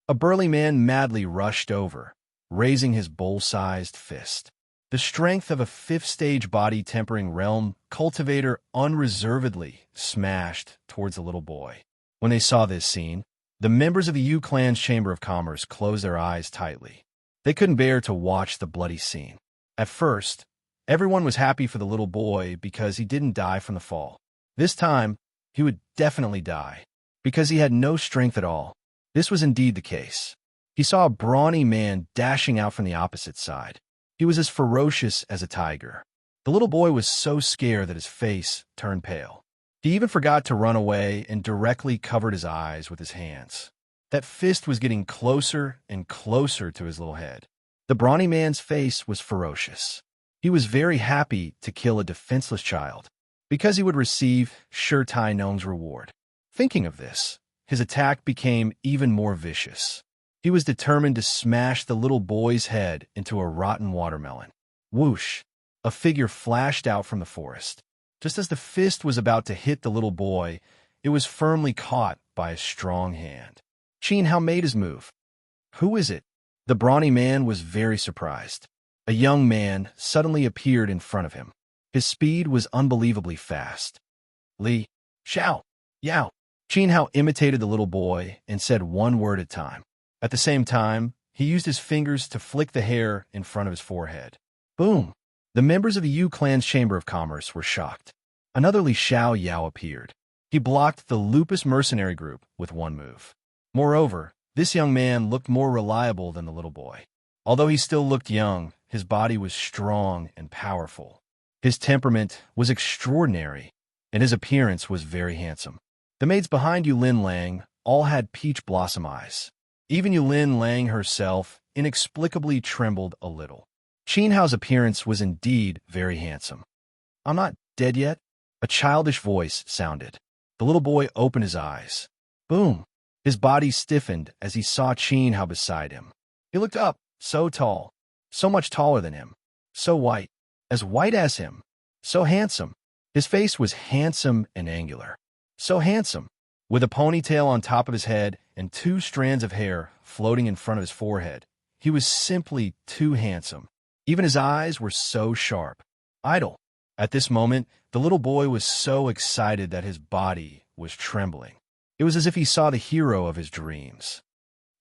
[SPEAKER 1] A burly man madly rushed over, raising his bowl-sized fist. The strength of a fifth-stage body-tempering realm cultivator unreservedly smashed towards the little boy. When they saw this scene, the members of the Yu clan's Chamber of Commerce closed their eyes tightly. They couldn't bear to watch the bloody scene. At first, everyone was happy for the little boy because he didn't die from the fall. This time, he would definitely die, because he had no strength at all. This was indeed the case. He saw a brawny man dashing out from the opposite side. He was as ferocious as a tiger. The little boy was so scared that his face turned pale. He even forgot to run away and directly covered his eyes with his hands. That fist was getting closer and closer to his little head. The brawny man's face was ferocious. He was very happy to kill a defenseless child, because he would receive Sure Tainong's reward. Thinking of this, his attack became even more vicious. He was determined to smash the little boy's head into a rotten watermelon. Whoosh! A figure flashed out from the forest. Just as the fist was about to hit the little boy, it was firmly caught by a strong hand. Qin Hao made his move. Who is it? The brawny man was very surprised. A young man suddenly appeared in front of him. His speed was unbelievably fast. Li, Xiao, Yao. Qin Hao imitated the little boy and said one word at a time. At the same time, he used his fingers to flick the hair in front of his forehead. Boom! The members of the Yu clan's Chamber of Commerce were shocked. Another Li Xiao Yao appeared. He blocked the lupus mercenary group with one move. Moreover, this young man looked more reliable than the little boy. Although he still looked young, his body was strong and powerful. His temperament was extraordinary, and his appearance was very handsome. The maids behind Yulin Lang all had peach blossom eyes. Even Yulin Lang herself inexplicably trembled a little. Qin Hao's appearance was indeed very handsome. "I'm not dead yet," a childish voice sounded. The little boy opened his eyes. Boom! His body stiffened as he saw Qin Hao beside him. He looked up, so tall, so much taller than him, so white as him, so handsome. His face was handsome and angular. So handsome, with a ponytail on top of his head and 2 strands of hair floating in front of his forehead. He was simply too handsome. Even his eyes were so sharp. Idle. At this moment, the little boy was so excited that his body was trembling. It was as if he saw the hero of his dreams.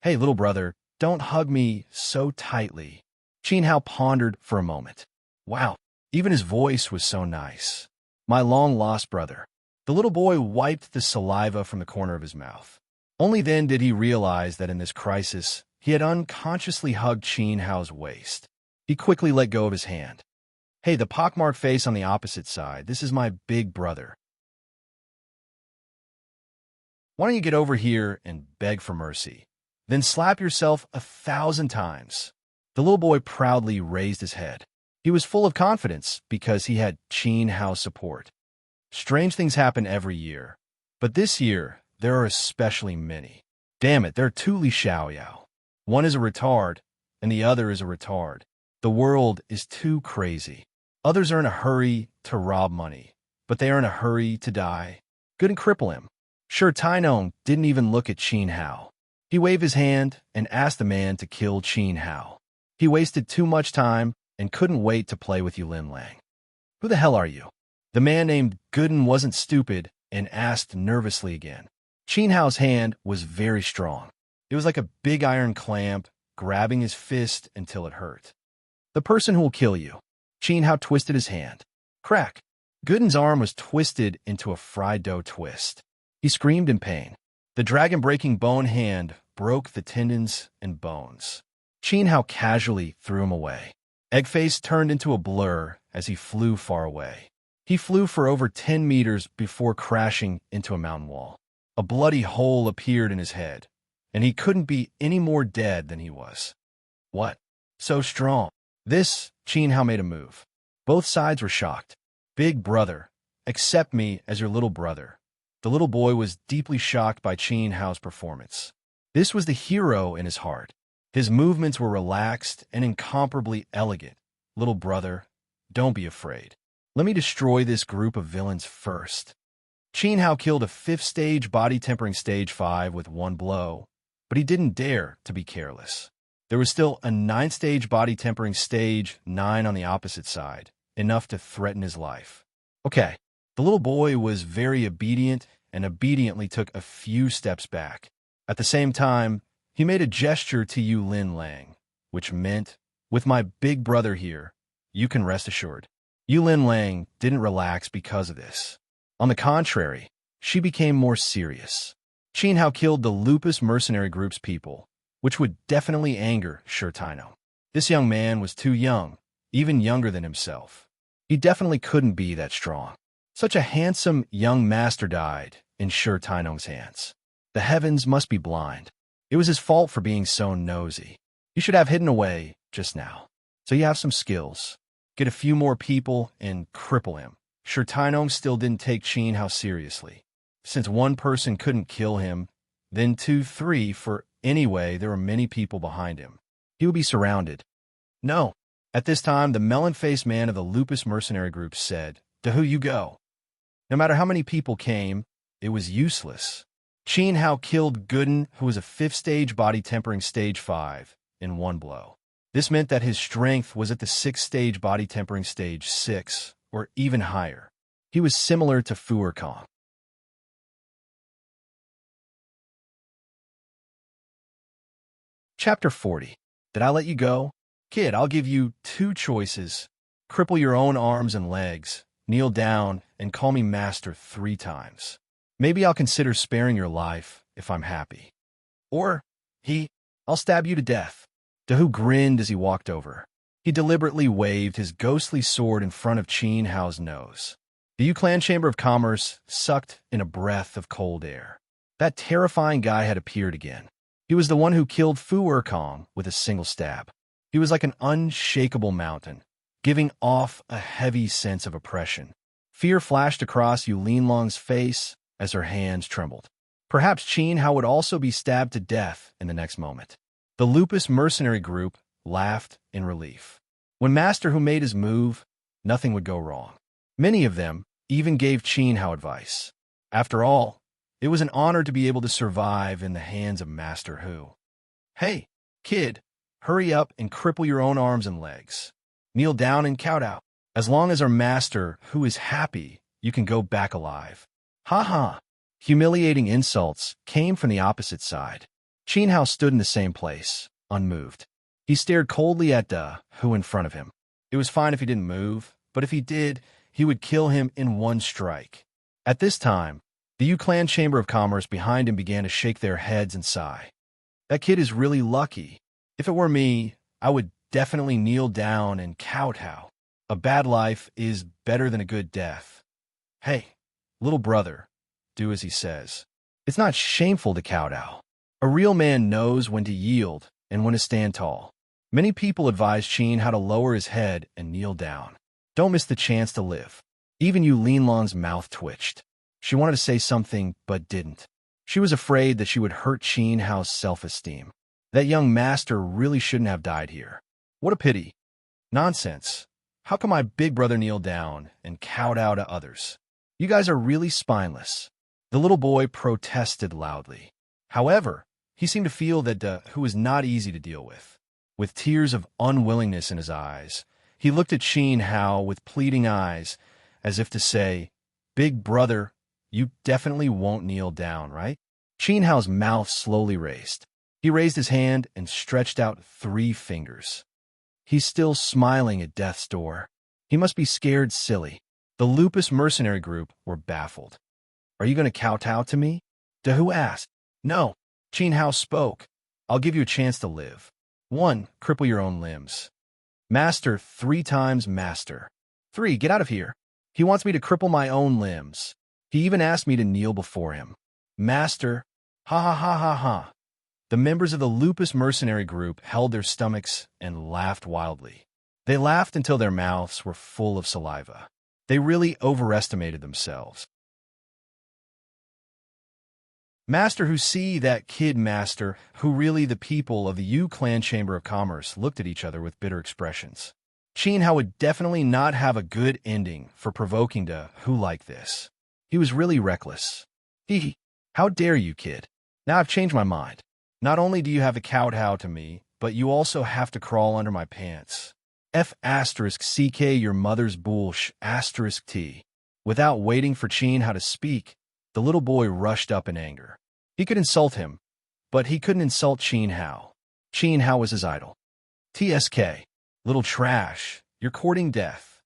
[SPEAKER 1] "Hey, little brother, don't hug me so tightly." Qin Hao pondered for a moment. Wow, even his voice was so nice. "My long-lost brother." The little boy wiped the saliva from the corner of his mouth. Only then did he realize that in this crisis, he had unconsciously hugged Qin Hao's waist. He quickly let go of his hand. "Hey, the pockmarked face on the opposite side, this is my big brother. Why don't you get over here and beg for mercy? Then slap yourself 1,000 times." The little boy proudly raised his head. He was full of confidence because he had Qin Hao's support. Strange things happen every year, but this year there are especially many. Damn it, there are 2 Li Xiaoyao. One is a retard, and the other is a retard. The world is too crazy. Others are in a hurry to rob money, but they are in a hurry to die. Good and cripple him. Sure, Tainong didn't even look at Qin Hao. He waved his hand and asked the man to kill Qin Hao. He wasted too much time and couldn't wait to play with Yulin Lang. "Who the hell are you?" The man named Gooden wasn't stupid and asked nervously again. Qin Hao's hand was very strong. It was like a big iron clamp, grabbing his fist until it hurt. "The person who will kill you." Qin Hao twisted his hand. Crack! Gooden's arm was twisted into a fried dough twist. He screamed in pain. The dragon-breaking bone hand broke the tendons and bones. Qin Hao casually threw him away. Eggface turned into a blur as he flew far away. He flew for over 10 meters before crashing into a mountain wall. A bloody hole appeared in his head, and he couldn't be any more dead than he was. What? So strong. This, Qin Hao made a move. Both sides were shocked. Big brother, accept me as your little brother. The little boy was deeply shocked by Qin Hao's performance. This was the hero in his heart. His movements were relaxed and incomparably elegant. Little brother, don't be afraid. Let me destroy this group of villains first. Qin Hao killed a 5th stage body tempering stage 5 with one blow, but he didn't dare to be careless. There was still a 9th stage body tempering stage 9 on the opposite side, enough to threaten his life. Okay, the little boy was very obedient and obediently took a few steps back. At the same time, he made a gesture to Yu Lin Lang, which meant, with my big brother here, you can rest assured. Yu Lin Lang didn't relax because of this. On the contrary, she became more serious. Qin Hao killed the Lupus mercenary group's people, which would definitely anger Shi Taino. This young man was too young, even younger than himself. He definitely couldn't be that strong. Such a handsome young master died in Shi Taino's hands. The heavens must be blind. It was his fault for being so nosy. You should have hidden away just now. So you have some skills. Get a few more people and cripple him. Shi Taino still didn't take Qin Hao seriously. Since one person couldn't kill him, then 2, 3, for anyway, there were many people behind him. He would be surrounded. No. At this time, the melon-faced man of the Lupus mercenary group said, "To who you go?" No matter how many people came, it was useless. Qin Hao killed Gooden, who was a 5th stage body tempering stage 5, in one blow. This meant that his strength was at the 6th stage body tempering stage 6, or even higher. He was similar to Fu Erkong. Chapter 40. Did I let you go? Kid, I'll give you 2 choices. Cripple your own arms and legs, kneel down, and call me master 3 times. Maybe I'll consider sparing your life if I'm happy. Or, I'll stab you to death. Dahu grinned as he walked over. He deliberately waved his ghostly sword in front of Qin Hao's nose. The Yu Clan Chamber of Commerce sucked in a breath of cold air. That terrifying guy had appeared again. He was the one who killed Fu Erkong with a single stab. He was like an unshakable mountain, giving off a heavy sense of oppression. Fear flashed across Yu Linlong's face as her hands trembled. Perhaps Qin Hao would also be stabbed to death in the next moment. The Lupus mercenary group laughed in relief. When Master Hu made his move, nothing would go wrong. Many of them even gave Qin Hao advice. After all, it was an honor to be able to survive in the hands of Master Hu. Hey, kid, hurry up and cripple your own arms and legs. Kneel down and kowtow. As long as our Master Hu is happy, you can go back alive. Ha ha! Humiliating insults came from the opposite side. Qin Hao stood in the same place, unmoved. He stared coldly at Hu in front of him. It was fine if he didn't move, but if he did, he would kill him in one strike. At this time, the Yu Clan Chamber of Commerce behind him began to shake their heads and sigh. That kid is really lucky. If it were me, I would definitely kneel down and kowtow. A bad life is better than a good death. Hey, little brother, do as he says. It's not shameful to kowtow. A real man knows when to yield and when to stand tall. Many people advise Qin how to lower his head and kneel down. Don't miss the chance to live. Even Yu Linlong's mouth twitched. She wanted to say something, but didn't. She was afraid that she would hurt Qin Hao's self-esteem. That young master really shouldn't have died here. What a pity. Nonsense. How can my big brother kneel down and kowtow to others? You guys are really spineless. The little boy protested loudly. However, he seemed to feel that Hu was not easy to deal with. With tears of unwillingness in his eyes, he looked at Qin Hao with pleading eyes, as if to say, "Big brother, you definitely won't kneel down, right?" Qin Hao's mouth slowly raised. He raised his hand and stretched out 3 fingers. He's still smiling at death's door. He must be scared silly. The Lupus mercenary group were baffled. Are you going to kowtow to me? Dahu asked. No. Qin Hao spoke. I'll give you a chance to live. 1. Cripple your own limbs. Master, 3 times master. 3. Get out of here. He wants me to cripple my own limbs. He even asked me to kneel before him. Master. Ha ha ha ha ha. The members of the Lupus mercenary group held their stomachs and laughed wildly. They laughed until their mouths were full of saliva. They really overestimated themselves. Master who see that kid master, who really the people of the Yu Clan Chamber of Commerce looked at each other with bitter expressions. Qin Hao would definitely not have a good ending for provoking to who like this. He was really reckless. How dare you, kid? Now I've changed my mind. Not only do you have to kowtow to me, but you also have to crawl under my pants. F***ck your mother's bullsh***. Without waiting for Qin Hao to speak, the little boy rushed up in anger. He could insult him, but he couldn't insult Qin Hao. Qin Hao was his idol. TSK, little trash, you're courting death.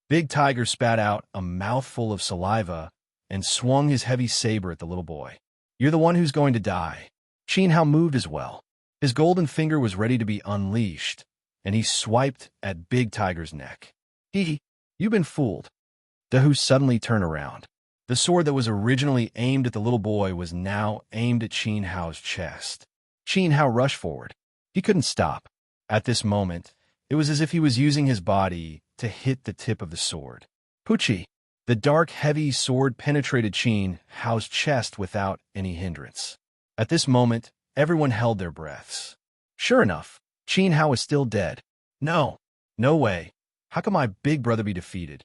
[SPEAKER 1] Big Tiger spat out a mouthful of saliva and swung his heavy saber at the little boy. You're the one who's going to die. Qin Hao moved as well. His golden finger was ready to be unleashed, and he swiped at Big Tiger's neck. You've been fooled. Dahu suddenly turned around. The sword that was originally aimed at the little boy was now aimed at Qin Hao's chest. Qin Hao rushed forward. He couldn't stop. At this moment, it was as if he was using his body to hit the tip of the sword. Pucci! The dark, heavy sword penetrated Qin Hao's chest without any hindrance. At this moment, everyone held their breaths. Sure enough, Qin Hao was still dead. No way. How could my big brother be defeated?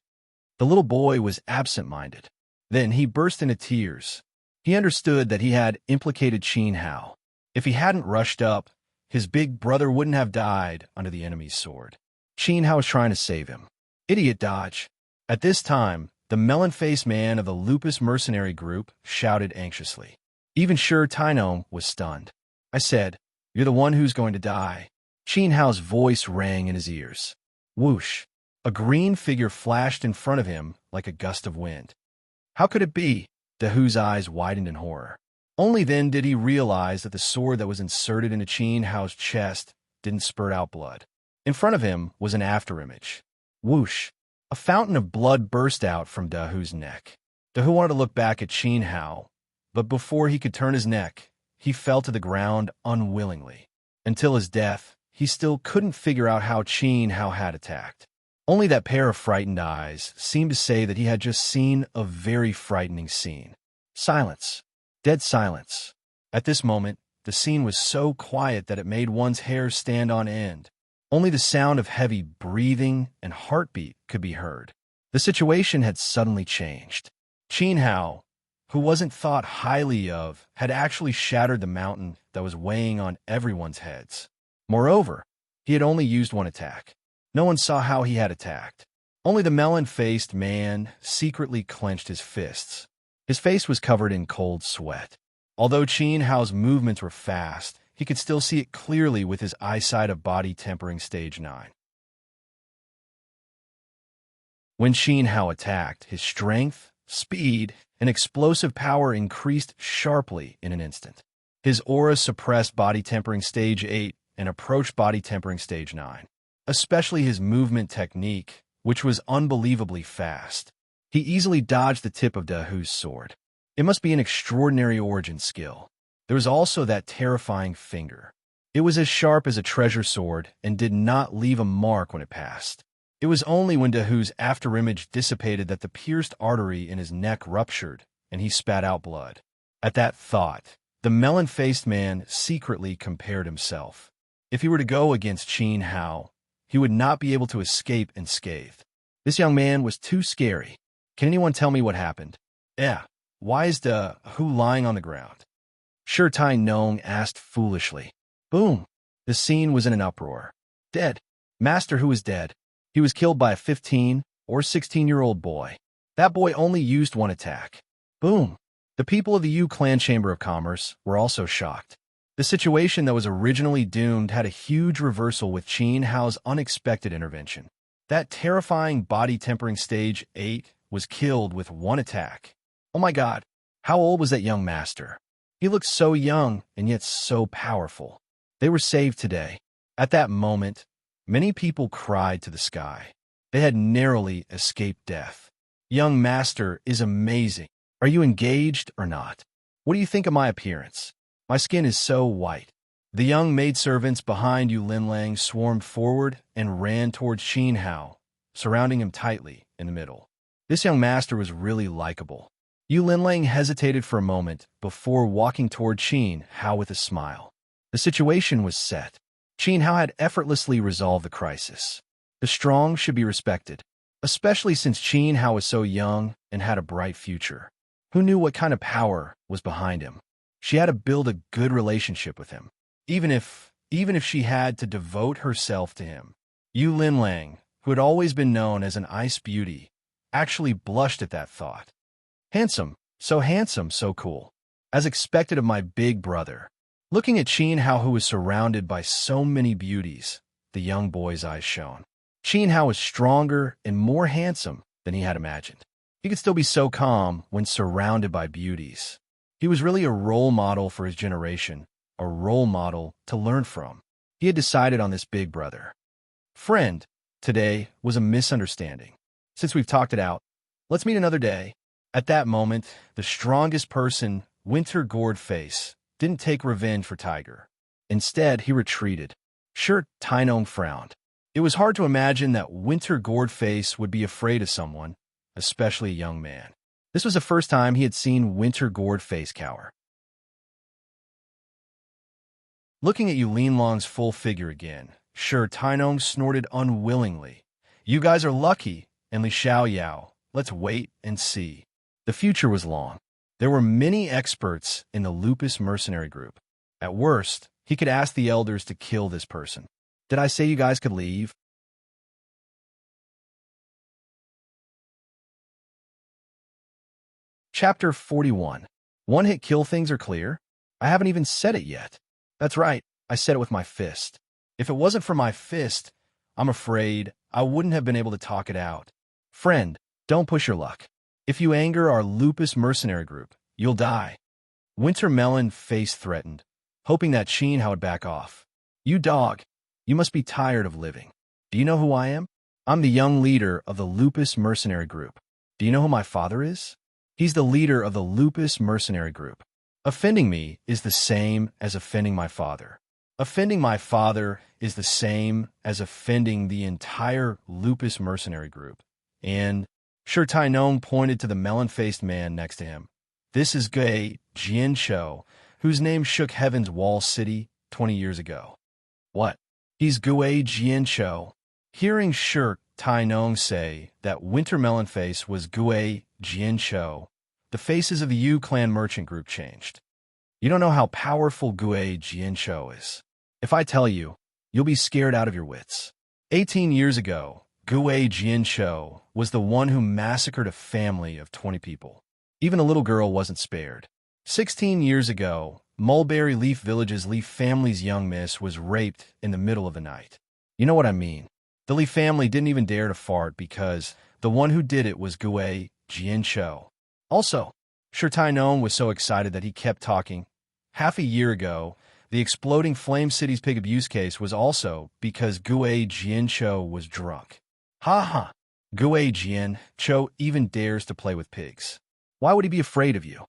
[SPEAKER 1] The little boy was absent-minded. Then he burst into tears. He understood that he had implicated Qin Hao. If he hadn't rushed up, his big brother wouldn't have died under the enemy's sword. Qin Hao was trying to save him. Idiot dodge. At this time, the melon-faced man of the Lupus mercenary group shouted anxiously. Even Sure Tainom was stunned. I said, you're the one who's going to die. Qin Hao's voice rang in his ears. Whoosh! A green figure flashed in front of him like a gust of wind. How could it be? Dahu's eyes widened in horror. Only then did he realize that the sword that was inserted into Qin Hao's chest didn't spurt out blood. In front of him was an afterimage. Whoosh! A fountain of blood burst out from Dahu's neck. Dahu wanted to look back at Qin Hao, but before he could turn his neck, he fell to the ground unwillingly. Until his death, he still couldn't figure out how Qin Hao had attacked. Only that pair of frightened eyes seemed to say that he had just seen a very frightening scene. Silence. Dead silence. At this moment, the scene was so quiet that it made one's hair stand on end. Only the sound of heavy breathing and heartbeat could be heard. The situation had suddenly changed. Qin Hao, who wasn't thought highly of, had actually shattered the mountain that was weighing on everyone's heads. Moreover, he had only used one attack. No one saw how he had attacked. Only the melon-faced man secretly clenched his fists. His face was covered in cold sweat. Although Qin Hao's movements were fast, he could still see it clearly with his eyesight of body tempering stage 9. When Qin Hao attacked, his strength, speed, and explosive power increased sharply in an instant. His aura suppressed body tempering stage 8 and approached body tempering stage 9. Especially his movement technique, which was unbelievably fast. He easily dodged the tip of Dahu's sword. It must be an extraordinary origin skill. There was also that terrifying finger. It was as sharp as a treasure sword and did not leave a mark when it passed. It was only when Dahu's afterimage dissipated that the pierced artery in his neck ruptured and he spat out blood. At that thought, the melon-faced man secretly compared himself. If he were to go against Qin Hao, he would not be able to escape unscathed. This young man was too scary. Can anyone tell me what happened? Why is Dahu lying on the ground? Sure Tai Nong asked foolishly. Boom! The scene was in an uproar. Dead. Master Hu is dead. He was killed by a 15 or 16-year-old boy. That boy only used one attack. Boom! The people of the Yu Clan Chamber of Commerce were also shocked. The situation that was originally doomed had a huge reversal with Qin Hao's unexpected intervention. That terrifying body tempering stage 8 was killed with one attack. Oh my God, how old was that young master? He looked so young and yet so powerful. They were saved today. At that moment, many people cried to the sky. They had narrowly escaped death. Young master is amazing. Are you engaged or not? What do you think of my appearance? My skin is so white. The young maidservants behind Yu Linlang swarmed forward and ran towards Qin Hao, surrounding him tightly in the middle. This young master was really likable. Yu Linlang hesitated for a moment before walking toward Qin Hao with a smile. The situation was set. Qin Hao had effortlessly resolved the crisis. The strong should be respected, especially since Qin Hao was so young and had a bright future. Who knew what kind of power was behind him? She had to build a good relationship with him, even if she had to devote herself to him. Yu Linlang, who had always been known as an ice beauty, actually blushed at that thought. Handsome, so cool. As expected of my big brother. Looking at Qin Hao, who was surrounded by so many beauties, the young boy's eyes shone. Qin Hao was stronger and more handsome than he had imagined. He could still be so calm when surrounded by beauties. He was really a role model for his generation, a role model to learn from. He had decided on this big brother. Friend, today was a misunderstanding. Since we've talked it out, let's meet another day. At that moment, the strongest person, Winter Gourd Face, didn't take revenge for Tiger. Instead, he retreated. Sure, Tainong frowned. It was hard to imagine that Winter Gourd Face would be afraid of someone, especially a young man. This was the first time he had seen Winter Gourd Face cower. Looking at Yu Linlang's full figure again, sure, Tainong snorted unwillingly. You guys are lucky, and Li Xiaoyao. Let's wait and see. The future was long. There were many experts in the Lupus mercenary group. At worst, he could ask the elders to kill this person. Did I say you guys could leave? Chapter 41. One-hit kill things are clear? I haven't even said it yet. That's right, I said it with my fist. If it wasn't for my fist, I'm afraid I wouldn't have been able to talk it out. Friend, don't push your luck. If you anger our Lupus mercenary group, you'll die. Winter Melon Face threatened, hoping that Qin Hao would back off. You dog, you must be tired of living. Do you know who I am? I'm the young leader of the Lupus mercenary group. Do you know who my father is? He's the leader of the Lupus mercenary group. Offending me is the same as offending my father. Offending my father is the same as offending the entire Lupus mercenary group. And Sure Tainong pointed to the melon-faced man next to him. This is Gui Jianshou, whose name shook Heaven's Wall City 20 years ago. What? He's Gui Jianshou. Hearing Shirk Tainong say that Winter Melonface was Gui Jianshou, the faces of the Yu clan merchant group changed. You don't know how powerful Gui Jianshou is. If I tell you, you'll be scared out of your wits. 18 years ago, Gui Jianshou was the one who massacred a family of 20 people. Even a little girl wasn't spared. 16 years ago, Mulberry Leaf Village's Leaf family's young miss was raped in the middle of the night. You know what I mean. The Leaf family didn't even dare to fart because the one who did it was Gui Jianshou. Also, Sure Tainong was so excited that he kept talking. Half a year ago, the exploding Flame City's pig abuse case was also because Gui Jianshou was drunk. Ha ha! Gui Jianshou even dares to play with pigs. Why would he be afraid of you?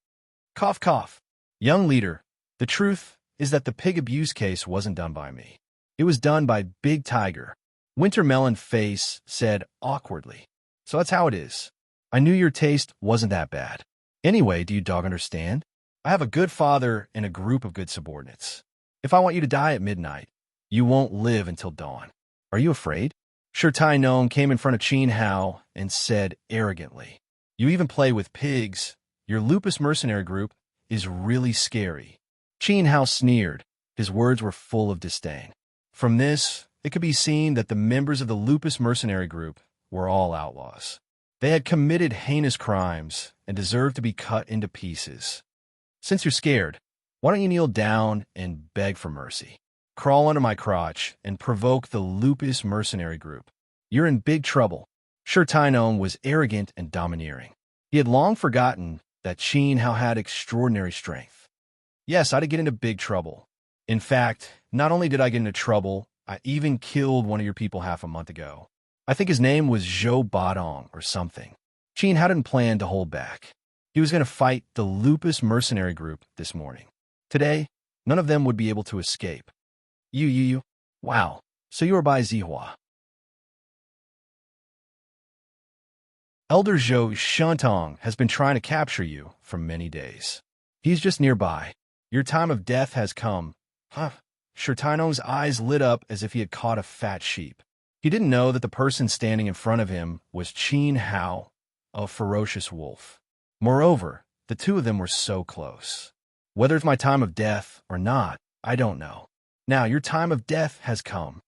[SPEAKER 1] Cough cough. Young leader, the truth is that the pig abuse case wasn't done by me. It was done by Big Tiger. Winter Melon Face said awkwardly. So that's how it is. I knew your taste wasn't that bad. Anyway, do you dog understand? I have a good father and a group of good subordinates. If I want you to die at midnight, you won't live until dawn. Are you afraid? Sure Tainong came in front of Qin Hao and said arrogantly, You even play with pigs. Your Lupus mercenary group is really scary. Qin Hao sneered. His words were full of disdain. From this, it could be seen that the members of the Lupus mercenary group were all outlaws. They had committed heinous crimes and deserved to be cut into pieces. Since you're scared, why don't you kneel down and beg for mercy? Crawl under my crotch and provoke the Lupus mercenary group. You're in big trouble. Sure, Tainon was arrogant and domineering. He had long forgotten that Qin Hao had extraordinary strength. Yes, I'd get into big trouble. In fact, not only did I get into trouble, I even killed one of your people half a month ago. I think his name was Zhou Badong or something. Qin Hao didn't plan to hold back. He was going to fight the Lupus mercenary group this morning. Today, none of them would be able to escape. You. Wow, so you are by Zihua. Elder Zhou Shantong has been trying to capture you for many days. He's just nearby. Your time of death has come. Huh? Sure, Tainong's eyes lit up as if he had caught a fat sheep. He didn't know that the person standing in front of him was Qin Hao, a ferocious wolf. Moreover, the two of them were so close. Whether it's my time of death or not, I don't know. Now, your time of death has come.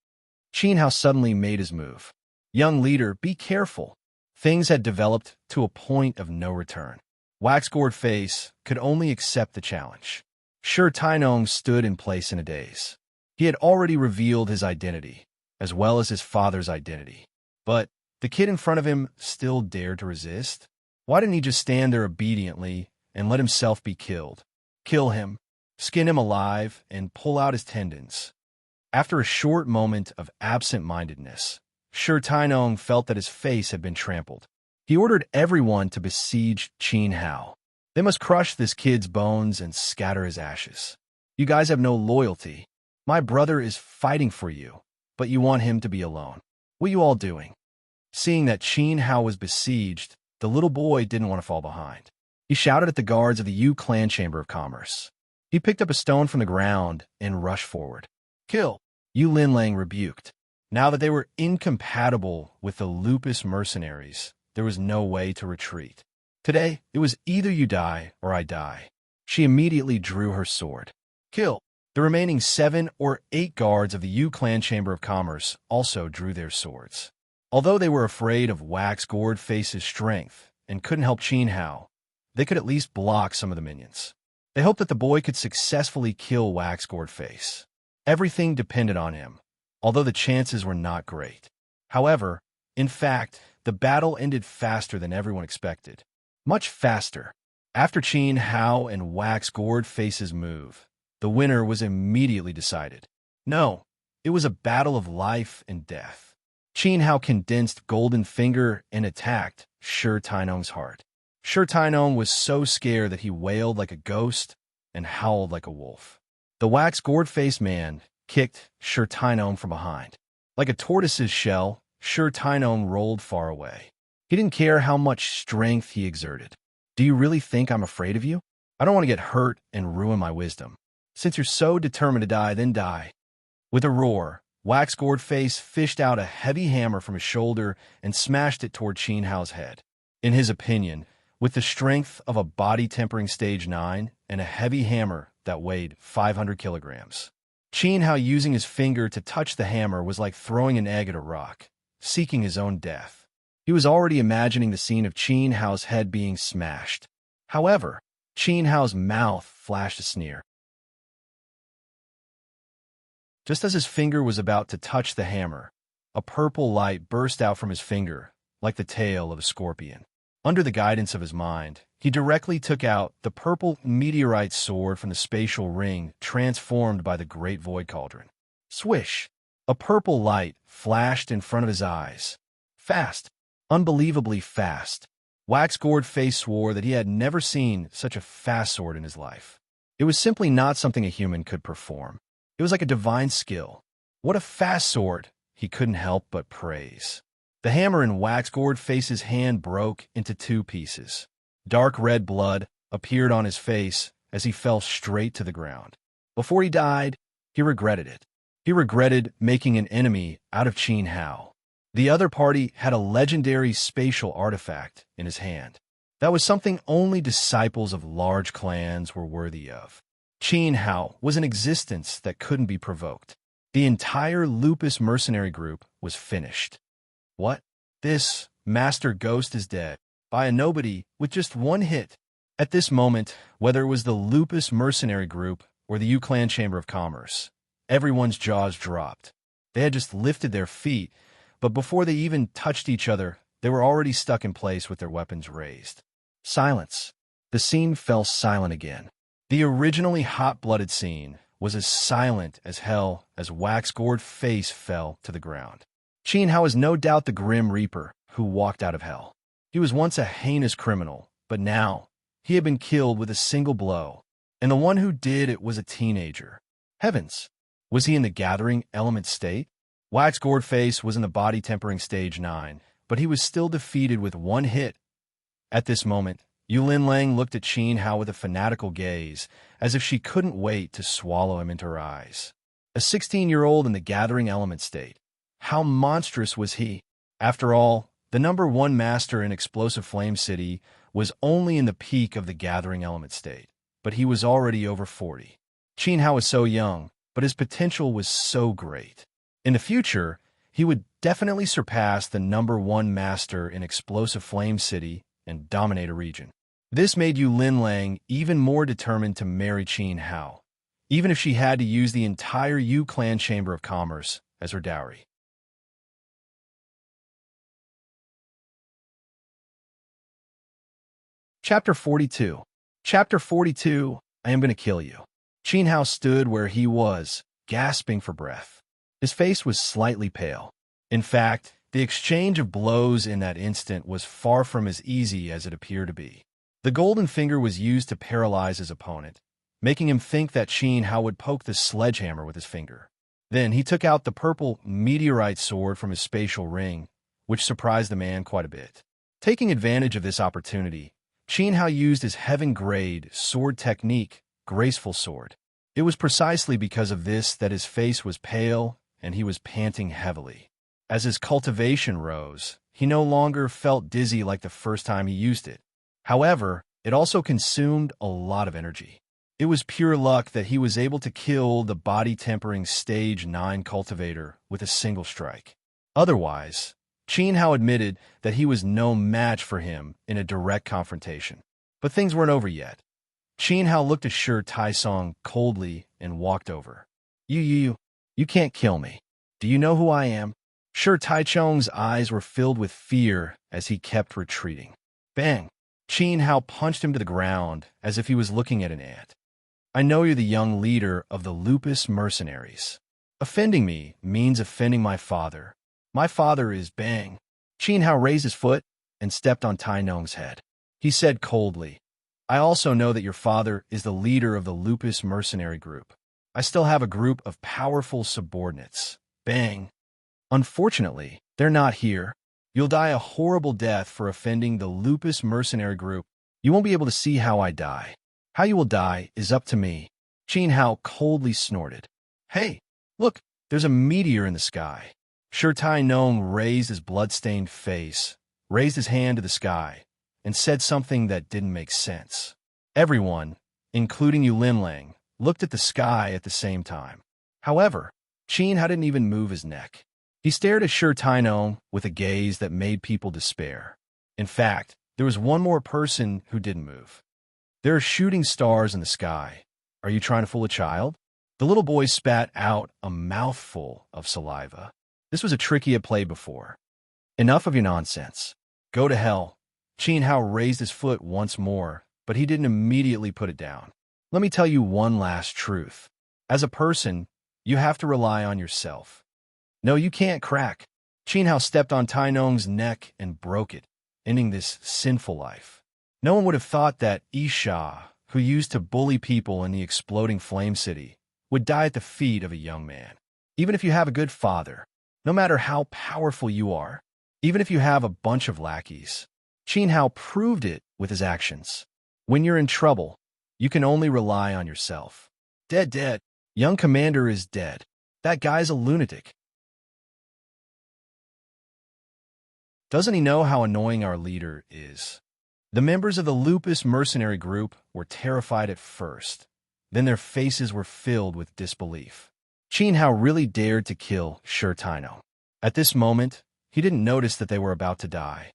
[SPEAKER 1] Qin Hao suddenly made his move. Young leader, be careful. Things had developed to a point of no return. Wax-gored face could only accept the challenge. Sure, Tainong stood in place in a daze. He had already revealed his identity, as well as his father's identity. But the kid in front of him still dared to resist? Why didn't he just stand there obediently and let himself be killed? Kill him, skin him alive, and pull out his tendons. After a short moment of absent-mindedness, Sure Tainong felt that his face had been trampled. He ordered everyone to besiege Qin Hao. They must crush this kid's bones and scatter his ashes. You guys have no loyalty. My brother is fighting for you, but you want him to be alone. What are you all doing? Seeing that Qin Hao was besieged, the little boy didn't want to fall behind. He shouted at the guards of the Yu Clan Chamber of Commerce. He picked up a stone from the ground and rushed forward. Kill! Yu Linlang rebuked. Now that they were incompatible with the Lupus mercenaries, there was no way to retreat. Today, it was either you die or I die. She immediately drew her sword. Kill! The remaining 7 or 8 guards of the Yu Clan Chamber of Commerce also drew their swords. Although they were afraid of Wax-gored Face's strength and couldn't help Qin Hao, they could at least block some of the minions. They hoped that the boy could successfully kill Wax-gored Face. Everything depended on him, although the chances were not great. However, in fact, the battle ended faster than everyone expected. Much faster. After Qin Hao and Wax-gored Face's move, the winner was immediately decided. No, it was a battle of life and death. Qin Hao condensed Golden Finger and attacked Sure Tainong's heart. Sure Tainong was so scared that he wailed like a ghost and howled like a wolf. The Wax-gored Face man kicked Sure Tainong from behind. Like a tortoise's shell, Sure Tainong rolled far away. He didn't care how much strength he exerted. Do you really think I'm afraid of you? I don't want to get hurt and ruin my wisdom. Since you're so determined to die, then die. With a roar, Wax-gored Face fished out a heavy hammer from his shoulder and smashed it toward Qin Hao's head. In his opinion, with the strength of a body tempering stage 9 and a heavy hammer that weighed 500 kilograms, Qin Hao using his finger to touch the hammer was like throwing an egg at a rock, seeking his own death. He was already imagining the scene of Qin Hao's head being smashed. However, Qin Hao's mouth flashed a sneer. Just as his finger was about to touch the hammer, a purple light burst out from his finger, like the tail of a scorpion. Under the guidance of his mind, he directly took out the purple meteorite sword from the spatial ring transformed by the Great Void Cauldron. Swish! A purple light flashed in front of his eyes. Fast! Unbelievably fast. Wax-gored Face swore that he had never seen such a fast sword in his life. It was simply not something a human could perform. It was like a divine skill. What a fast sword, he couldn't help but praise. The hammer in Wax-gored Face's hand broke into 2 pieces. Dark red blood appeared on his face as he fell straight to the ground. Before he died, he regretted it. He regretted making an enemy out of Qin Hao. The other party had a legendary spatial artifact in his hand. That was something only disciples of large clans were worthy of. Qin Hao was an existence that couldn't be provoked. The entire Lupus mercenary group was finished. What? This Master Ghost is dead, by a nobody with just 1 hit. At this moment, whether it was the Lupus mercenary group or the Yu Clan Chamber of Commerce, everyone's jaws dropped. They had just lifted their feet, but before they even touched each other, They were already stuck in place with their weapons raised. Silence. The scene fell silent again. The originally hot-blooded scene was as silent as hell as wax-gored face fell to the ground. Qin Hao is no doubt the Grim Reaper who walked out of hell. He was once a heinous criminal, but now he had been killed with a single blow, and the one who did it was a teenager. Heavens! Was he in the gathering element state? Wax-gored face was in the body-tempering stage 9, but he was still defeated with one hit. At this moment, Yulin Lang looked at Qin Hao with a fanatical gaze, as if she couldn't wait to swallow him into her eyes. A 16-year-old in the gathering element state. How monstrous was he? After all, the #1 master in Explosive Flame City was only in the peak of the gathering element state, but he was already over 40. Qin Hao was so young, but his potential was so great. In the future, he would definitely surpass the #1 master in Explosive Flame City and dominate a region. This made Yulin Lang even more determined to marry Qin Hao, even if she had to use the entire Yu Clan Chamber of Commerce as her dowry. Chapter 42. Chapter 42, I am going to kill you. Qin Hao stood where he was, gasping for breath. His face was slightly pale. In fact, the exchange of blows in that instant was far from as easy as it appeared to be. The golden finger was used to paralyze his opponent, making him think that Qin Hao would poke the sledgehammer with his finger. Then he took out the purple meteorite sword from his spatial ring, which surprised the man quite a bit. Taking advantage of this opportunity, Qin Hao used his heaven-grade sword technique, Graceful Sword. It was precisely because of this that his face was pale and he was panting heavily. As his cultivation rose, he no longer felt dizzy like the first time he used it. However, it also consumed a lot of energy. It was pure luck that he was able to kill the body-tempering Stage 9 cultivator with a single strike. Otherwise, Qin Hao admitted that he was no match for him in a direct confrontation. But things weren't over yet. Qin Hao looked at Shi Taisong coldly and walked over. You can't kill me. Do you know who I am? Shi Taichong's eyes were filled with fear as he kept retreating. Bang! Qin Hao punched him to the ground as if he was looking at an ant. I know you're the young leader of the Lupus mercenaries. Offending me means offending my father. My father is Bang. Qin Hao raised his foot and stepped on Tai Nong's head. He said coldly, I also know that your father is the leader of the Lupus mercenary group. I still have a group of powerful subordinates. Bang. Unfortunately, they're not here. You'll die a horrible death for offending the Lupus mercenary group. You won't be able to see how I die. How you will die is up to me. Qin Hao coldly snorted. Hey, look, there's a meteor in the sky. Shi Tai Nong raised his blood-stained face, raised his hand to the sky, and said something that didn't make sense. Everyone, including Yulin Lang, looked at the sky at the same time. However, Qin Hao didn't even move his neck. He stared at Shi Tai Nong with a gaze that made people despair. In fact, there was one more person who didn't move. There are shooting stars in the sky. Are you trying to fool a child? The little boy spat out a mouthful of saliva. This was a trick he had played before. Enough of your nonsense. Go to hell. Qin Hao raised his foot once more, but he didn't immediately put it down. Let me tell you one last truth. As a person, you have to rely on yourself. No, you can't crack. Qin Hao stepped on Tai Nong's neck and broke it, ending this sinful life. No one would have thought that Isha, who used to bully people in the exploding flame city, would die at the feet of a young man. Even if you have a good father, no matter how powerful you are, even if you have a bunch of lackeys, Qin Hao proved it with his actions. When you're in trouble, you can only rely on yourself. Dead. Young commander is dead. That guy's a lunatic. Doesn't he know how annoying our leader is? The members of the Lupus mercenary group were terrified at first. Then their faces were filled with disbelief. Qin Hao really dared to kill Shi Tai Nong. At this moment, he didn't notice that they were about to die.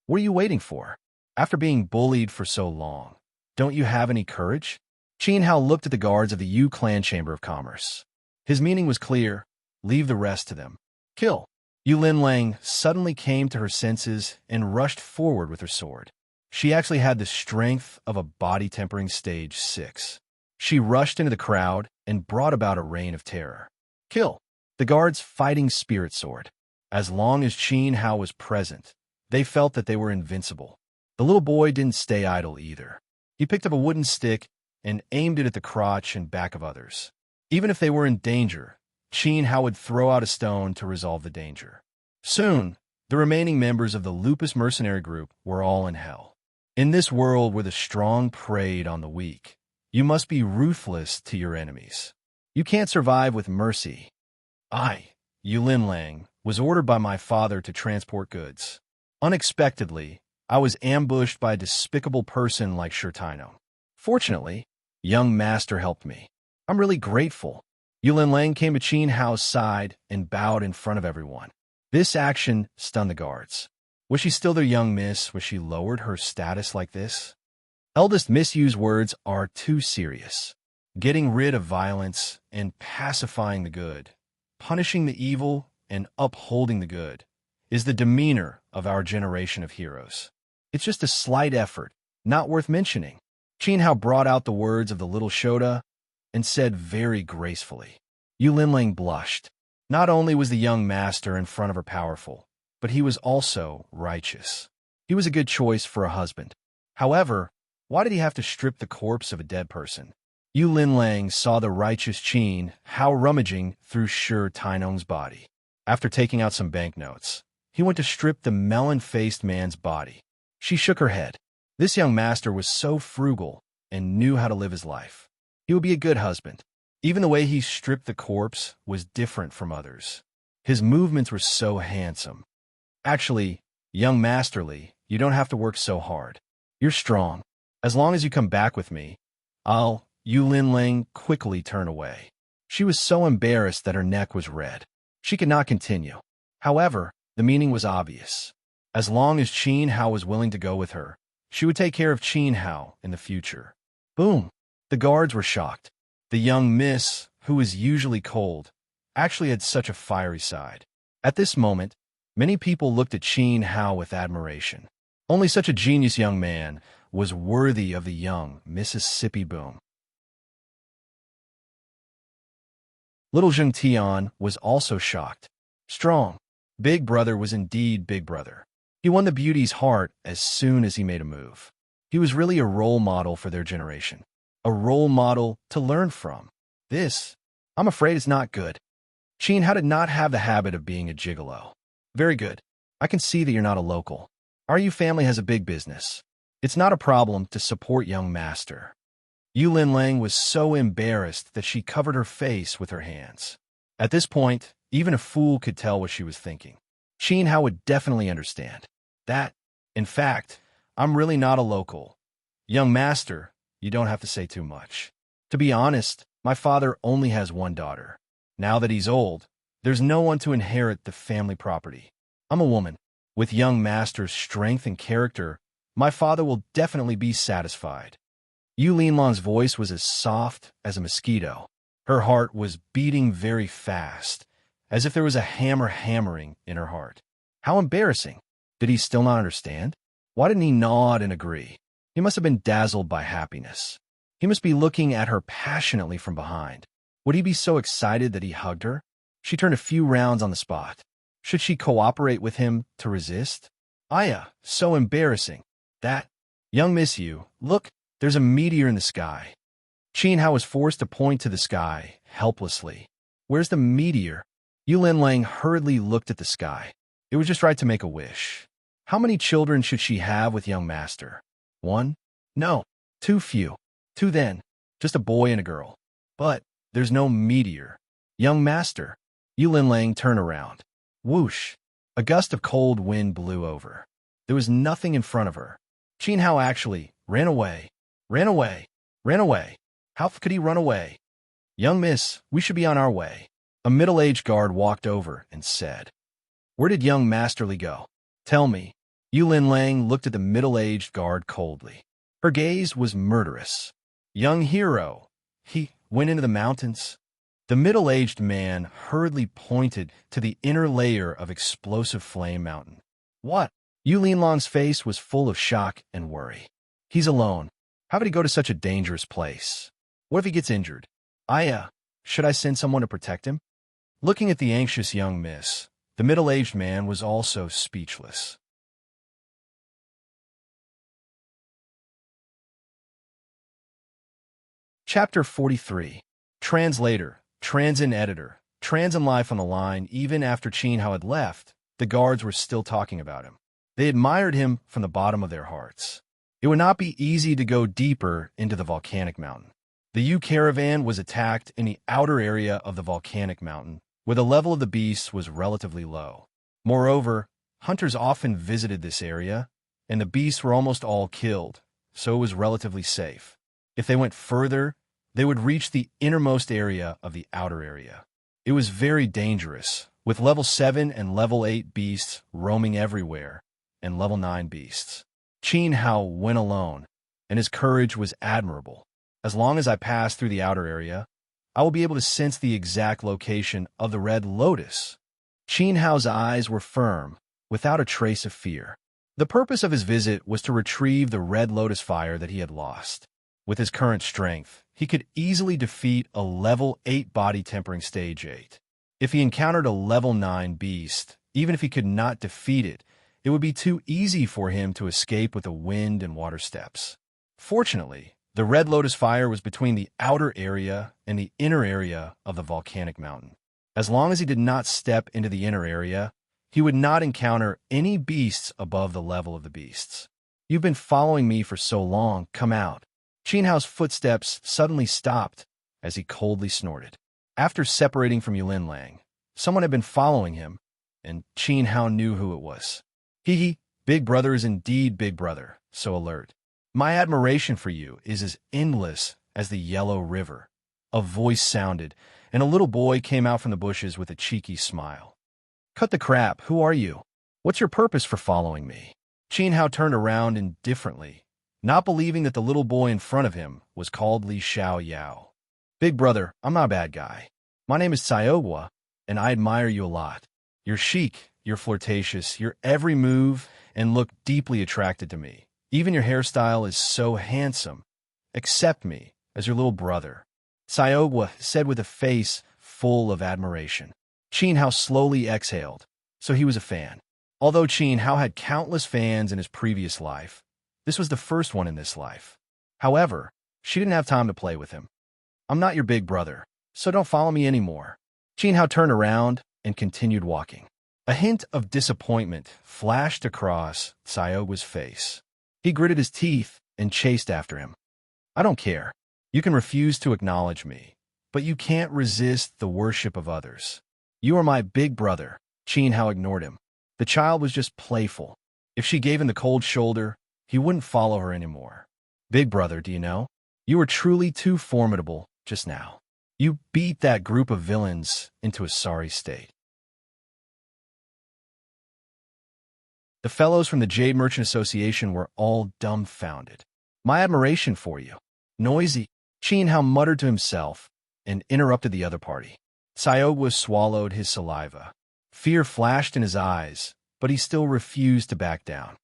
[SPEAKER 1] What are you waiting for? After being bullied for so long, don't you have any courage? Qin Hao looked at the guards of the Yu Clan Chamber of Commerce. His meaning was clear. Leave the rest to them. Kill. Yulin Lang suddenly came to her senses and rushed forward with her sword. She actually had the strength of a body-tempering stage 6. She rushed into the crowd and brought about a reign of terror. Kill! The guard's fighting spirit sword. As long as Qin Hao was present, they felt that they were invincible. The little boy didn't stay idle either. He picked up a wooden stick and aimed it at the crotch and back of others. Even if they were in danger, Qin Hao would throw out a stone to resolve the danger. Soon, the remaining members of the Lupus mercenary group were all in hell. In this world where the strong preyed on the weak, you must be ruthless to your enemies. You can't survive with mercy. I, Yulin Lang, was ordered by my father to transport goods. Unexpectedly, I was ambushed by a despicable person like Shirtino. Fortunately, young master helped me. I'm really grateful. Yulin Lang came to Qin Hao's side and bowed in front of everyone. This action stunned the guards. Was she still their young miss? Was she lowered her status like this? Eldest misused words are too serious. Getting rid of violence and pacifying the good, punishing the evil and upholding the good, is the demeanor of our generation of heroes. It's just a slight effort, not worth mentioning. Qin Hao brought out the words of the little Shota and said very gracefully. Yulin Lang blushed. Not only was the young master in front of her powerful, but he was also righteous. He was a good choice for a husband. However, why did he have to strip the corpse of a dead person? Yulin Lang saw the righteous Qin Hao rummaging through Shi Tainong's body. After taking out some banknotes, he went to strip the melon-faced man's body. She shook her head. This young master was so frugal and knew how to live his life. He would be a good husband. Even the way he stripped the corpse was different from others. His movements were so handsome. Actually, young masterly, you don't have to work so hard. You're strong. As long as you come back with me, Yulin Lang quickly turned away. She was so embarrassed that her neck was red. She could not continue. However, the meaning was obvious. As long as Qin Hao was willing to go with her, she would take care of Qin Hao in the future. Boom! The guards were shocked. The young miss, who was usually cold, actually had such a fiery side. At this moment, many people looked at Qin Hao with admiration. Only such a genius young man was worthy of the young Mississippi boom. Little Zheng Tian was also shocked. Strong. Big Brother was indeed Big Brother. He won the beauty's heart as soon as he made a move. He was really a role model for their generation. A role model to learn from. This, I'm afraid, is not good. Qin Hao did not have the habit of being a gigolo. Very good. I can see that you're not a local. Our Yu family has a big business. It's not a problem to support young master. Yulin Lang was so embarrassed that she covered her face with her hands. At this point, even a fool could tell what she was thinking. Qin Hao would definitely understand. That, in fact, I'm really not a local. Young master, you don't have to say too much. To be honest, my father only has one daughter. Now that he's old, there's no one to inherit the family property. I'm a woman. With young master's strength and character, my father will definitely be satisfied. Yulin Lang's voice was as soft as a mosquito. Her heart was beating very fast, as if there was a hammer hammering in her heart. How embarrassing. Did he still not understand? Why didn't he nod and agree? He must have been dazzled by happiness. He must be looking at her passionately from behind. Would he be so excited that he hugged her? She turned a few rounds on the spot. Should she cooperate with him to resist? Aya, so embarrassing. That, young miss you, look, there's a meteor in the sky. Qin Hao was forced to point to the sky, helplessly. Where's the meteor? Yulin Lang hurriedly looked at the sky. It was just right to make a wish. How many children should she have with young master? 1? No, too few. 2 then. Just a boy and a girl. But there's no meteor. Young master. Yulin Lang turned around. Whoosh. A gust of cold wind blew over. There was nothing in front of her. Qin Hao actually ran away. Ran away. Ran away. How could he run away? Young miss, we should be on our way. A middle-aged guard walked over and said, Where did young Masterly go? Tell me. Yulin Lang looked at the middle-aged guard coldly. Her gaze was murderous. Young hero. He went into the mountains. The middle-aged man hurriedly pointed to the inner layer of explosive flame mountain. What? Yu Linlong's face was full of shock and worry. He's alone. How could he go to such a dangerous place? What if he gets injured? Should I send someone to protect him? Looking at the anxious young miss, the middle-aged man was also speechless. Chapter 43. Translator, Transin Editor, Transin Life on the line. Even after Qin Hao had left, the guards were still talking about him. They admired him from the bottom of their hearts. It would not be easy to go deeper into the volcanic mountain. The Yu caravan was attacked in the outer area of the volcanic mountain, where the level of the beasts was relatively low. Moreover, hunters often visited this area, and the beasts were almost all killed, so it was relatively safe. If they went further, they would reach the innermost area of the outer area. It was very dangerous, with level 7 and level 8 beasts roaming everywhere, and level 9 beasts. Qin Hao went alone, and his courage was admirable. As long as I pass through the outer area, I will be able to sense the exact location of the red lotus. Qin Hao's eyes were firm, without a trace of fear. The purpose of his visit was to retrieve the red lotus fire that he had lost. With his current strength, he could easily defeat a level 8 body tempering stage 8. If he encountered a level 9 beast, even if he could not defeat it, it would be too easy for him to escape with the wind and water steps. Fortunately, the red lotus fire was between the outer area and the inner area of the volcanic mountain. As long as he did not step into the inner area, he would not encounter any beasts above the level of the beasts. You've been following me for so long, come out. Qin Hao's footsteps suddenly stopped as he coldly snorted. After separating from Yulin Lang, someone had been following him, and Qin Hao knew who it was. Big Brother is indeed Big Brother, so alert. My admiration for you is as endless as the Yellow River. A voice sounded, and a little boy came out from the bushes with a cheeky smile. Cut the crap, who are you? What's your purpose for following me? Qin Hao turned around indifferently, not believing that the little boy in front of him was called Li Xiao Yao. Big Brother, I'm not a bad guy. My name is Xiaogua, and I admire you a lot. You're chic, you're flirtatious, your every move and look deeply attracted to me. Even your hairstyle is so handsome. Accept me as your little brother. Xiaogua said with a face full of admiration. Qin Hao slowly exhaled, so he was a fan. Although Qin Hao had countless fans in his previous life, this was the first one in this life. However, she didn't have time to play with him. I'm not your big brother, so don't follow me anymore. Qin Hao turned around and continued walking. A hint of disappointment flashed across Xiaogua's face. He gritted his teeth and chased after him. I don't care. You can refuse to acknowledge me, but you can't resist the worship of others. You are my big brother. Qin Hao ignored him. The child was just playful. If she gave him the cold shoulder, he wouldn't follow her anymore. Big brother, do you know? You were truly too formidable just now. You beat that group of villains into a sorry state. The fellows from the Jade Merchant Association were all dumbfounded. My admiration for you. Noisy. Qin Hao muttered to himself and interrupted the other party. Xiaogua swallowed his saliva. Fear flashed in his eyes, but he still refused to back down.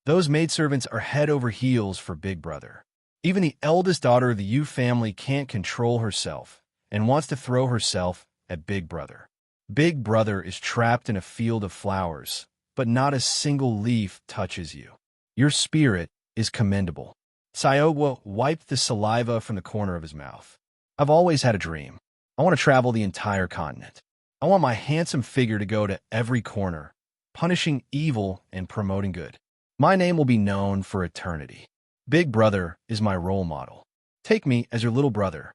[SPEAKER 1] Those maidservants are head over heels for Big Brother. Even the eldest daughter of the Yu family can't control herself and wants to throw herself at Big Brother. Big Brother is trapped in a field of flowers, but not a single leaf touches you. Your spirit is commendable. Xiaogua wiped the saliva from the corner of his mouth. I've always had a dream. I want to travel the entire continent. I want my handsome figure to go to every corner, punishing evil and promoting good. My name will be known for eternity. Big Brother is my role model. Take me as your little brother.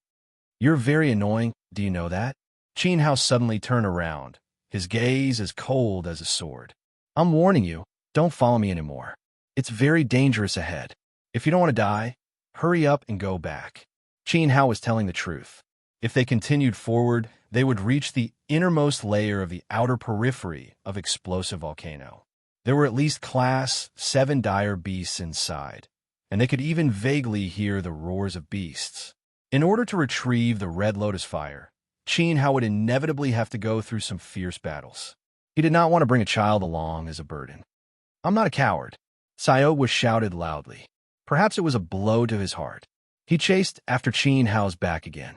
[SPEAKER 1] You're very annoying, do you know that? Qin Hao suddenly turned around, his gaze as cold as a sword. I'm warning you, don't follow me anymore. It's very dangerous ahead. If you don't want to die, hurry up and go back. Qin Hao was telling the truth. If they continued forward, they would reach the innermost layer of the outer periphery of explosive volcano. There were at least class 7 dire beasts inside, and they could even vaguely hear the roars of beasts. In order to retrieve the red lotus fire, Qin Hao would inevitably have to go through some fierce battles. He did not want to bring a child along as a burden. "I'm not a coward," Xiao shouted loudly. Perhaps it was a blow to his heart. He chased after Qin Hao's back again.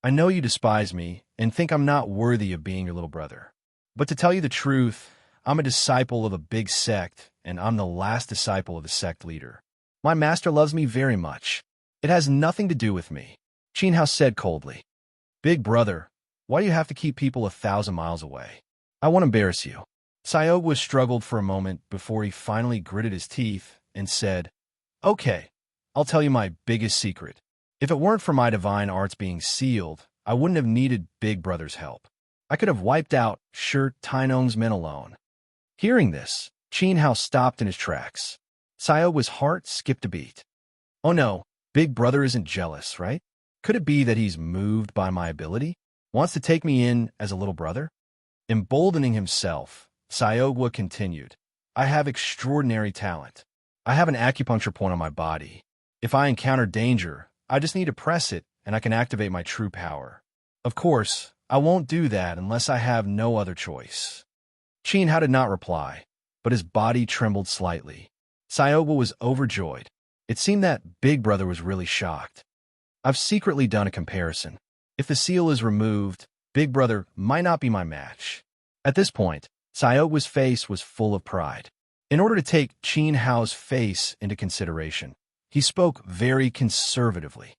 [SPEAKER 1] "I know you despise me and think I'm not worthy of being your little brother. But to tell you the truth, I'm a disciple of a big sect, and I'm the last disciple of the sect leader. My master loves me very much. It has nothing to do with me," Qin Hao said coldly. "Big brother, why do you have to keep people 1,000 miles away? I won't embarrass you." Xiao struggled for a moment before he finally gritted his teeth and said, "Okay, I'll tell you my biggest secret. If it weren't for my divine arts being sealed, I wouldn't have needed Big Brother's help. I could have wiped out Shi Tainong's men alone." Hearing this, Qin Hao stopped in his tracks. Xiao's heart skipped a beat. "Oh no, Big Brother isn't jealous, right? Could it be that he's moved by my ability? Wants to take me in as a little brother?" Emboldening himself, Xiao continued, "I have extraordinary talent. I have an acupuncture point on my body. If I encounter danger, I just need to press it and I can activate my true power. Of course, I won't do that unless I have no other choice." Qin Hao did not reply, but his body trembled slightly. Xiao was overjoyed. It seemed that Big Brother was really shocked. "I've secretly done a comparison. If the seal is removed, Big Brother might not be my match." At this point, Xiao's face was full of pride. In order to take Qin Hao's face into consideration, he spoke very conservatively.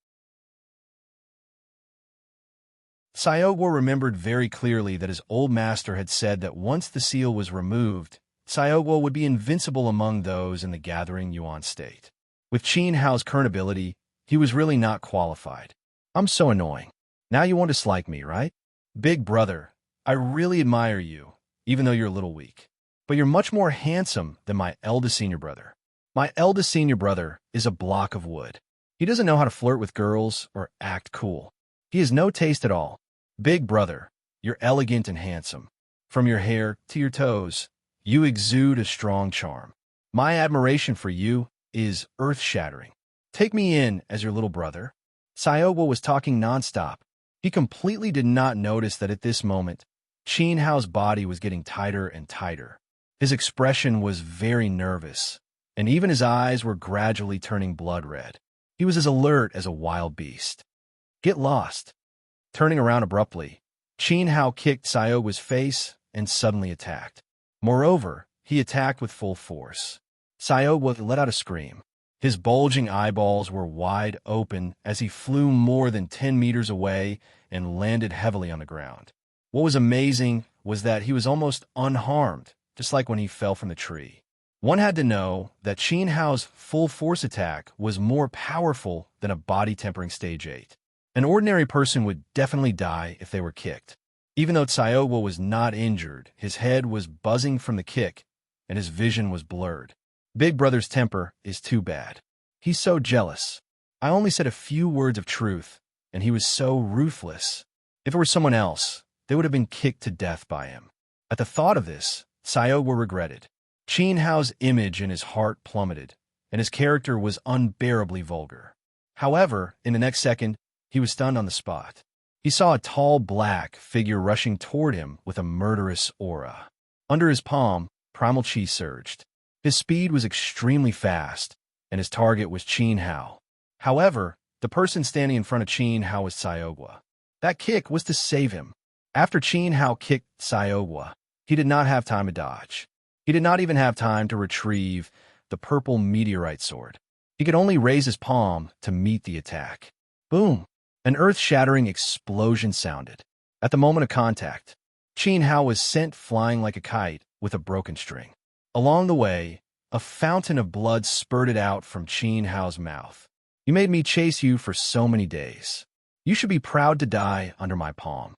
[SPEAKER 1] Xiao remembered very clearly that his old master had said that once the seal was removed, Xiao would be invincible among those in the gathering Yuan state. With Qin Hao's current ability, he was really not qualified. "I'm so annoying. Now you won't dislike me, right? Big Brother, I really admire you, even though you're a little weak. But you're much more handsome than my eldest senior brother. My eldest senior brother is a block of wood. He doesn't know how to flirt with girls or act cool. He has no taste at all. Big Brother, you're elegant and handsome. From your hair to your toes, you exude a strong charm. My admiration for you is earth-shattering. Take me in as your little brother." Xiao was talking nonstop. He completely did not notice that at this moment, Qin Hao's body was getting tighter and tighter. His expression was very nervous, and even his eyes were gradually turning blood red. He was as alert as a wild beast. "Get lost." Turning around abruptly, Qin Hao kicked Xiao's face and suddenly attacked. Moreover, he attacked with full force. Xiao let out a scream. His bulging eyeballs were wide open as he flew more than 10 meters away and landed heavily on the ground. What was amazing was that he was almost unharmed, just like when he fell from the tree. One had to know that Qin Hao's full force attack was more powerful than a body tempering stage 8. An ordinary person would definitely die if they were kicked. Even though Xiao was not injured, his head was buzzing from the kick and his vision was blurred. Big Brother's temper is too bad. He's so jealous. I only said a few words of truth, and he was so ruthless. If it were someone else, they would have been kicked to death by him. At the thought of this, Xiao regretted. Qin Hao's image in his heart plummeted, and his character was unbearably vulgar. However, in the next second, he was stunned on the spot. He saw a tall black figure rushing toward him with a murderous aura. Under his palm, primal chi surged. His speed was extremely fast, and his target was Qin Hao. However, the person standing in front of Qin Hao was Xiao. That kick was to save him. After Qin Hao kicked Xiao, he did not have time to dodge. He did not even have time to retrieve the purple meteorite sword. He could only raise his palm to meet the attack. Boom! An earth-shattering explosion sounded. At the moment of contact, Qin Hao was sent flying like a kite with a broken string. Along the way, a fountain of blood spurted out from Qin Hao's mouth. "You made me chase you for so many days. You should be proud to die under my palm."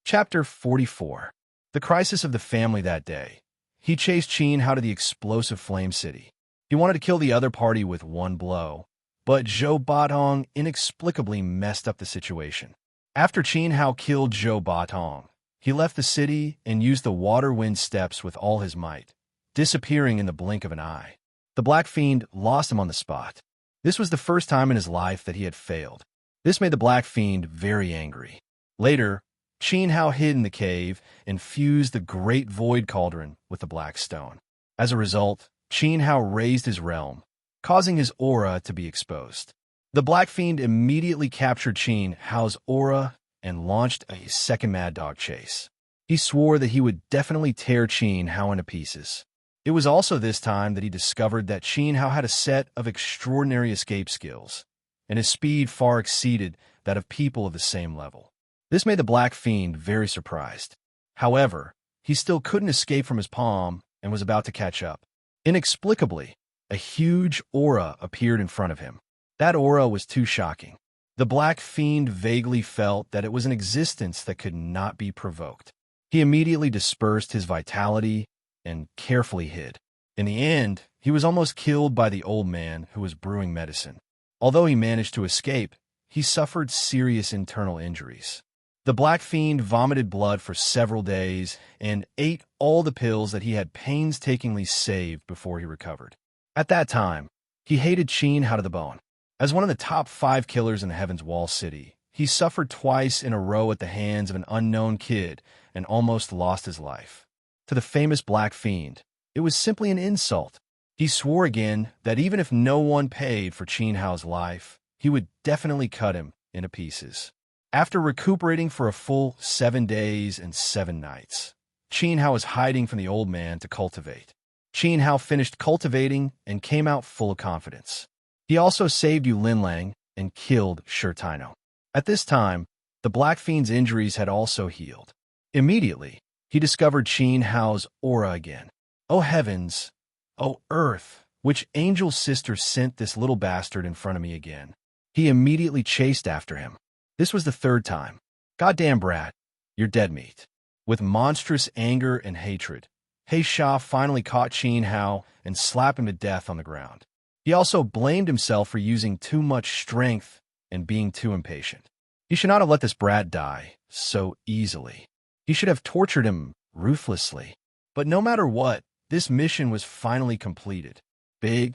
[SPEAKER 1] Chapter 44. The crisis of the family that day. He chased Qin Hao to the explosive Flame City. He wanted to kill the other party with one blow, but Zhou Batong inexplicably messed up the situation. After Qin Hao killed Zhou Batong, he left the city and used the water wind steps with all his might, disappearing in the blink of an eye. The Black Fiend lost him on the spot. This was the first time in his life that he had failed. This made the Black Fiend very angry. Later, Qin Hao hid in the cave and fused the great void cauldron with the black stone. As a result, Qin Hao raised his realm, causing his aura to be exposed. The Black Fiend immediately captured Qin Hao's aura and launched a second Mad Dog chase. He swore that he would definitely tear Qin Hao into pieces. It was also this time that he discovered that Qin Hao had a set of extraordinary escape skills, and his speed far exceeded that of people of the same level. This made the Black Fiend very surprised. However, he still couldn't escape from his palm and was about to catch up. Inexplicably, a huge aura appeared in front of him. That aura was too shocking. The Black Fiend vaguely felt that it was an existence that could not be provoked. He immediately dispersed his vitality and carefully hid. In the end, he was almost killed by the old man who was brewing medicine. Although he managed to escape, he suffered serious internal injuries. The Black Fiend vomited blood for several days and ate all the pills that he had painstakingly saved before he recovered. At that time, he hated Qin Hao to the bone. As one of the top 5 killers in the Heaven's Wall City, he suffered twice in a row at the hands of an unknown kid and almost lost his life. To the famous Black Fiend, it was simply an insult. He swore again that even if no one paid for Qin Hao's life, he would definitely cut him into pieces. After recuperating for a full 7 days and 7 nights, Qin Hao was hiding from the old man to cultivate. Qin Hao finished cultivating and came out full of confidence. He also saved Yu Linlang and killed Shi Taino. At this time, the Black Fiend's injuries had also healed. Immediately, he discovered Qin Hao's aura again. Oh heavens! Oh earth! Which angel sister sent this little bastard in front of me again? He immediately chased after him. This was the 3rd time. Goddamn brat, you're dead meat. With monstrous anger and hatred, He Sha finally caught Qin Hao and slapped him to death on the ground. He also blamed himself for using too much strength and being too impatient. He should not have let this brat die so easily. He should have tortured him ruthlessly. But no matter what, this mission was finally completed. Big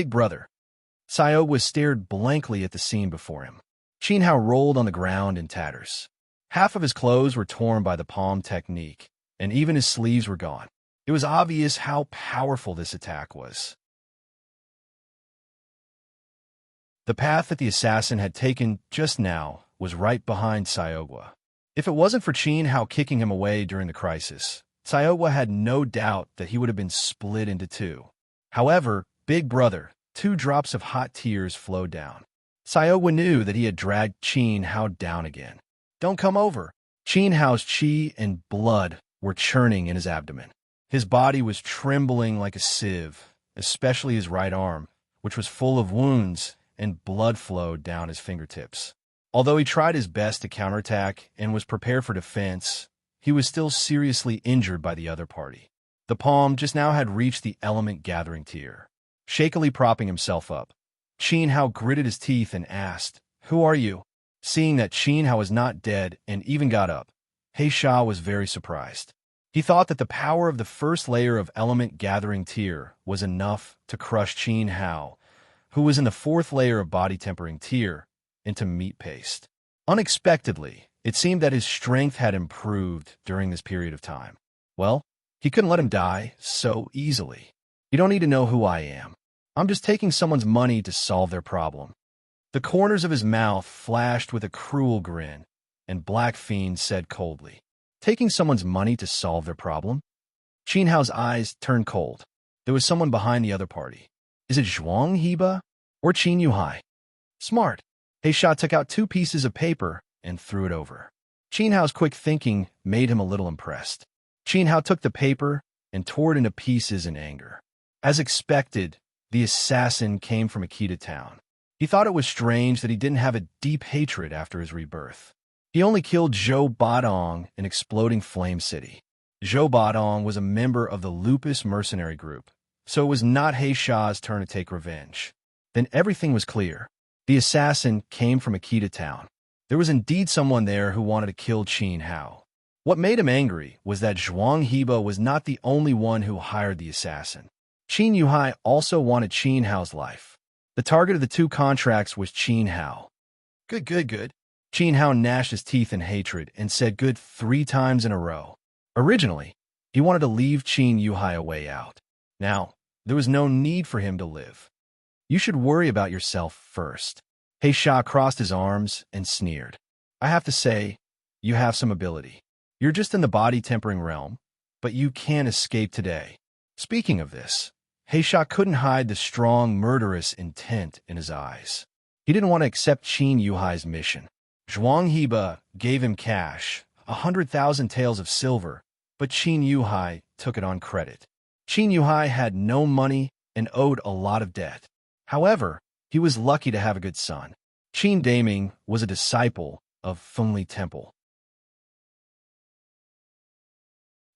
[SPEAKER 1] brother. Saiowa stared blankly at the scene before him. Qin Hao rolled on the ground in tatters. Half of his clothes were torn by the palm technique, and even his sleeves were gone. It was obvious how powerful this attack was. The path that the assassin had taken just now was right behind Saiowa. If it wasn't for Qin Hao kicking him away during the crisis, Saiowa had no doubt that he would have been split into 2. However, big brother, 2 drops of hot tears flowed down. Saiowa knew that he had dragged Qin Hao down again. Don't come over. Qin Hao's qi and blood were churning in his abdomen. His body was trembling like a sieve, especially his right arm, which was full of wounds, and blood flowed down his fingertips. Although he tried his best to counterattack and was prepared for defense, he was still seriously injured by the other party. The palm just now had reached the element gathering tier. Shakily propping himself up, Qin Hao gritted his teeth and asked, "Who are you?" Seeing that Qin Hao was not dead and even got up, He Sha was very surprised. He thought that the power of the first layer of element gathering tier was enough to crush Qin Hao, who was in the 4th layer of body tempering tier, into meat paste. Unexpectedly, it seemed that his strength had improved during this period of time. Well, he couldn't let him die so easily. You don't need to know who I am. I'm just taking someone's money to solve their problem. The corners of his mouth flashed with a cruel grin, and Black Fiend said coldly, "Taking someone's money to solve their problem?" Qin Hao's eyes turned cold. There was someone behind the other party. Is it Zhuang Heba or Qin Yuhai? Smart. He Sha took out 2 pieces of paper and threw it over. Qin Hao's quick thinking made him a little impressed. Qin Hao took the paper and tore it into pieces in anger. As expected, the assassin came from Akita town. He thought it was strange that he didn't have a deep hatred after his rebirth. He only killed Zhou Badong in Exploding Flame City. Zhou Badong was a member of the Lupus mercenary group, so it was not He Sha's turn to take revenge. Then everything was clear. The assassin came from Akita town. There was indeed someone there who wanted to kill Qin Hao. What made him angry was that Zhuang Heba was not the only one who hired the assassin. Qin Yuhai also wanted Qin Hao's life. The target of the two contracts was Qin Hao. Good, good, good. Qin Hao gnashed his teeth in hatred and said good 3 times in a row. Originally, he wanted to leave Qin Yuhai a way out. Now, there was no need for him to live. You should worry about yourself first. He Sha crossed his arms and sneered. I have to say, you have some ability. You're just in the body-tempering realm, but you can't escape today. Speaking of this, He Sha couldn't hide the strong, murderous intent in his eyes. He didn't want to accept Qin Yuhai's mission. Zhuang Heba gave him cash, 100,000 taels of silver, but Qin Yuhai took it on credit. Qin Yuhai had no money and owed a lot of debt. However, he was lucky to have a good son. Qin Daming was a disciple of Fengli Temple.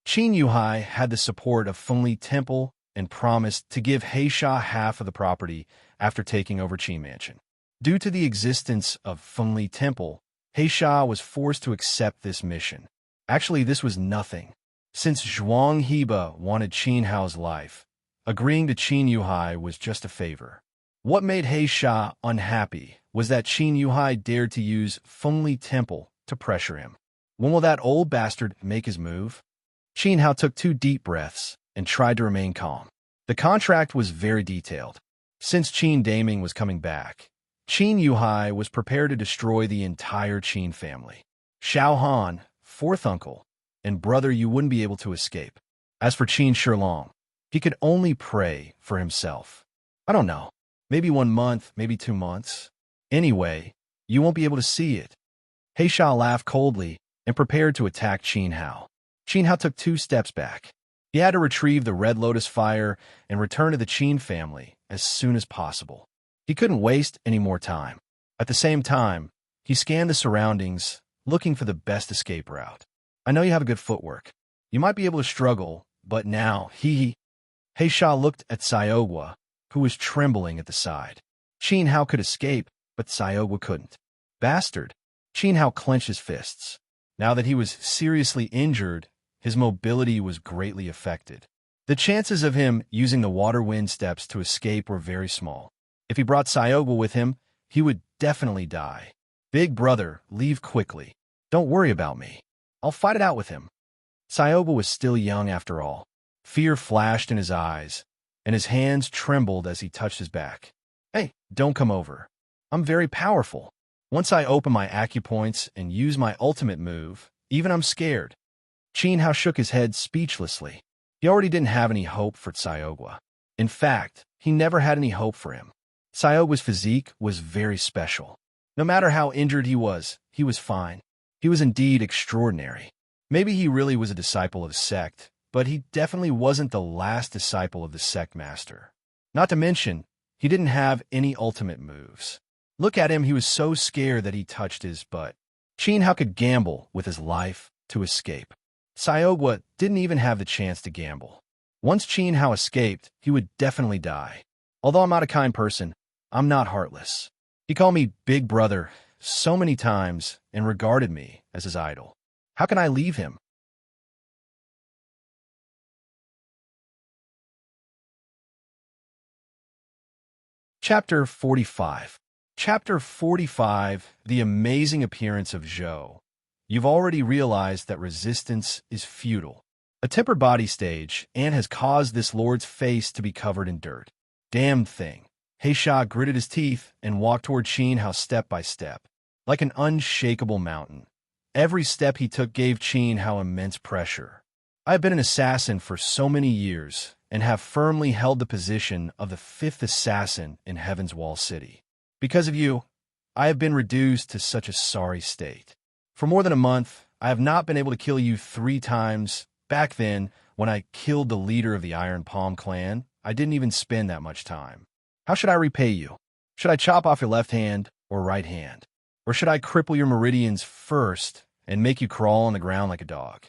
[SPEAKER 1] Qin Yuhai had the support of Fengli Temple and promised to give He Sha half of the property after taking over Qin Mansion. Due to the existence of Fengli Temple, He Sha was forced to accept this mission. Actually, this was nothing. Since Zhuang Heba wanted Qin Hao's life, agreeing to Qin Yuhai was just a favor. What made He Sha unhappy was that Qin Yuhai dared to use Fengli Temple to pressure him. When will that old bastard make his move? Qin Hao took 2 deep breaths and tried to remain calm. The contract was very detailed. Since Qin Daming was coming back, Qin Yuhai was prepared to destroy the entire Qin family. Xiao Han, 4th uncle, and brother you wouldn't be able to escape. As for Qin Shilong, he could only pray for himself. I don't know, maybe 1 month, maybe 2 months. Anyway, you won't be able to see it. He Sha laughed coldly and prepared to attack Qin Hao. Qin Hao took 2 steps back. He had to retrieve the Red Lotus Fire and return to the Qin family as soon as possible. He couldn't waste any more time. At the same time, he scanned the surroundings, looking for the best escape route. I know you have a good footwork. You might be able to struggle, but now, He Sha looked at Sayogwa, who was trembling at the side. Qin Hao could escape, but Sayogwa couldn't. Bastard! Qin Hao clenched his fists. Now that he was seriously injured, his mobility was greatly affected. The chances of him using the water wind steps to escape were very small. If he brought Sayogwa with him, he would definitely die. Big brother, leave quickly. Don't worry about me. I'll fight it out with him. Sayogwa was still young after all. Fear flashed in his eyes, and his hands trembled as he touched his back. Hey, don't come over. I'm very powerful. Once I open my acupoints and use my ultimate move, even I'm scared. Qin Hao shook his head speechlessly. He already didn't have any hope for Sayogwa. In fact, he never had any hope for him. Sayogwa's physique was very special. No matter how injured he was fine. He was indeed extraordinary. Maybe he really was a disciple of the sect, but he definitely wasn't the last disciple of the sect master. Not to mention, he didn't have any ultimate moves. Look at him, he was so scared that he touched his butt. Qin Hao could gamble with his life to escape. Sayogwa didn't even have the chance to gamble. Once Qin Hao escaped, he would definitely die. Although I'm not a kind person, I'm not heartless. He called me Big Brother so many times and regarded me as his idol. How can I leave him? Chapter 45. Chapter 45, The Amazing Appearance of Zhou. You've already realized that resistance is futile. A tempered body stage, and has caused this lord's face to be covered in dirt. Damn thing. He Sha gritted his teeth and walked toward Qin Hao step by step, like an unshakable mountain. Every step he took gave Qin Hao immense pressure. I have been an assassin for so many years, and have firmly held the position of the 5th assassin in Heaven's Wall City. Because of you, I have been reduced to such a sorry state. For more than a month, I have not been able to kill you 3 times. Back then, when I killed the leader of the Iron Palm clan, I didn't even spend that much time. How should I repay you? Should I chop off your left hand or right hand? Or should I cripple your meridians first and make you crawl on the ground like a dog?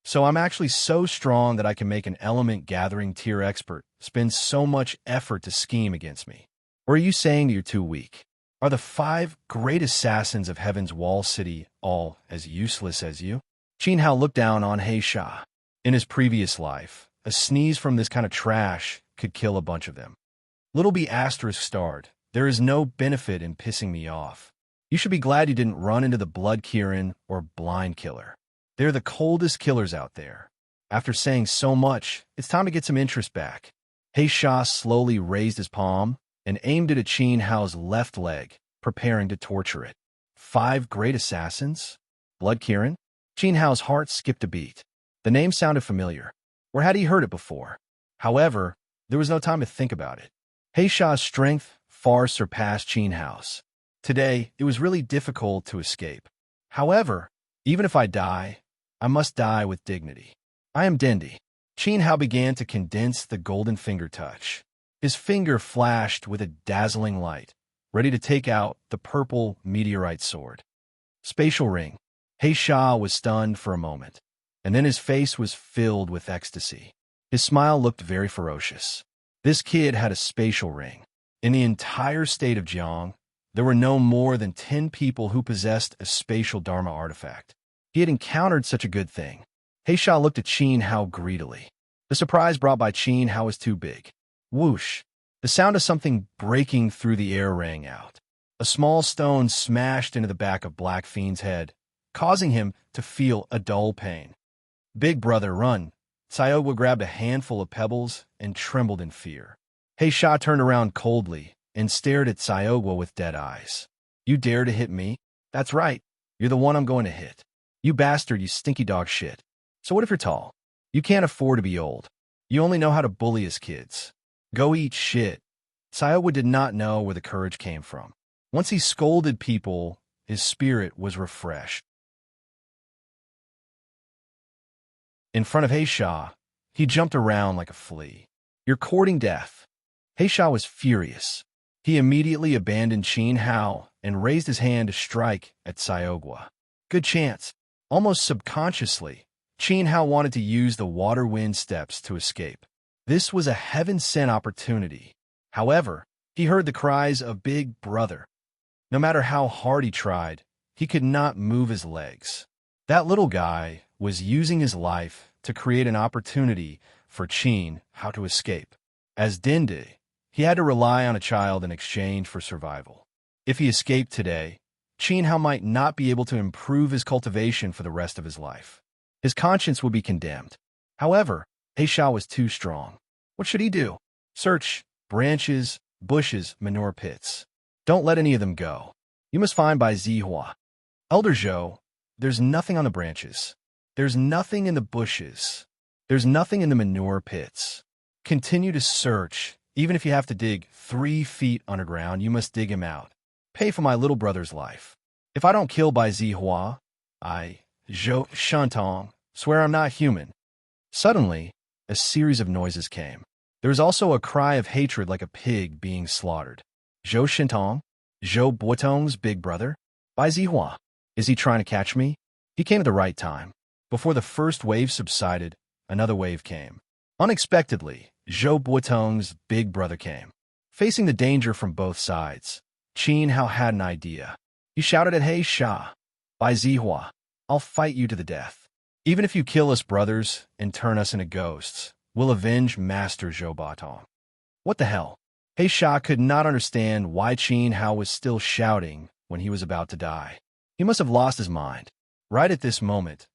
[SPEAKER 1] So I'm actually so strong that I can make an element gathering tier expert spend so much effort to scheme against me. Or are you saying that you're too weak? Are the 5 great assassins of Heaven's Wall City all as useless as you? Qin Hao looked down on He Sha. In his previous life, a sneeze from this kind of trash could kill a bunch of them. Little B asterisk starred. There is no benefit in pissing me off. You should be glad you didn't run into the blood Kieran or blind killer. They're the coldest killers out there. After saying so much, it's time to get some interest back. He Sha slowly raised his palm and aimed it at Qin Hao's left leg, preparing to torture it. 5 great assassins? Blood Kieran? Qin Hao's heart skipped a beat. The name sounded familiar. Or had he heard it before? However, there was no time to think about it. He Sha's strength far surpassed Qin Hao's. Today, it was really difficult to escape. However, even if I die, I must die with dignity. I am Dendi. Qin Hao began to condense the golden finger touch. His finger flashed with a dazzling light, ready to take out the purple meteorite sword. Spatial ring. He Sha was stunned for a moment, and then his face was filled with ecstasy. His smile looked very ferocious. This kid had a spatial ring. In the entire state of Jiang, there were no more than 10 people who possessed a spatial Dharma artifact. He had encountered such a good thing. He Sha looked at Qin Hao greedily. The surprise brought by Qin Hao was too big. Whoosh! The sound of something breaking through the air rang out. A small stone smashed into the back of Black Fiend's head, causing him to feel a dull pain. Big brother, run! Sayogwa grabbed a handful of pebbles and trembled in fear. He Sha turned around coldly and stared at Sayogwa with dead eyes. You dare to hit me? That's right. You're the one I'm going to hit. You bastard, you stinky dog shit. So what if you're tall? You can't afford to be old. You only know how to bully his kids. Go eat shit. Sayogwa did not know where the courage came from. Once he scolded people, his spirit was refreshed. In front of He Sha, he jumped around like a flea. You're courting death. He Sha was furious. He immediately abandoned Qin Hao and raised his hand to strike at Sayogwa. Good chance. Almost subconsciously, Qin Hao wanted to use the water-wind steps to escape. This was a heaven-sent opportunity. However, he heard the cries of Big Brother. No matter how hard he tried, he could not move his legs. That little guy was using his life to create an opportunity for Qin Hao to escape. As Dende, he had to rely on a child in exchange for survival. If he escaped today, Qin Hao might not be able to improve his cultivation for the rest of his life. His conscience would be condemned. However, He Sha was too strong. What should he do? Search branches, bushes, manure pits. Don't let any of them go. You must find Bai Zihua. Elder Zhou, there's nothing on the branches. There's nothing in the bushes. There's nothing in the manure pits. Continue to search. Even if you have to dig 3 feet underground, you must dig him out. Pay for my little brother's life. If I don't kill Bai Zihua, Zhou Shantong, swear I'm not human. Suddenly, a series of noises came. There was also a cry of hatred like a pig being slaughtered. Zhou Shintong? Zhou Buotong's big brother? Bai Zihua. Is he trying to catch me? He came at the right time. Before the first wave subsided, another wave came. Unexpectedly, Zhou Buotong's big brother came. Facing the danger from both sides, Qin Hao had an idea. He shouted at He Sha, Bai Zihua, I'll fight you to the death. Even if you kill us brothers and turn us into ghosts, we'll avenge Master Zhou Buotong. What the hell? He Sha could not understand why Qin Hao was still shouting when he was about to die. He must have lost his mind. Right at this moment,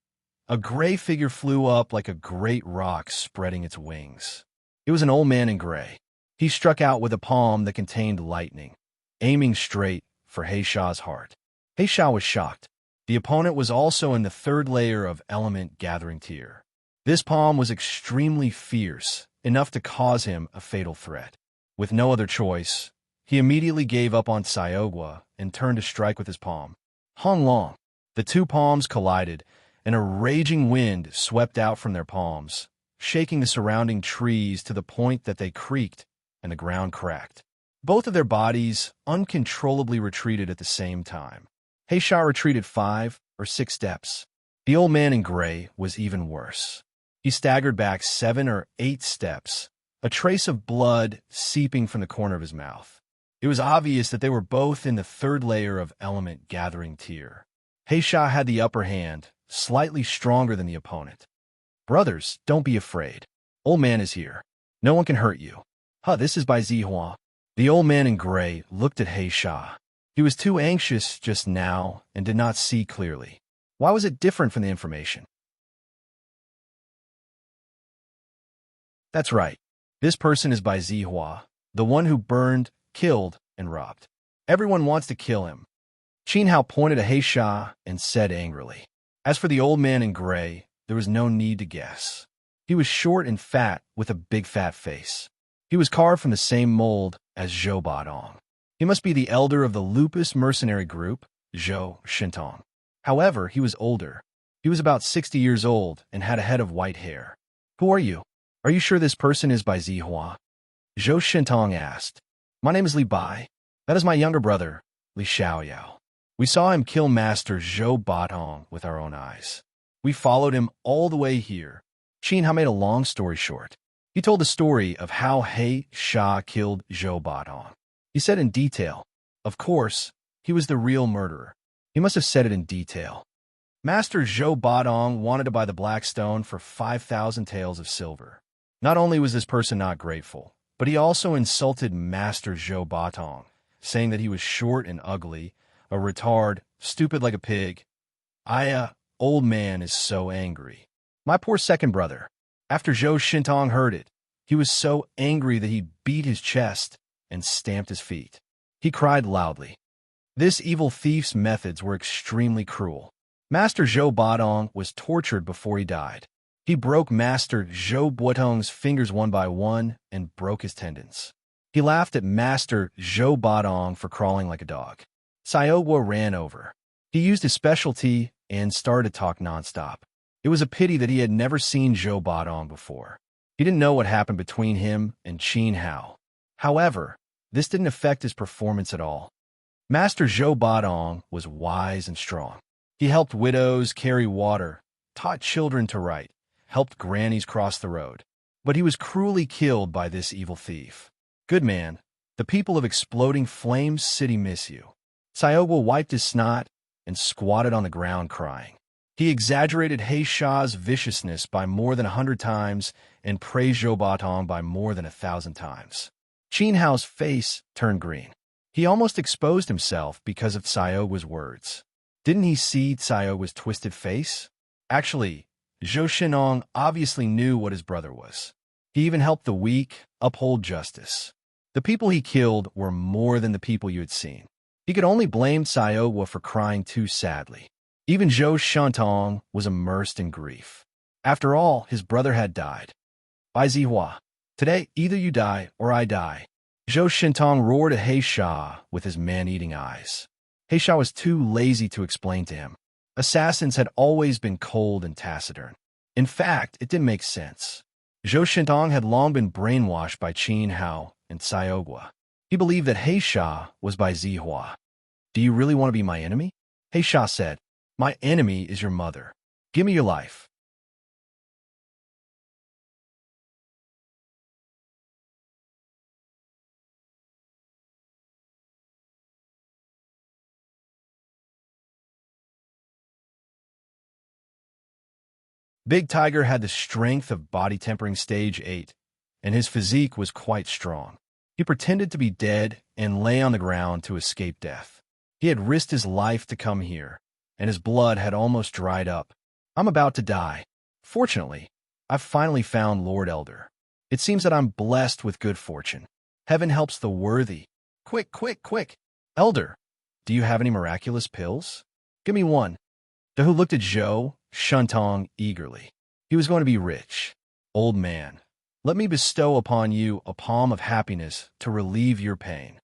[SPEAKER 1] a gray figure flew up like a great rock spreading its wings. It was an old man in gray. He struck out with a palm that contained lightning, aiming straight for He Sha's heart. He Sha was shocked. The opponent was also in the 3rd layer of element gathering tier. This palm was extremely fierce, enough to cause him a fatal threat. With no other choice, he immediately gave up on Sayogwa and turned to strike with his palm. Hong Long. The 2 palms collided, and a raging wind swept out from their palms, shaking the surrounding trees to the point that they creaked and the ground cracked. Both of their bodies uncontrollably retreated at the same time. He Sha retreated 5 or 6 steps. The old man in gray was even worse. He staggered back 7 or 8 steps, a trace of blood seeping from the corner of his mouth. It was obvious that they were both in the 3rd layer of element gathering tier. He Sha had the upper hand, slightly stronger than the opponent. Brothers, don't be afraid. Old man is here. No one can hurt you. This is by Zihua. The old man in gray looked at He Sha. He was too anxious just now and did not see clearly. Why was it different from the information? That's right. This person is by Zihua, the one who burned, killed, and robbed. Everyone wants to kill him. Qin Hao pointed at He Sha and said angrily. As for the old man in gray, there was no need to guess. He was short and fat with a big fat face. He was carved from the same mold as Zhou Badong. He must be the elder of the Lupus mercenary group, Zhou Shintong. However, he was older. He was about 60 years old and had a head of white hair. Who are you? Are you sure this person is by Zihua? Zhou Shintong asked. My name is Li Bai. That is my younger brother, Li Xiaoyao. We saw him kill Master Zhou Badong with our own eyes. We followed him all the way here. Qin Hao made a long story short. He told the story of how He Sha killed Zhou Badong. He said in detail. Of course, he was the real murderer. He must have said it in detail. Master Zhou Badong wanted to buy the black stone for 5,000 taels of silver. Not only was this person not grateful, but he also insulted Master Zhou Badong, saying that he was short and ugly, a retard, stupid like a pig. Old man is so angry. My poor second brother. After Zhou Shintong heard it, he was so angry that he beat his chest and stamped his feet. He cried loudly. This evil thief's methods were extremely cruel. Master Zhou Badong was tortured before he died. He broke Master Zhou Badong's fingers one by one and broke his tendons. He laughed at Master Zhou Badong for crawling like a dog. Xiaoguo ran over. He used his specialty and started to talk nonstop. It was a pity that he had never seen Zhou Badong before. He didn't know what happened between him and Qin Hao. However, this didn't affect his performance at all. Master Zhou Badong was wise and strong. He helped widows carry water, taught children to write, helped grannies cross the road. But he was cruelly killed by this evil thief. Good man, the people of Exploding Flames City miss you. Xiaoguo wiped his snot and squatted on the ground crying. He exaggerated He Sha's viciousness by more than 100 times and praised Zhou Badong by more than 1,000 times. Qin Hao's face turned green. He almost exposed himself because of Xiaoguo's words. Didn't he see Xiaoguo's twisted face? Actually, Zhou Shintong obviously knew what his brother was. He even helped the weak uphold justice. The people he killed were more than the people you had seen. He could only blame Xiaoguo for crying too sadly. Even Zhou Shintong was immersed in grief. After all, his brother had died. By Zihua. Today, either you die or I die. Zhou Shintong roared at He Sha with his man-eating eyes. He Sha was too lazy to explain to him. Assassins had always been cold and taciturn. In fact, it didn't make sense. Zhou Shintong had long been brainwashed by Qin Hao and Xiaoguo. He believed that He Sha was by Zihua. Do you really want to be my enemy? He Sha said. My enemy is your mother. Give me your life. Big Tiger had the strength of body tempering stage 8, and his physique was quite strong. He pretended to be dead and lay on the ground to escape death. He had risked his life to come here, and his blood had almost dried up. I'm about to die. Fortunately, I've finally found Lord Elder. It seems that I'm blessed with good fortune. Heaven helps the worthy. Quick, quick, quick. Elder, do you have any miraculous pills? Give me one. Dahu looked at Zhou Shintong eagerly. He was going to be rich. Old man, let me bestow upon you a palm of happiness to relieve your pain.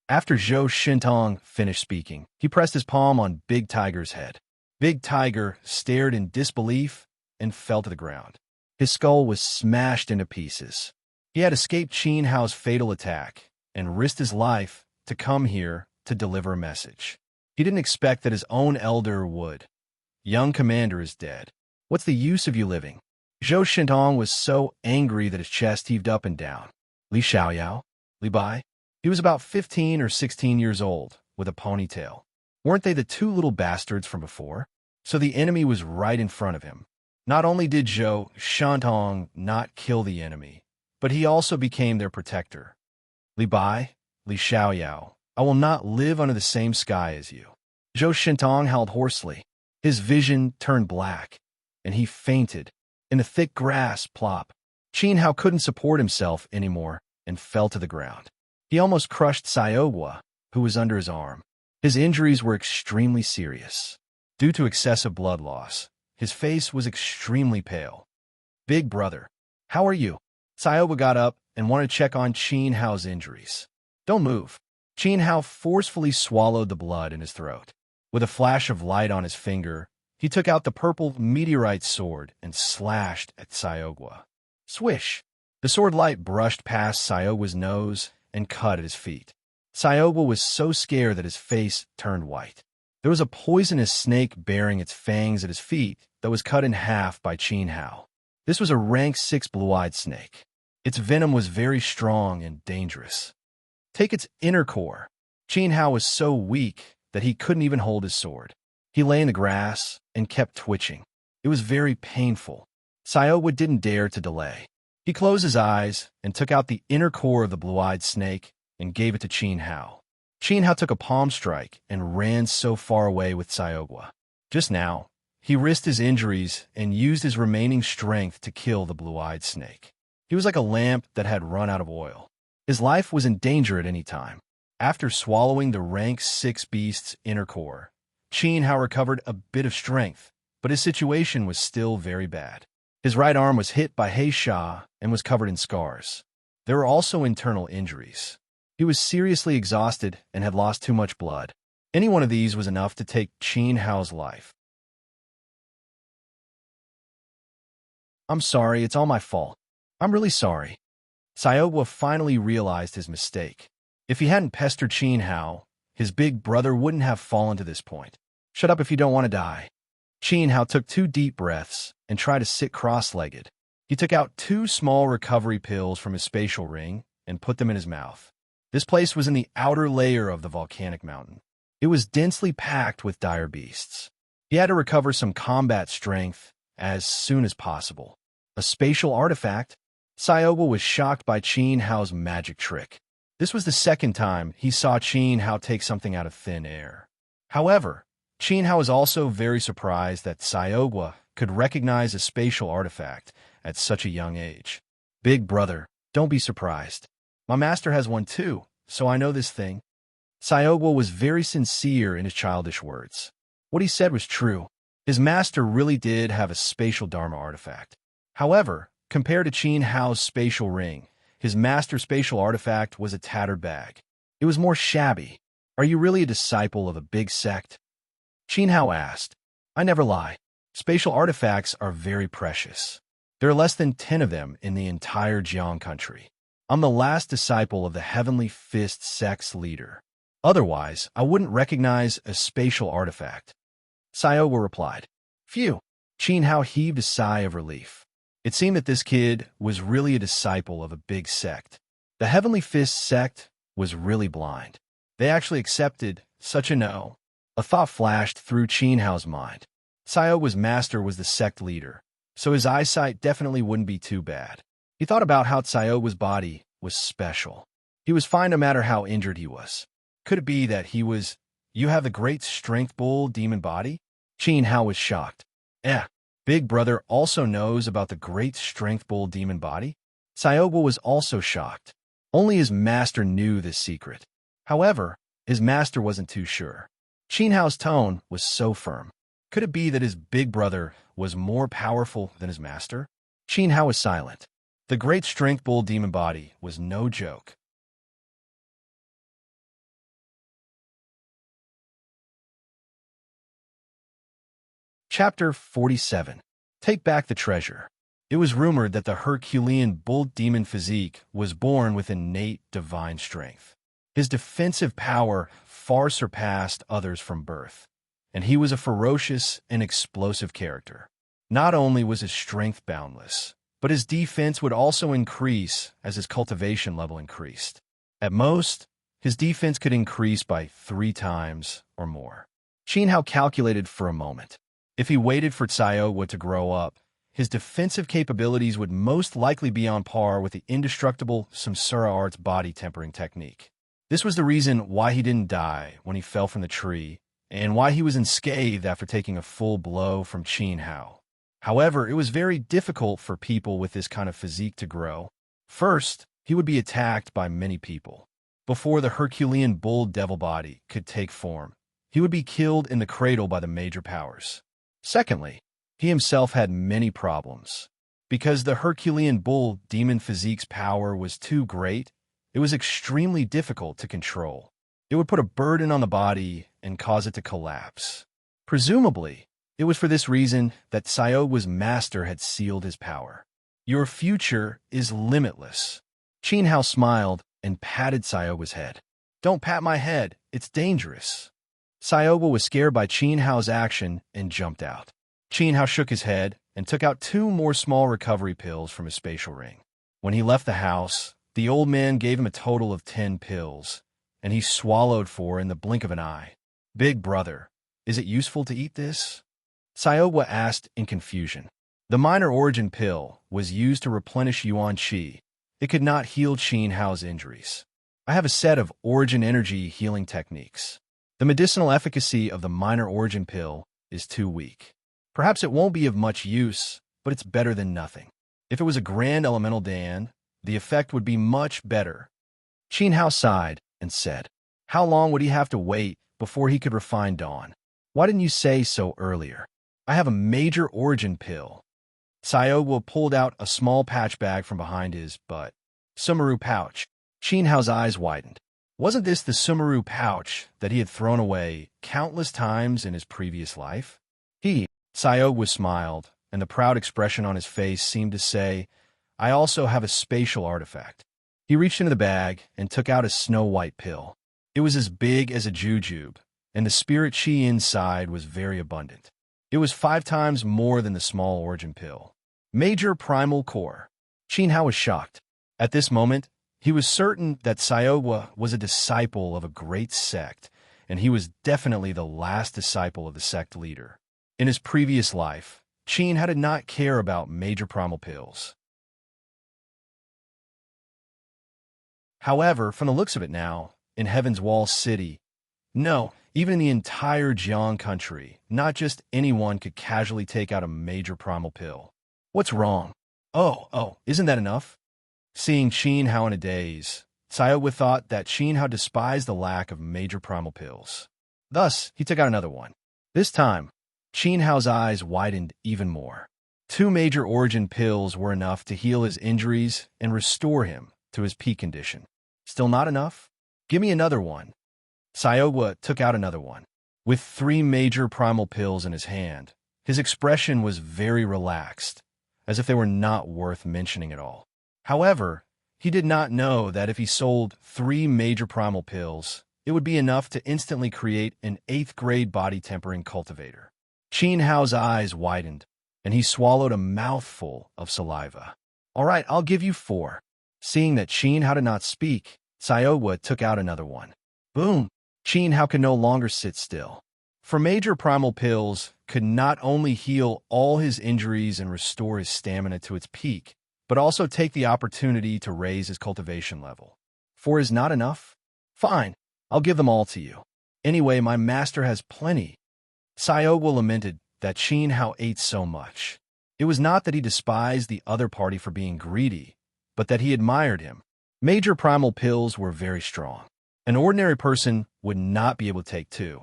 [SPEAKER 1] After Zhou Shintong finished speaking, he pressed his palm on Big Tiger's head. Big Tiger stared in disbelief and fell to the ground. His skull was smashed into pieces. He had escaped Qin Hao's fatal attack and risked his life to come here to deliver a message. He didn't expect that his own elder would. Young commander is dead. What's the use of you living? Zhou Shintong was so angry that his chest heaved up and down. Li Xiaoyao? Li Bai? He was about 15 or 16 years old, with a ponytail. Weren't they the two little bastards from before? So the enemy was right in front of him. Not only did Zhou Shintong not kill the enemy, but he also became their protector. Li Bai, Li Xiaoyao, I will not live under the same sky as you. Zhou Shintong howled hoarsely. His vision turned black, and he fainted. In the thick grass, plop. Qin Hao couldn't support himself anymore and fell to the ground. He almost crushed Xiaoguo, who was under his arm. His injuries were extremely serious. Due to excessive blood loss, his face was extremely pale. Big brother, how are you? Xiaoguo got up and wanted to check on Qin Hao's injuries. Don't move. Qin Hao forcefully swallowed the blood in his throat. With a flash of light on his finger, he took out the purple meteorite sword and slashed at Xiaoguo. Swish! The sword light brushed past Xiaoguo's nose and cut at his feet. Xiaoguo was so scared that his face turned white. There was a poisonous snake bearing its fangs at his feet that was cut in half by Qin Hao. This was a rank 6 blue-eyed snake. Its venom was very strong and dangerous. Take its inner core. Qin Hao was so weak that he couldn't even hold his sword. He lay in the grass and kept twitching. It was very painful. Xiaoguo didn't dare to delay. He closed his eyes and took out the inner core of the blue-eyed snake and gave it to Qin Hao. Qin Hao took a palm strike and ran so far away with Xiaoguo. Just now, he risked his injuries and used his remaining strength to kill the blue-eyed snake. He was like a lamp that had run out of oil. His life was in danger at any time. After swallowing the rank 6 beast's inner core, Qin Hao recovered a bit of strength, but his situation was still very bad. His right arm was hit by He Sha and was covered in scars. There were also internal injuries. He was seriously exhausted and had lost too much blood. Any one of these was enough to take Qin Hao's life. I'm sorry, it's all my fault. I'm really sorry. Xiaoguo finally realized his mistake. If he hadn't pestered Qin Hao, his big brother wouldn't have fallen to this point. Shut up if you don't want to die. Qin Hao took 2 deep breaths and tried to sit cross-legged. He took out 2 small recovery pills from his spatial ring and put them in his mouth. This place was in the outer layer of the volcanic mountain. It was densely packed with dire beasts. He had to recover some combat strength as soon as possible. A spatial artifact? Xiaoguo was shocked by Qin Hao's magic trick. This was the second time he saw Qin Hao take something out of thin air. However, Qin Hao was also very surprised that Xiaoguo could recognize a spatial artifact at such a young age. Big brother, don't be surprised. My master has one too, so I know this thing. Xiaoguo was very sincere in his childish words. What he said was true. His master really did have a spatial Dharma artifact. However, compared to Qin Hao's spatial ring, his master's spatial artifact was a tattered bag. It was more shabby. Are you really a disciple of a big sect? Qin Hao asked. I never lie. Spatial artifacts are very precious. There are less than 10 of them in the entire Jiang country. I'm the last disciple of the Heavenly Fist sect's leader. Otherwise, I wouldn't recognize a spatial artifact. Xiaoguo replied. Phew. Qin Hao heaved a sigh of relief. It seemed that this kid was really a disciple of a big sect. The Heavenly Fist sect was really blind. They actually accepted such a no. A thought flashed through Qin Hao's mind. Xiaoguo's master was the sect leader, so his eyesight definitely wouldn't be too bad. He thought about how Xiaoguo's body was special. He was fine no matter how injured he was. Could it be that you have the great strength bull demon body? Qin Hao was shocked. Big brother also knows about the great strength bull demon body? Xiaoguo was also shocked. Only his master knew this secret. However, his master wasn't too sure. Qin Hao's tone was so firm. Could it be that his big brother was more powerful than his master? Qin Hao was silent. The great strength bull demon body was no joke. Chapter 47. Take back the treasure. It was rumored that the Herculean bull demon physique was born with innate divine strength. His defensive power far surpassed others from birth, and he was a ferocious and explosive character. Not only was his strength boundless, but his defense would also increase as his cultivation level increased. At most, his defense could increase by 3 times or more. Qin Hao calculated for a moment. If he waited for Xiaoguo to grow up, his defensive capabilities would most likely be on par with the indestructible Samsara Art's body tempering technique. This was the reason why he didn't die when he fell from the tree, and why he was unscathed after taking a full blow from Qin Hao. However, it was very difficult for people with this kind of physique to grow. First, he would be attacked by many people. Before the Herculean bull devil body could take form, he would be killed in the cradle by the major powers. Secondly, he himself had many problems. Because the Herculean bull demon physique's power was too great, it was extremely difficult to control. It would put a burden on the body and cause it to collapse. Presumably, it was for this reason that Sayogua's master had sealed his power. Your future is limitless. Qin Hao smiled and patted Sayogua's head. Don't pat my head, it's dangerous. Sayogua was scared by Qin Hao's action and jumped out. Qin Hao shook his head and took out 2 more small recovery pills from his spatial ring. When he left the house, the old man gave him a total of 10 pills, and he swallowed 4 in the blink of an eye. Big brother, is it useful to eat this? Sayogua asked in confusion. The minor origin pill was used to replenish Yuan Qi. It could not heal Qin Hao's injuries. I have a set of origin energy healing techniques. The medicinal efficacy of the minor origin pill is too weak. Perhaps it won't be of much use, but it's better than nothing. If it was a grand elemental Dan, the effect would be much better. Qin Hao sighed and said, how long would he have to wait before he could refine Dawn? Why didn't you say so earlier? I have a major origin pill. Sayogua pulled out a small patch bag from behind his Sumeru pouch. Qin Hao's eyes widened. Wasn't this the Sumeru pouch that he had thrown away countless times in his previous life? Sayogua smiled, and the proud expression on his face seemed to say, I also have a spatial artifact. He reached into the bag and took out a snow-white pill. It was as big as a jujube, and the spirit chi inside was very abundant. It was 5 times more than the small origin pill. Major primal core. Qin Hao was shocked. At this moment, he was certain that Sayogua was a disciple of a great sect, and he was definitely the last disciple of the sect leader. In his previous life, Qin Hao did not care about major primal pills. However, from the looks of it now, in Heaven's Wall City, no, even in the entire Jiang country, not just anyone could casually take out a major primal pill. What's wrong? Oh, isn't that enough? Seeing Qin Hao in a daze, Sayogua thought that Qin Hao despised the lack of major primal pills. Thus, he took out another one. This time, Qin Hao's eyes widened even more. 2 major origin pills were enough to heal his injuries and restore him to his peak condition. Still not enough? Give me another one. Sayogua took out another one. With 3 major primal pills in his hand, his expression was very relaxed, as if they were not worth mentioning at all. However, he did not know that if he sold 3 major primal pills, it would be enough to instantly create an 8th-grade body-tempering cultivator. Qin Hao's eyes widened, and he swallowed a mouthful of saliva. All right, I'll give you 4. Seeing that Qin Hao did not speak, Sayogua took out another one. Boom! Qin Hao could no longer sit still. For major primal pills could not only heal all his injuries and restore his stamina to its peak, but also take the opportunity to raise his cultivation level. 4 is not enough? Fine, I'll give them all to you. Anyway, my master has plenty. Sayogua lamented that Qin Hao ate so much. It was not that he despised the other party for being greedy, but that he admired him. Major primal pills were very strong. An ordinary person would not be able to take 2.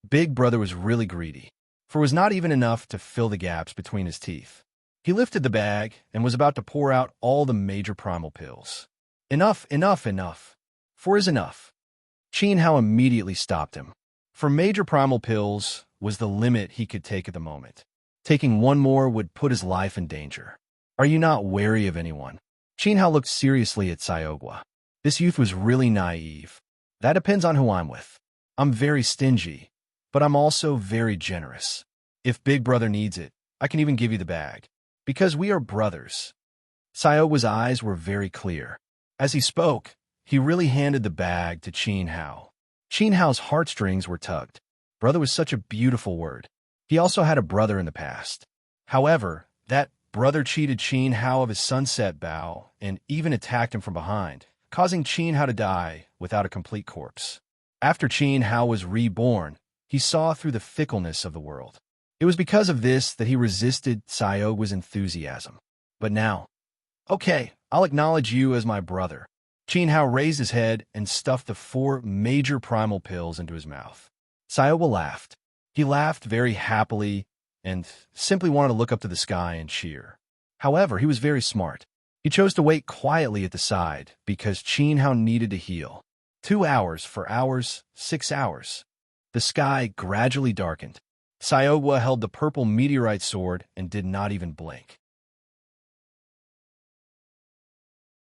[SPEAKER 1] Big Brother was really greedy, for it was not even enough to fill the gaps between his teeth. He lifted the bag and was about to pour out all the major primal pills. Enough. 4 is enough. Qin Hao immediately stopped him. For major primal pills was the limit he could take at the moment. Taking 1 more would put his life in danger. Are you not wary of anyone? Qin Hao looked seriously at Sayogua. This youth was really naive. That depends on who I'm with. I'm very stingy, but I'm also very generous. If Big Brother needs it, I can even give you the bag. Because we are brothers. Sayogua's eyes were very clear. As he spoke, he really handed the bag to Qin Hao. Qin Hao's heartstrings were tugged. Brother was such a beautiful word. He also had a brother in the past. However, that brother cheated Qin Hao of his sunset bow and even attacked him from behind, causing Qin Hao to die without a complete corpse. After Qin Hao was reborn, he saw through the fickleness of the world. It was because of this that he resisted Xiaoguo's enthusiasm. But now, okay, I'll acknowledge you as my brother. Qin Hao raised his head and stuffed the 4 major primal pills into his mouth. Xiaoguo laughed. He laughed very happily and simply wanted to look up to the sky and cheer. However, he was very smart. He chose to wait quietly at the side because Qin Hao needed to heal. 2 hours, 4 hours, 6 hours. The sky gradually darkened. Xiaoguo held the purple meteorite sword and did not even blink.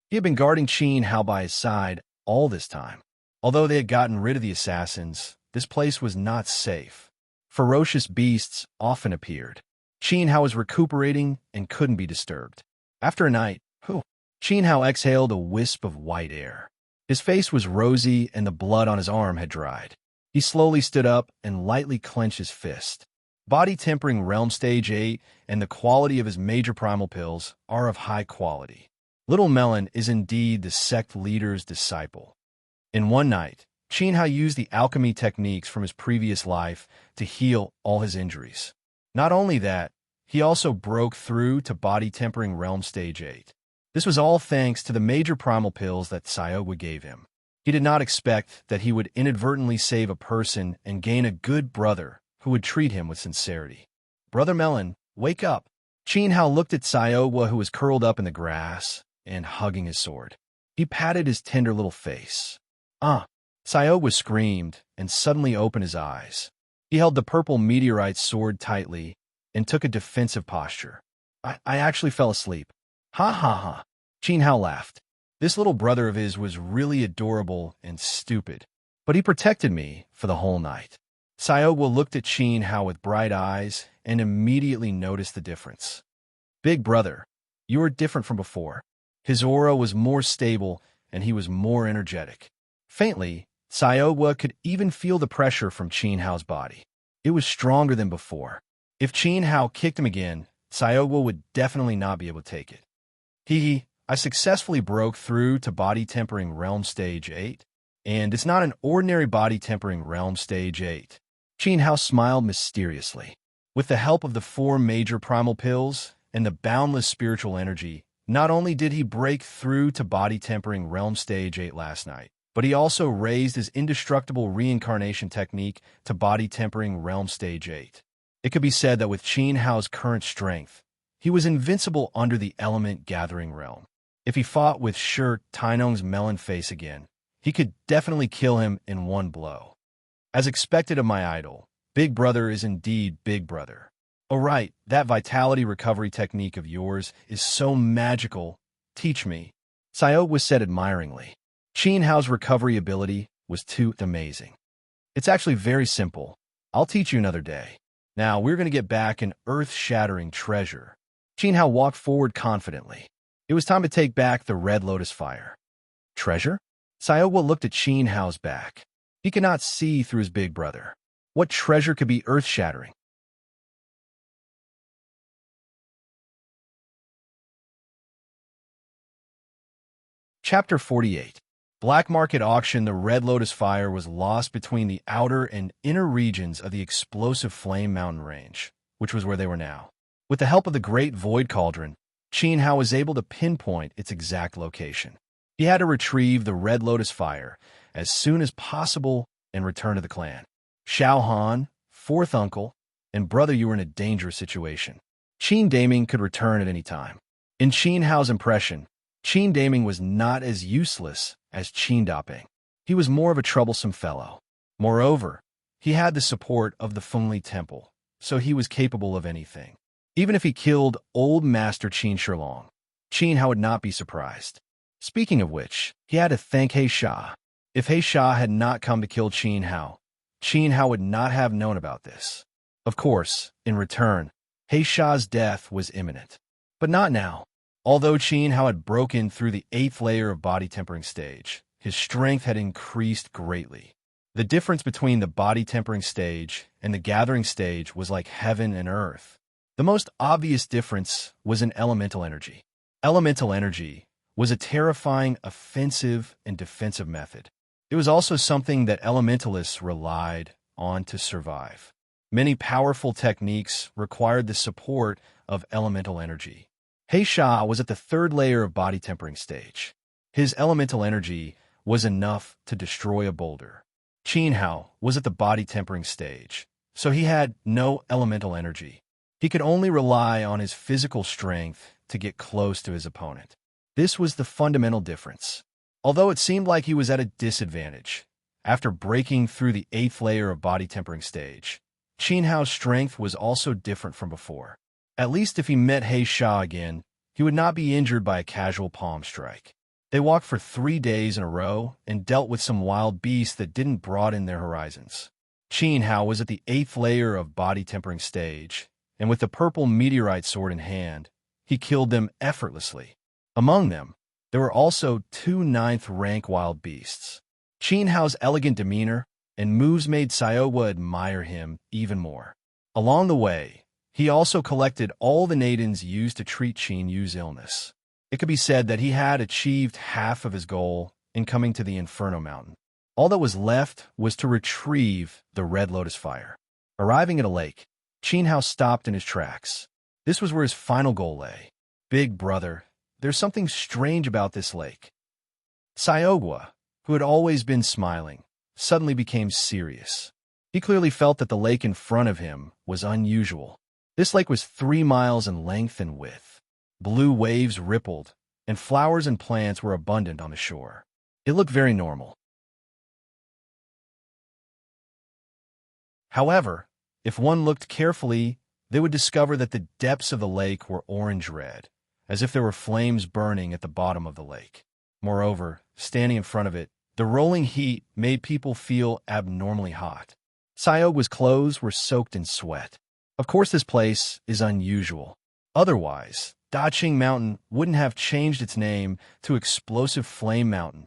[SPEAKER 1] He had been guarding Qin Hao by his side all this time. Although they had gotten rid of the assassins, this place was not safe. Ferocious beasts often appeared. Qin Hao was recuperating and couldn't be disturbed. After a night, Qin Hao exhaled a wisp of white air. His face was rosy and the blood on his arm had dried. He slowly stood up and lightly clenched his fist. Body tempering realm stage 8 and the quality of his major primal pills are of high quality. Little Melon is indeed the sect leader's disciple. In one night, Qin Hao used the alchemy techniques from his previous life to heal all his injuries. Not only that, he also broke through to body tempering realm stage 8. This was all thanks to the major primal pills that Xiaoguo gave him. He did not expect that he would inadvertently save a person and gain a good brother who would treat him with sincerity. Brother Melon, wake up. Qin Hao looked at Xiaoguo, who was curled up in the grass and hugging his sword. He patted his tender little face. Xiaoguo screamed and suddenly opened his eyes. He held the purple meteorite sword tightly and took a defensive posture. I actually fell asleep. Ha ha ha. Qin Hao laughed. This little brother of his was really adorable and stupid, but he protected me for the whole night. Xiaoguo looked at Qin Hao with bright eyes and immediately noticed the difference. Big brother, you are different from before. His aura was more stable and he was more energetic. Faintly, Xiaoguo could even feel the pressure from Qin Hao's body. It was stronger than before. If Qin Hao kicked him again, Xiaoguo would definitely not be able to take it. I successfully broke through to body tempering realm stage 8, and it's not an ordinary body tempering realm stage 8. Qin Hao smiled mysteriously. With the help of the 4 major primal pills and the boundless spiritual energy, not only did he break through to body tempering realm stage 8 last night, but he also raised his indestructible reincarnation technique to body tempering realm stage 8. It could be said that with Qin Hao's current strength, he was invincible under the element gathering realm. If he fought with Shi Tainong's melon face again, he could definitely kill him in one blow. As expected of my idol, Big Brother is indeed Big Brother. Oh right, that vitality recovery technique of yours is so magical. Teach me. Xiaoguo said admiringly. Qin Hao's recovery ability was too amazing. It's actually very simple. I'll teach you another day. Now we're going to get back an earth-shattering treasure. Qin Hao walked forward confidently. It was time to take back the Red Lotus Fire. Treasure? Xiaoguo looked at Qin Hao's back. He could not see through his big brother. What treasure could be earth-shattering? Chapter 48. Black Market Auction. The Red Lotus Fire was lost between the outer and inner regions of the explosive Flame Mountain Range, which was where they were now. With the help of the Great Void Cauldron, Qin Hao was able to pinpoint its exact location. He had to retrieve the Red Lotus Fire as soon as possible and return to the clan. Xiao Han, fourth uncle, and brother, you were in a dangerous situation. Qin Daming could return at any time. In Qin Hao's impression, Qin Daming was not as useless as Qin Daping. He was more of a troublesome fellow. Moreover, he had the support of the Fengli Temple, so he was capable of anything. Even if he killed old Master Qin Shilong, Qin Hao would not be surprised. Speaking of which, he had to thank He Sha. If He Sha had not come to kill Qin Hao would not have known about this. Of course, in return, He Sha's death was imminent. But not now. Although Qin Hao had broken through the 8th layer of body tempering stage, his strength had increased greatly. The difference between the body tempering stage and the gathering stage was like heaven and earth. The most obvious difference was in elemental energy. Elemental energy was a terrifying offensive and defensive method. It was also something that elementalists relied on to survive. Many powerful techniques required the support of elemental energy. Heisha was at the third layer of body tempering stage. His elemental energy was enough to destroy a boulder. Qinhao was at the body tempering stage, so he had no elemental energy. He could only rely on his physical strength to get close to his opponent. This was the fundamental difference. Although it seemed like he was at a disadvantage, after breaking through the 8th layer of body tempering stage, Qinhao's strength was also different from before. At least if he met Heisha again, he would not be injured by a casual palm strike. They walked for 3 days in a row and dealt with some wild beasts that didn't broaden their horizons. Qinhao was at the 8th layer of body tempering stage, and with the purple meteorite sword in hand, he killed them effortlessly. Among them, there were also 2 9th-rank wild beasts. Qinhao's elegant demeanor and moves made Xiaowa admire him even more. Along the way, he also collected all the nadins used to treat Qin Yu's illness. It could be said that he had achieved half of his goal in coming to the Inferno Mountain. All that was left was to retrieve the Red Lotus Fire. Arriving at a lake, Qinhao stopped in his tracks. This was where his final goal lay. Big brother, there's something strange about this lake. Xiaowa, who had always been smiling, suddenly became serious. He clearly felt that the lake in front of him was unusual. This lake was 3 miles in length and width. Blue waves rippled, and flowers and plants were abundant on the shore. It looked very normal. However, if one looked carefully, they would discover that the depths of the lake were orange-red, as if there were flames burning at the bottom of the lake. Moreover, standing in front of it, the rolling heat made people feel abnormally hot. Xiaowa's clothes were soaked in sweat. Of course, this place is unusual. Otherwise, Daqing Mountain wouldn't have changed its name to Explosive Flame Mountain.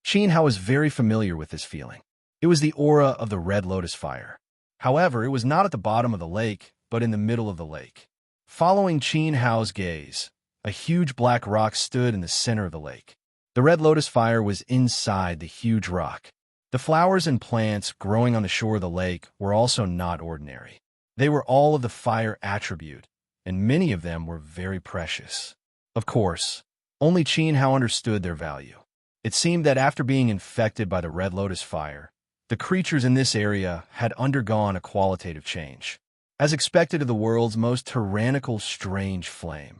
[SPEAKER 1] Qinhao was very familiar with this feeling. It was the aura of the Red Lotus Fire. However, it was not at the bottom of the lake, but in the middle of the lake. Following Qinhao's gaze, a huge black rock stood in the center of the lake. The Red Lotus Fire was inside the huge rock. The flowers and plants growing on the shore of the lake were also not ordinary. They were all of the fire attribute, and many of them were very precious. Of course, only Qinhao understood their value. It seemed that after being infected by the Red Lotus Fire, the creatures in this area had undergone a qualitative change. As expected of the world's most tyrannical, strange flame,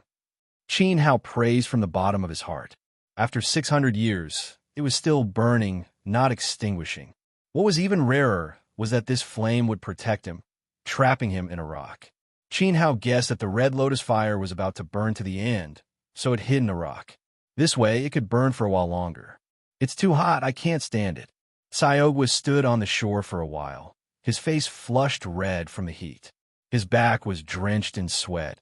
[SPEAKER 1] Qinhao praised from the bottom of his heart. After 600 years, it was still burning, not extinguishing. What was even rarer was that this flame would protect him, trapping him in a rock. Qinhao guessed that the Red Lotus Fire was about to burn to the end, so it hid in a rock. This way, it could burn for a while longer. It's too hot, I can't stand it. Xiaowa stood on the shore for a while, his face flushed red from the heat. His back was drenched in sweat,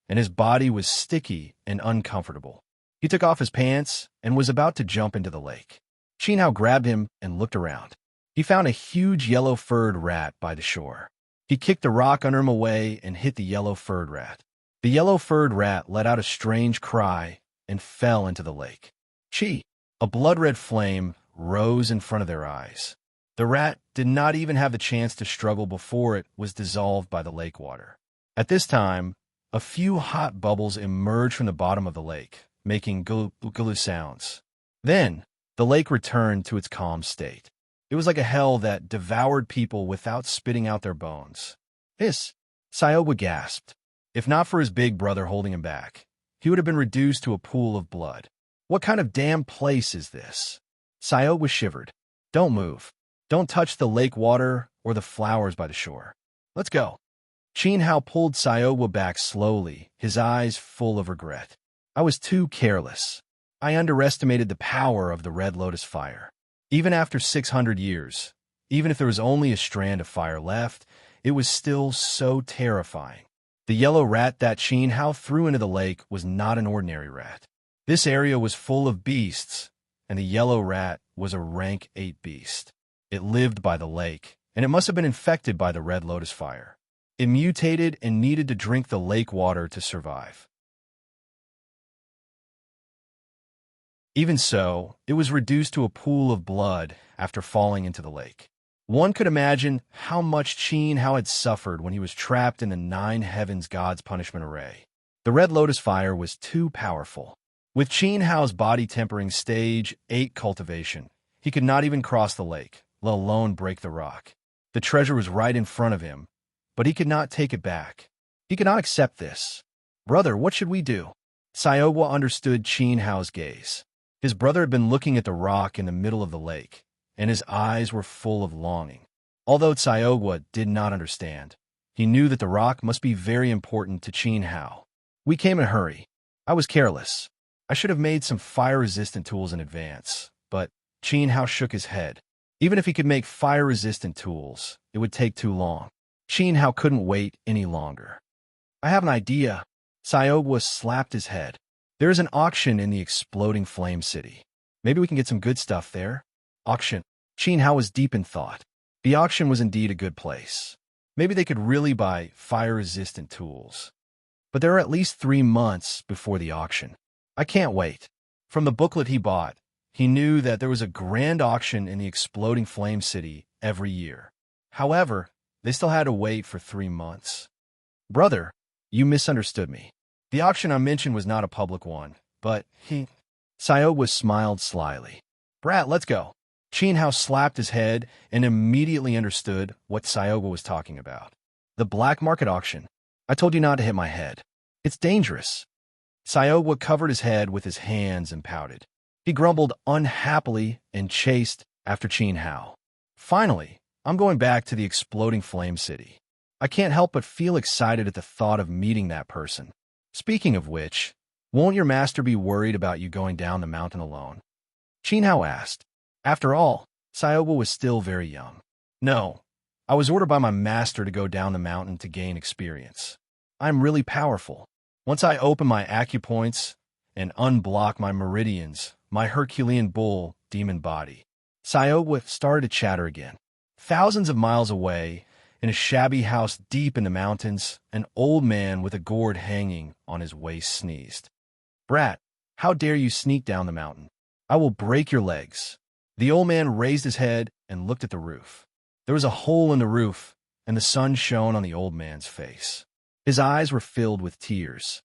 [SPEAKER 1] and his body was sticky and uncomfortable. He took off his pants and was about to jump into the lake. Qinhao grabbed him and looked around. He found a huge yellow-furred rat by the shore. He kicked the rock under him away and hit the yellow-furred rat. The yellow-furred rat let out a strange cry and fell into the lake. Chi! A blood-red flame rose in front of their eyes. The rat did not even have the chance to struggle before it was dissolved by the lake water. At this time, a few hot bubbles emerged from the bottom of the lake, making gulu sounds. Then, the lake returned to its calm state. It was like a hell that devoured people without spitting out their bones. Hiss! Xiaowa gasped. If not for his big brother holding him back, he would have been reduced to a pool of blood. What kind of damn place is this? Xiaowa shivered. Don't move. Don't touch the lake water or the flowers by the shore. Let's go. Qinhao pulled Xiaowa back slowly, his eyes full of regret. I was too careless. I underestimated the power of the Red Lotus Fire. Even after 600 years, even if there was only a strand of fire left, it was still so terrifying. The yellow rat that Qinhao threw into the lake was not an ordinary rat. This area was full of beasts, and the yellow rat was a rank 8 beast. It lived by the lake, and it must have been infected by the Red Lotus Fire. It mutated and needed to drink the lake water to survive. Even so, it was reduced to a pool of blood after falling into the lake. One could imagine how much Qin Hao had suffered when he was trapped in the nine heavens God's punishment array. The red lotus fire was too powerful. With Qin Hao's body tempering stage 8 cultivation, he could not even cross the lake, let alone break the rock. The treasure was right in front of him, but he could not take it back. He could not accept this. "Brother, what should we do?" Sayogwa understood Qin Hao's gaze. His brother had been looking at the rock in the middle of the lake, and his eyes were full of longing. Although Sayogwa did not understand, he knew that the rock must be very important to Qin Hao. "We came in a hurry. I was careless. I should have made some fire-resistant tools in advance," but Qin Hao shook his head. Even if he could make fire-resistant tools, it would take too long. Qin Hao couldn't wait any longer. "I have an idea." Sayogwa slapped his head. "There is an auction in the exploding flame city. Maybe we can get some good stuff there." Auction. Qin Hao was deep in thought. The auction was indeed a good place. Maybe they could really buy fire-resistant tools. But there are at least 3 months before the auction. "I can't wait." From the booklet he bought, he knew that there was a grand auction in the exploding flame city every year. However, they still had to wait for 3 months. "Brother, you misunderstood me. The auction I mentioned was not a public one, but Sayogwa smiled slyly. "Brat, let's go." Qin Hao slapped his head and immediately understood what Sayogwa was talking about. "The black market auction. I told you not to hit my head. It's dangerous." Sayogwa covered his head with his hands and pouted. He grumbled unhappily and chased after Qin Hao. "Finally, I'm going back to the exploding flame city. I can't help but feel excited at the thought of meeting that person. Speaking of which, won't your master be worried about you going down the mountain alone?" Qin Hao asked. After all, Sayogwa was still very young. "No, I was ordered by my master to go down the mountain to gain experience. I'm really powerful. Once I open my acupoints and unblock my meridians, my Herculean bull demon body." Sayogwa started to chatter again. Thousands of miles away, in a shabby house deep in the mountains, an old man with a gourd hanging on his waist sneezed. "Brat, how dare you sneak down the mountain? I will break your legs." The old man raised his head and looked at the roof. There was a hole in the roof, and the sun shone on the old man's face. His eyes were filled with tears.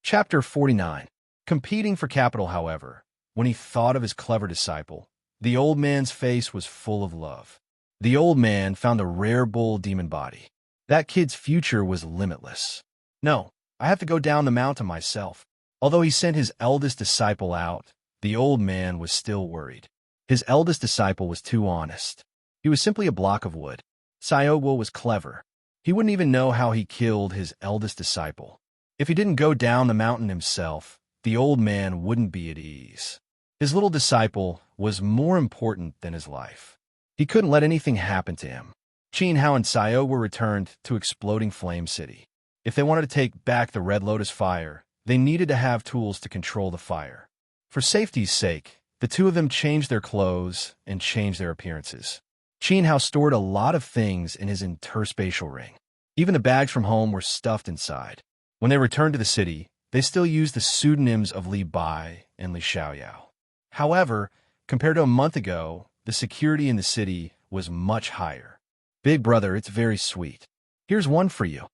[SPEAKER 1] Chapter 49. Competing for capital, however, when he thought of his clever disciple, the old man's face was full of love. The old man found a rare bull demon body. That kid's future was limitless. "No, I have to go down the mountain myself." Although he sent his eldest disciple out, the old man was still worried. His eldest disciple was too honest. He was simply a block of wood. Sayogwa was clever. He wouldn't even know how he killed his eldest disciple. If he didn't go down the mountain himself, the old man wouldn't be at ease. His little disciple was more important than his life. He couldn't let anything happen to him. Qin Hao and Sayogwa returned to Exploding Flame City. If they wanted to take back the Red Lotus fire, they needed to have tools to control the fire. For safety's sake, the two of them changed their clothes and changed their appearances. Qin Hao stored a lot of things in his interspatial ring. Even the bags from home were stuffed inside. When they returned to the city, they still used the pseudonyms of Li Bai and Li Xiaoyao. However, compared to a month ago, the security in the city was much higher. "Big brother, it's very sweet. Here's one for you."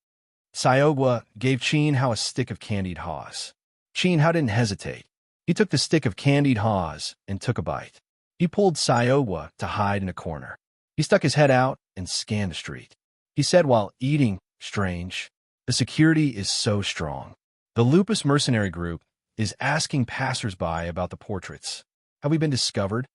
[SPEAKER 1] Sayogwa gave Qin Hao a stick of candied haws. Qin Hao didn't hesitate. He took the stick of candied haws and took a bite. He pulled Sayogwa to hide in a corner. He stuck his head out and scanned the street. He said while eating, "Strange. The security is so strong. The Lupus mercenary group is asking passers-by about the portraits. Have we been discovered?"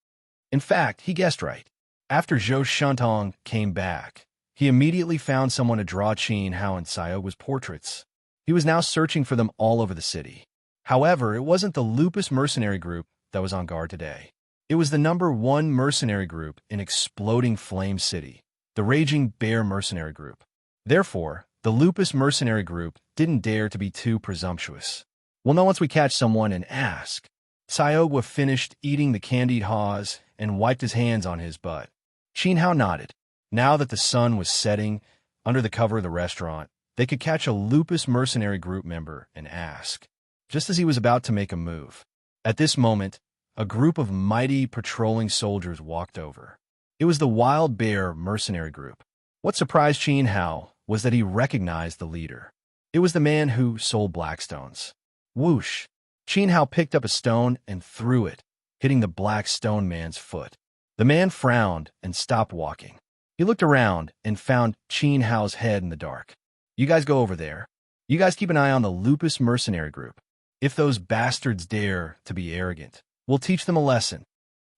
[SPEAKER 1] In fact, he guessed right. After Zhou Shantong came back, he immediately found someone to draw Qin Hao and Sayogwa's portraits. He was now searching for them all over the city. However, it wasn't the Lupus mercenary group that was on guard today. It was the #1 mercenary group in Exploding Flame City, the Raging Bear mercenary group. Therefore, the Lupus mercenary group didn't dare to be too presumptuous. "We'll know once we catch someone and ask." Sayogwa finished eating the candied haws and wiped his hands on his butt. Qin Hao nodded. Now that the sun was setting, under the cover of the restaurant, they could catch a Lupus mercenary group member and ask, just as he was about to make a move. At this moment, a group of mighty patrolling soldiers walked over. It was the Wild Bear mercenary group. What surprised Qin Hao was that he recognized the leader. It was the man who sold blackstones. Whoosh! Qin Hao picked up a stone and threw it, hitting the black stone man's foot. The man frowned and stopped walking. He looked around and found Qin Hao's head in the dark. You guys go over there. You guys keep an eye on the Lupus mercenary group. If those bastards dare to be arrogant, we'll teach them a lesson.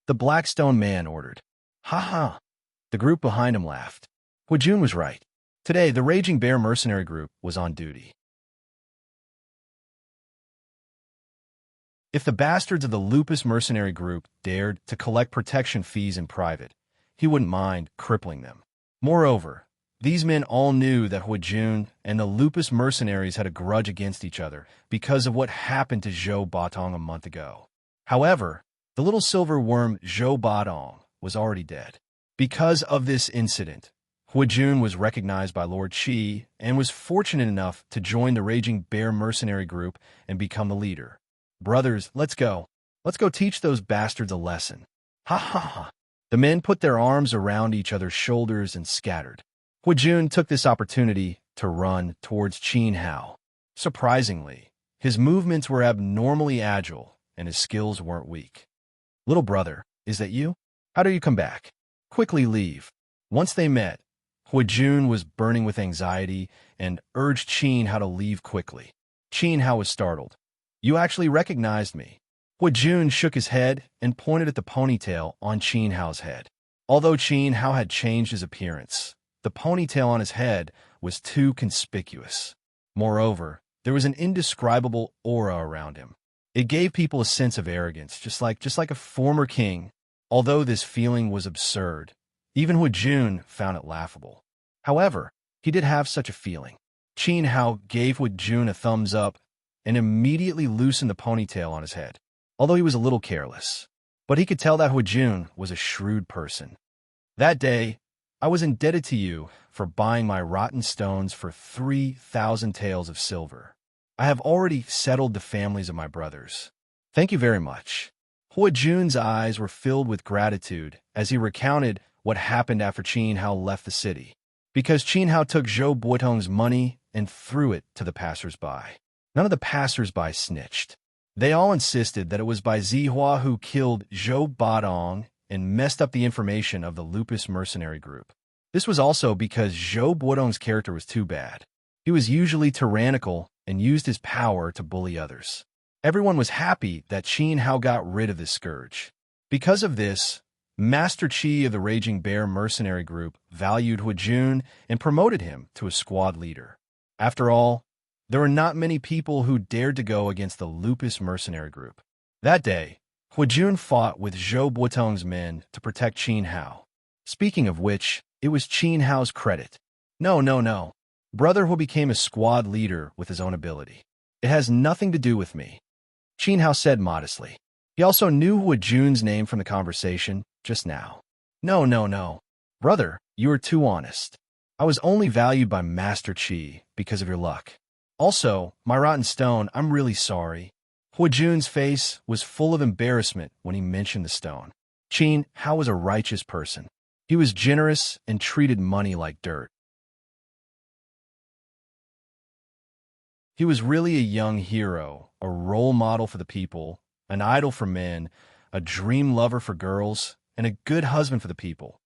[SPEAKER 1] The black stone man ordered. Ha ha! The group behind him laughed. Huijun was right. Today, the Raging Bear mercenary group was on duty. If the bastards of the Lupus mercenary group dared to collect protection fees in private, he wouldn't mind crippling them. Moreover, these men all knew that Huijun and the Lupus mercenaries had a grudge against each other because of what happened to Zhou Batong a month ago. However, the little silver worm Zhou Batong was already dead. Because of this incident, Huijun was recognized by Lord Qi and was fortunate enough to join the Raging Bear mercenary group and become the leader. Brothers, let's go. Let's go teach those bastards a lesson. Ha ha ha. The men put their arms around each other's shoulders and scattered. Huijun took this opportunity to run towards Qin Hao. Surprisingly, his movements were abnormally agile and his skills weren't weak. Little brother, is that you? How do you come back? Quickly leave. Once they met, Huijun was burning with anxiety and urged Qin Hao to leave quickly. Qin Hao was startled. You actually recognized me. Huijun shook his head and pointed at the ponytail on Qin Hao's head. Although Qin Hao had changed his appearance, the ponytail on his head was too conspicuous. Moreover, there was an indescribable aura around him. It gave people a sense of arrogance, just like a former king. Although this feeling was absurd, even Huijun found it laughable. However, he did have such a feeling. Qin Hao gave Huijun a thumbs up and immediately loosened the ponytail on his head, although he was a little careless. But he could tell that Huijun was a shrewd person. That day, I was indebted to you for buying my rotten stones for 3,000 taels of silver. I have already settled the families of my brothers. Thank you very much. Huijun's eyes were filled with gratitude as he recounted what happened after Qin Hao left the city, because Qin Hao took Zhou Batong's money and threw it to the passers-by. None of the passers-by snitched. They all insisted that it was by Zihua who killed Zhou Batong and messed up the information of the Lupus mercenary group. This was also because Zhou Batong's character was too bad. He was usually tyrannical and used his power to bully others. Everyone was happy that Qin Hao got rid of this scourge. Because of this, Master Qi of the Raging Bear mercenary group valued Huijun and promoted him to a squad leader. After all, there were not many people who dared to go against the Lupus mercenary group. That day, Huijun fought with Zhou Batong's men to protect Qin Hao. Speaking of which, it was Qin Hao's credit. No. Brother who became a squad leader with his own ability. It has nothing to do with me. Qin Hao said modestly. He also knew Huijun's name from the conversation just now. No. Brother, you are too honest. I was only valued by Master Qi because of your luck. Also, my rotten stone, I'm really sorry. Huijun's face was full of embarrassment when he mentioned the stone. Qin Hao was a righteous person. He was generous and treated money like dirt. He was really a young hero, a role model for the people, an idol for men, a dream lover for girls, and a good husband for the people.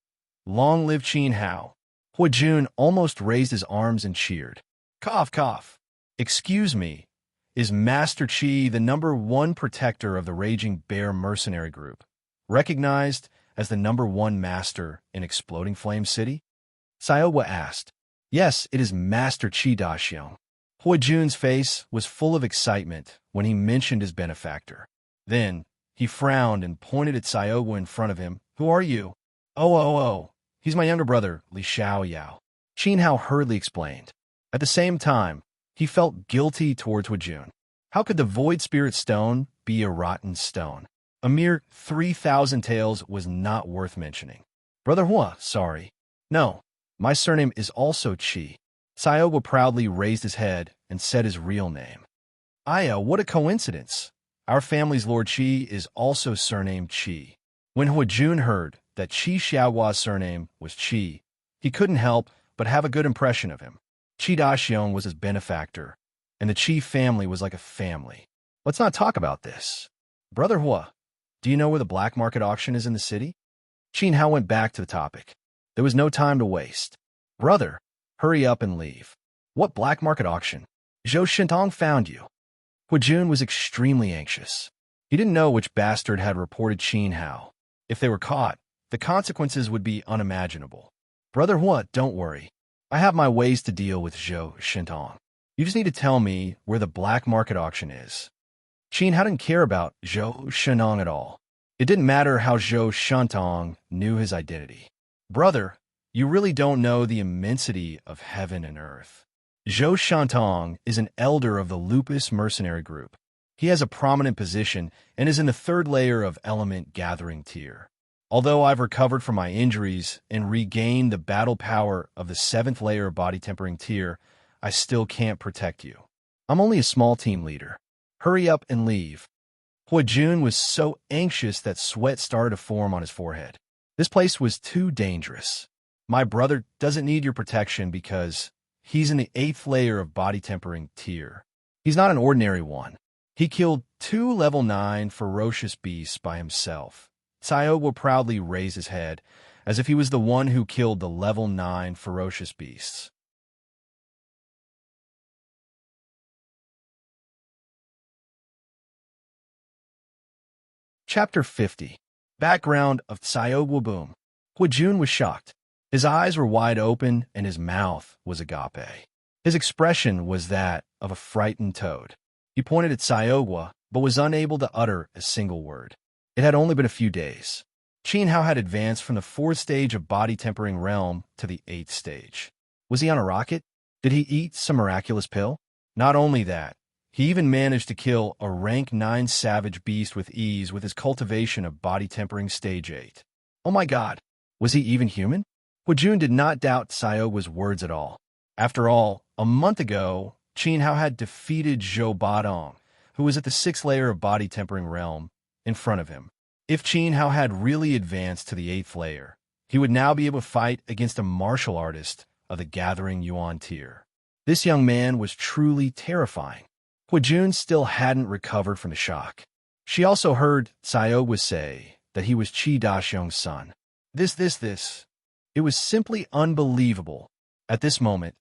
[SPEAKER 1] Long live Qin Hao. Huijun almost raised his arms and cheered. Cough. Excuse me, is Master Qi the #1 protector of the Raging Bear mercenary group, recognized as the #1 master in Exploding Flame City? Sayogwa asked. Yes, it is Master Qi Daxiong. Huijun's face was full of excitement when he mentioned his benefactor. Then, he frowned and pointed at Sayogwa in front of him. Who are you? Oh. He's my younger brother, Li Xiaoyao. Qin Hao hurriedly explained. At the same time, he felt guilty towards Huijun. How could the Void Spirit Stone be a rotten stone. A mere 3,000 taels was not worth mentioning. Brother Hua, sorry. No, my surname is also Qi. Saiowa proudly raised his head and said his real name. Aya, what a coincidence. Our family's Lord Qi is also surnamed Qi. When Huajun heard that Qi Xiaohua's surname was Qi, he couldn't help but have a good impression of him. Qi Daxiong was his benefactor, and the Qi family was like a family. Let's not talk about this. Brother Hua, do you know where the black market auction is in the city? Qin Hao went back to the topic. There was no time to waste. Brother, hurry up and leave. What black market auction? Zhou Shintong found you. Huajun was extremely anxious. He didn't know which bastard had reported Qin Hao. If they were caught, the consequences would be unimaginable. Brother Hua, don't worry. I have my ways to deal with Zhou Shintong. You just need to tell me where the black market auction is. Qin Hao didn't care about Zhou Shintong at all. It didn't matter how Zhou Shintong knew his identity. Brother, you really don't know the immensity of heaven and earth. Zhou Shintong is an elder of the Lupus mercenary group. He has a prominent position and is in the third layer of element gathering tier. Although I've recovered from my injuries and regained the battle power of the 7th layer body tempering tier, I still can't protect you. I'm only a small team leader. Hurry up and leave. Huajun was so anxious that sweat started to form on his forehead. This place was too dangerous. My brother doesn't need your protection because he's in the 8th layer of body tempering tier. He's not an ordinary one. He killed 2 level 9 ferocious beasts by himself. Saiowa proudly raised his head, as if he was the one who killed the level 9 ferocious beasts. Chapter 50. Background of Saiowa Boom. Huajun was shocked. His eyes were wide open and his mouth was agape. His expression was that of a frightened toad. He pointed at Saiowa, but was unable to utter a single word. It had only been a few days. Qin Hao had advanced from the 4th stage of body tempering realm to the 8th stage. Was he on a rocket? Did he eat some miraculous pill? Not only that, he even managed to kill a rank 9 savage beast with ease with his cultivation of body tempering stage 8. Oh my god, was he even human? Huajun did not doubt Saiowa's words at all. After all, a month ago, Qin Hao had defeated Zhou Badong, who was at the 6th layer of body tempering realm, in front of him. If Qin Hao had really advanced to the 8th layer, he would now be able to fight against a martial artist of the Gathering Yuan tier. This young man was truly terrifying. Huajun still hadn't recovered from the shock. She also heard Saiowa say that he was Qi Daxiong's son. This. It was simply unbelievable. At this moment,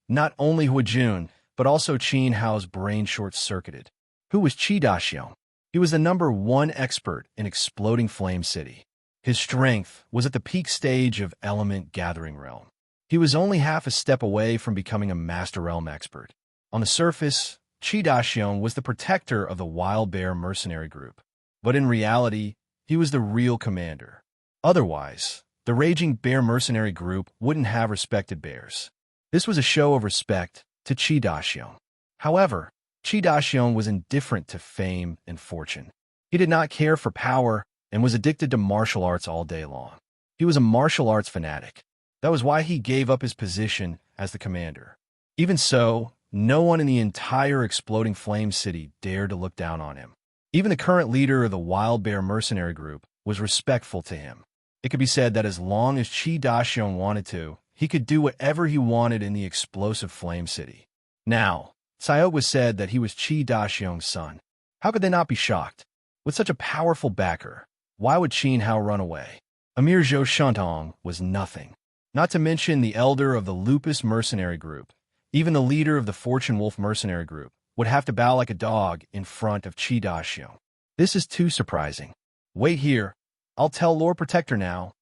[SPEAKER 1] not only Huajun, but also Qin Hao's brain short-circuited. Who was Qi Daxiong? He was the #1 expert in Exploding Flame City. His strength was at the peak stage of Element Gathering Realm. He was only half a step away from becoming a Master Realm expert. On the surface, Qi Daxiong was the protector of the Wild Bear mercenary group. But in reality, he was the real commander. Otherwise, the Raging Bear mercenary group wouldn't have respected bears. This was a show of respect to Qi Daxiong. However, Qi Daxiong was indifferent to fame and fortune. He did not care for power and was addicted to martial arts all day long. He was a martial arts fanatic. That was why he gave up his position as the commander. Even so, no one in the entire Exploding Flame City dared to look down on him. Even the current leader of the Wild Bear mercenary group was respectful to him. It could be said that as long as Qi Daxiong wanted to, he could do whatever he wanted in the explosive Flame City. Now, Saiowa said that he was Qi Daxiong's son. How could they not be shocked? With such a powerful backer, why would Qin Hao run away? A mere Zhou Shintong was nothing. Not to mention the elder of the Lupus mercenary group. Even the leader of the Fortune Wolf mercenary group would have to bow like a dog in front of Qi Daxiong. This is too surprising. Wait here. I'll tell Lord Protector now.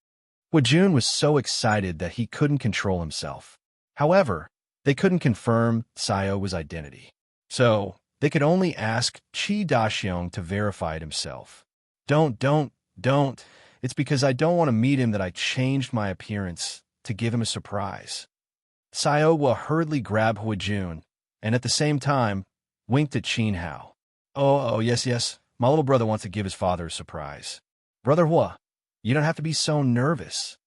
[SPEAKER 1] Huajun was so excited that he couldn't control himself. However, they couldn't confirm Saiowa's identity. So, they could only ask Qi Daxiong to verify it himself. Don't. It's because I don't want to meet him that I changed my appearance to give him a surprise. Saiowa hurriedly grabbed Huajun, and at the same time, winked at Qin Hao. Oh, yes. My little brother wants to give his father a surprise. Brother Hua, you don't have to be so nervous,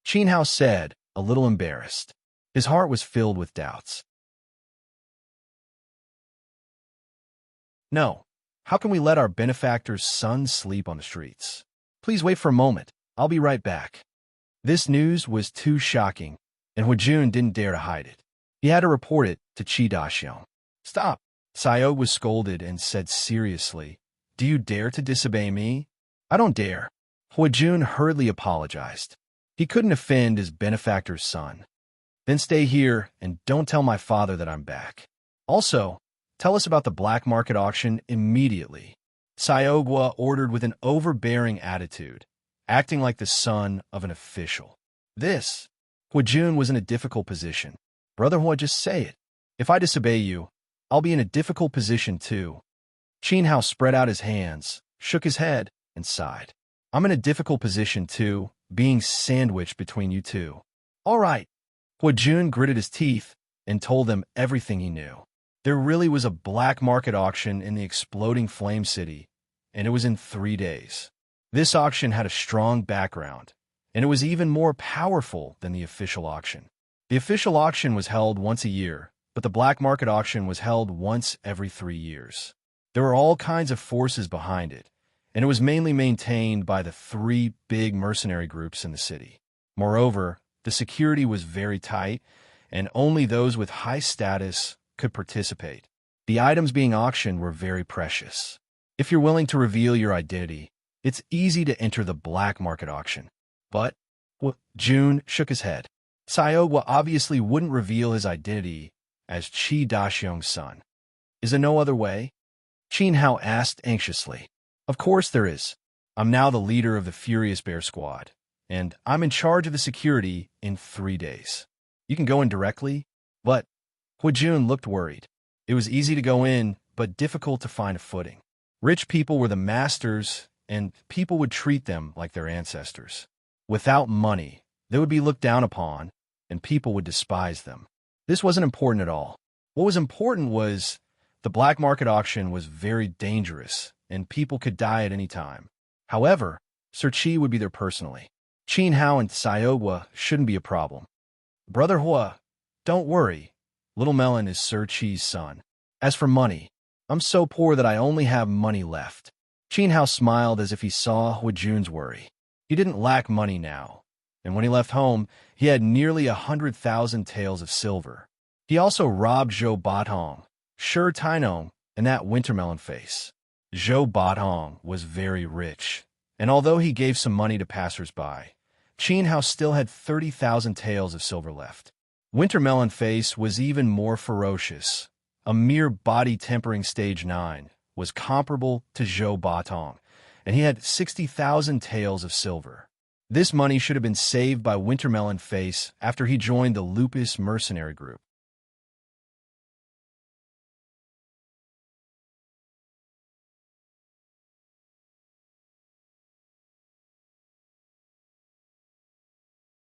[SPEAKER 1] Qin Hao said, a little embarrassed. His heart was filled with doubts. No. How can we let our benefactor's son sleep on the streets? Please wait for a moment. I'll be right back. This news was too shocking, and Huijun didn't dare to hide it. He had to report it to Qi Daxiong. Stop. Sayo was scolded and said seriously, Do you dare to disobey me? I don't dare. Huijun hurriedly apologized. He couldn't offend his benefactor's son. Then stay here and don't tell my father that I'm back. Also, tell us about the black market auction immediately. Sayogwa ordered with an overbearing attitude, acting like the son of an official. Huijun was in a difficult position. Brother Hua, just say it. If I disobey you, I'll be in a difficult position too. Qin Hao spread out his hands, shook his head, and sighed. I'm in a difficult position too, being sandwiched between you two. All right. Huijun gritted his teeth and told them everything he knew. There really was a black market auction in the exploding flame city, and it was in 3 days. This auction had a strong background, and it was even more powerful than the official auction. The official auction was held once a year, but the black market auction was held once every 3 years. There were all kinds of forces behind it, and it was mainly maintained by the 3 big mercenary groups in the city. Moreover, the security was very tight, and only those with high status could participate. The items being auctioned were very precious. If you're willing to reveal your identity, it's easy to enter the black market auction. But, Jun shook his head. Sayogwa obviously wouldn't reveal his identity as Qi Daxiong's son. Is there no other way? Qin Hao asked anxiously. Of course there is. I'm now the leader of the Furious Bear Squad, and I'm in charge of the security in 3 days. You can go in directly, but Huijun looked worried. It was easy to go in, but difficult to find a footing. Rich people were the masters, and people would treat them like their ancestors. Without money, they would be looked down upon, and people would despise them. This wasn't important at all. What was important was the black market auction was very dangerous, and people could die at any time. However, Sir Qi would be there personally. Qin Hao and Sayogwa shouldn't be a problem. Brother Hua, don't worry. Little Melon is Sir Qi's son. As for money, I'm so poor that I only have money left. Qin Hao smiled as if he saw Huijun's worry. He didn't lack money now, and when he left home, he had nearly 100,000 taels of silver. He also robbed Zhou Batong, Shi Tainong, and that wintermelon face. Zhou Batong was very rich, and although he gave some money to passers-by, Qin Hao still had 30,000 taels of silver left. Wintermelon Face was even more ferocious. A mere body tempering stage 9 was comparable to Zhou Batong, and he had 60,000 taels of silver. This money should have been saved by Wintermelon Face after he joined the Lupus mercenary group.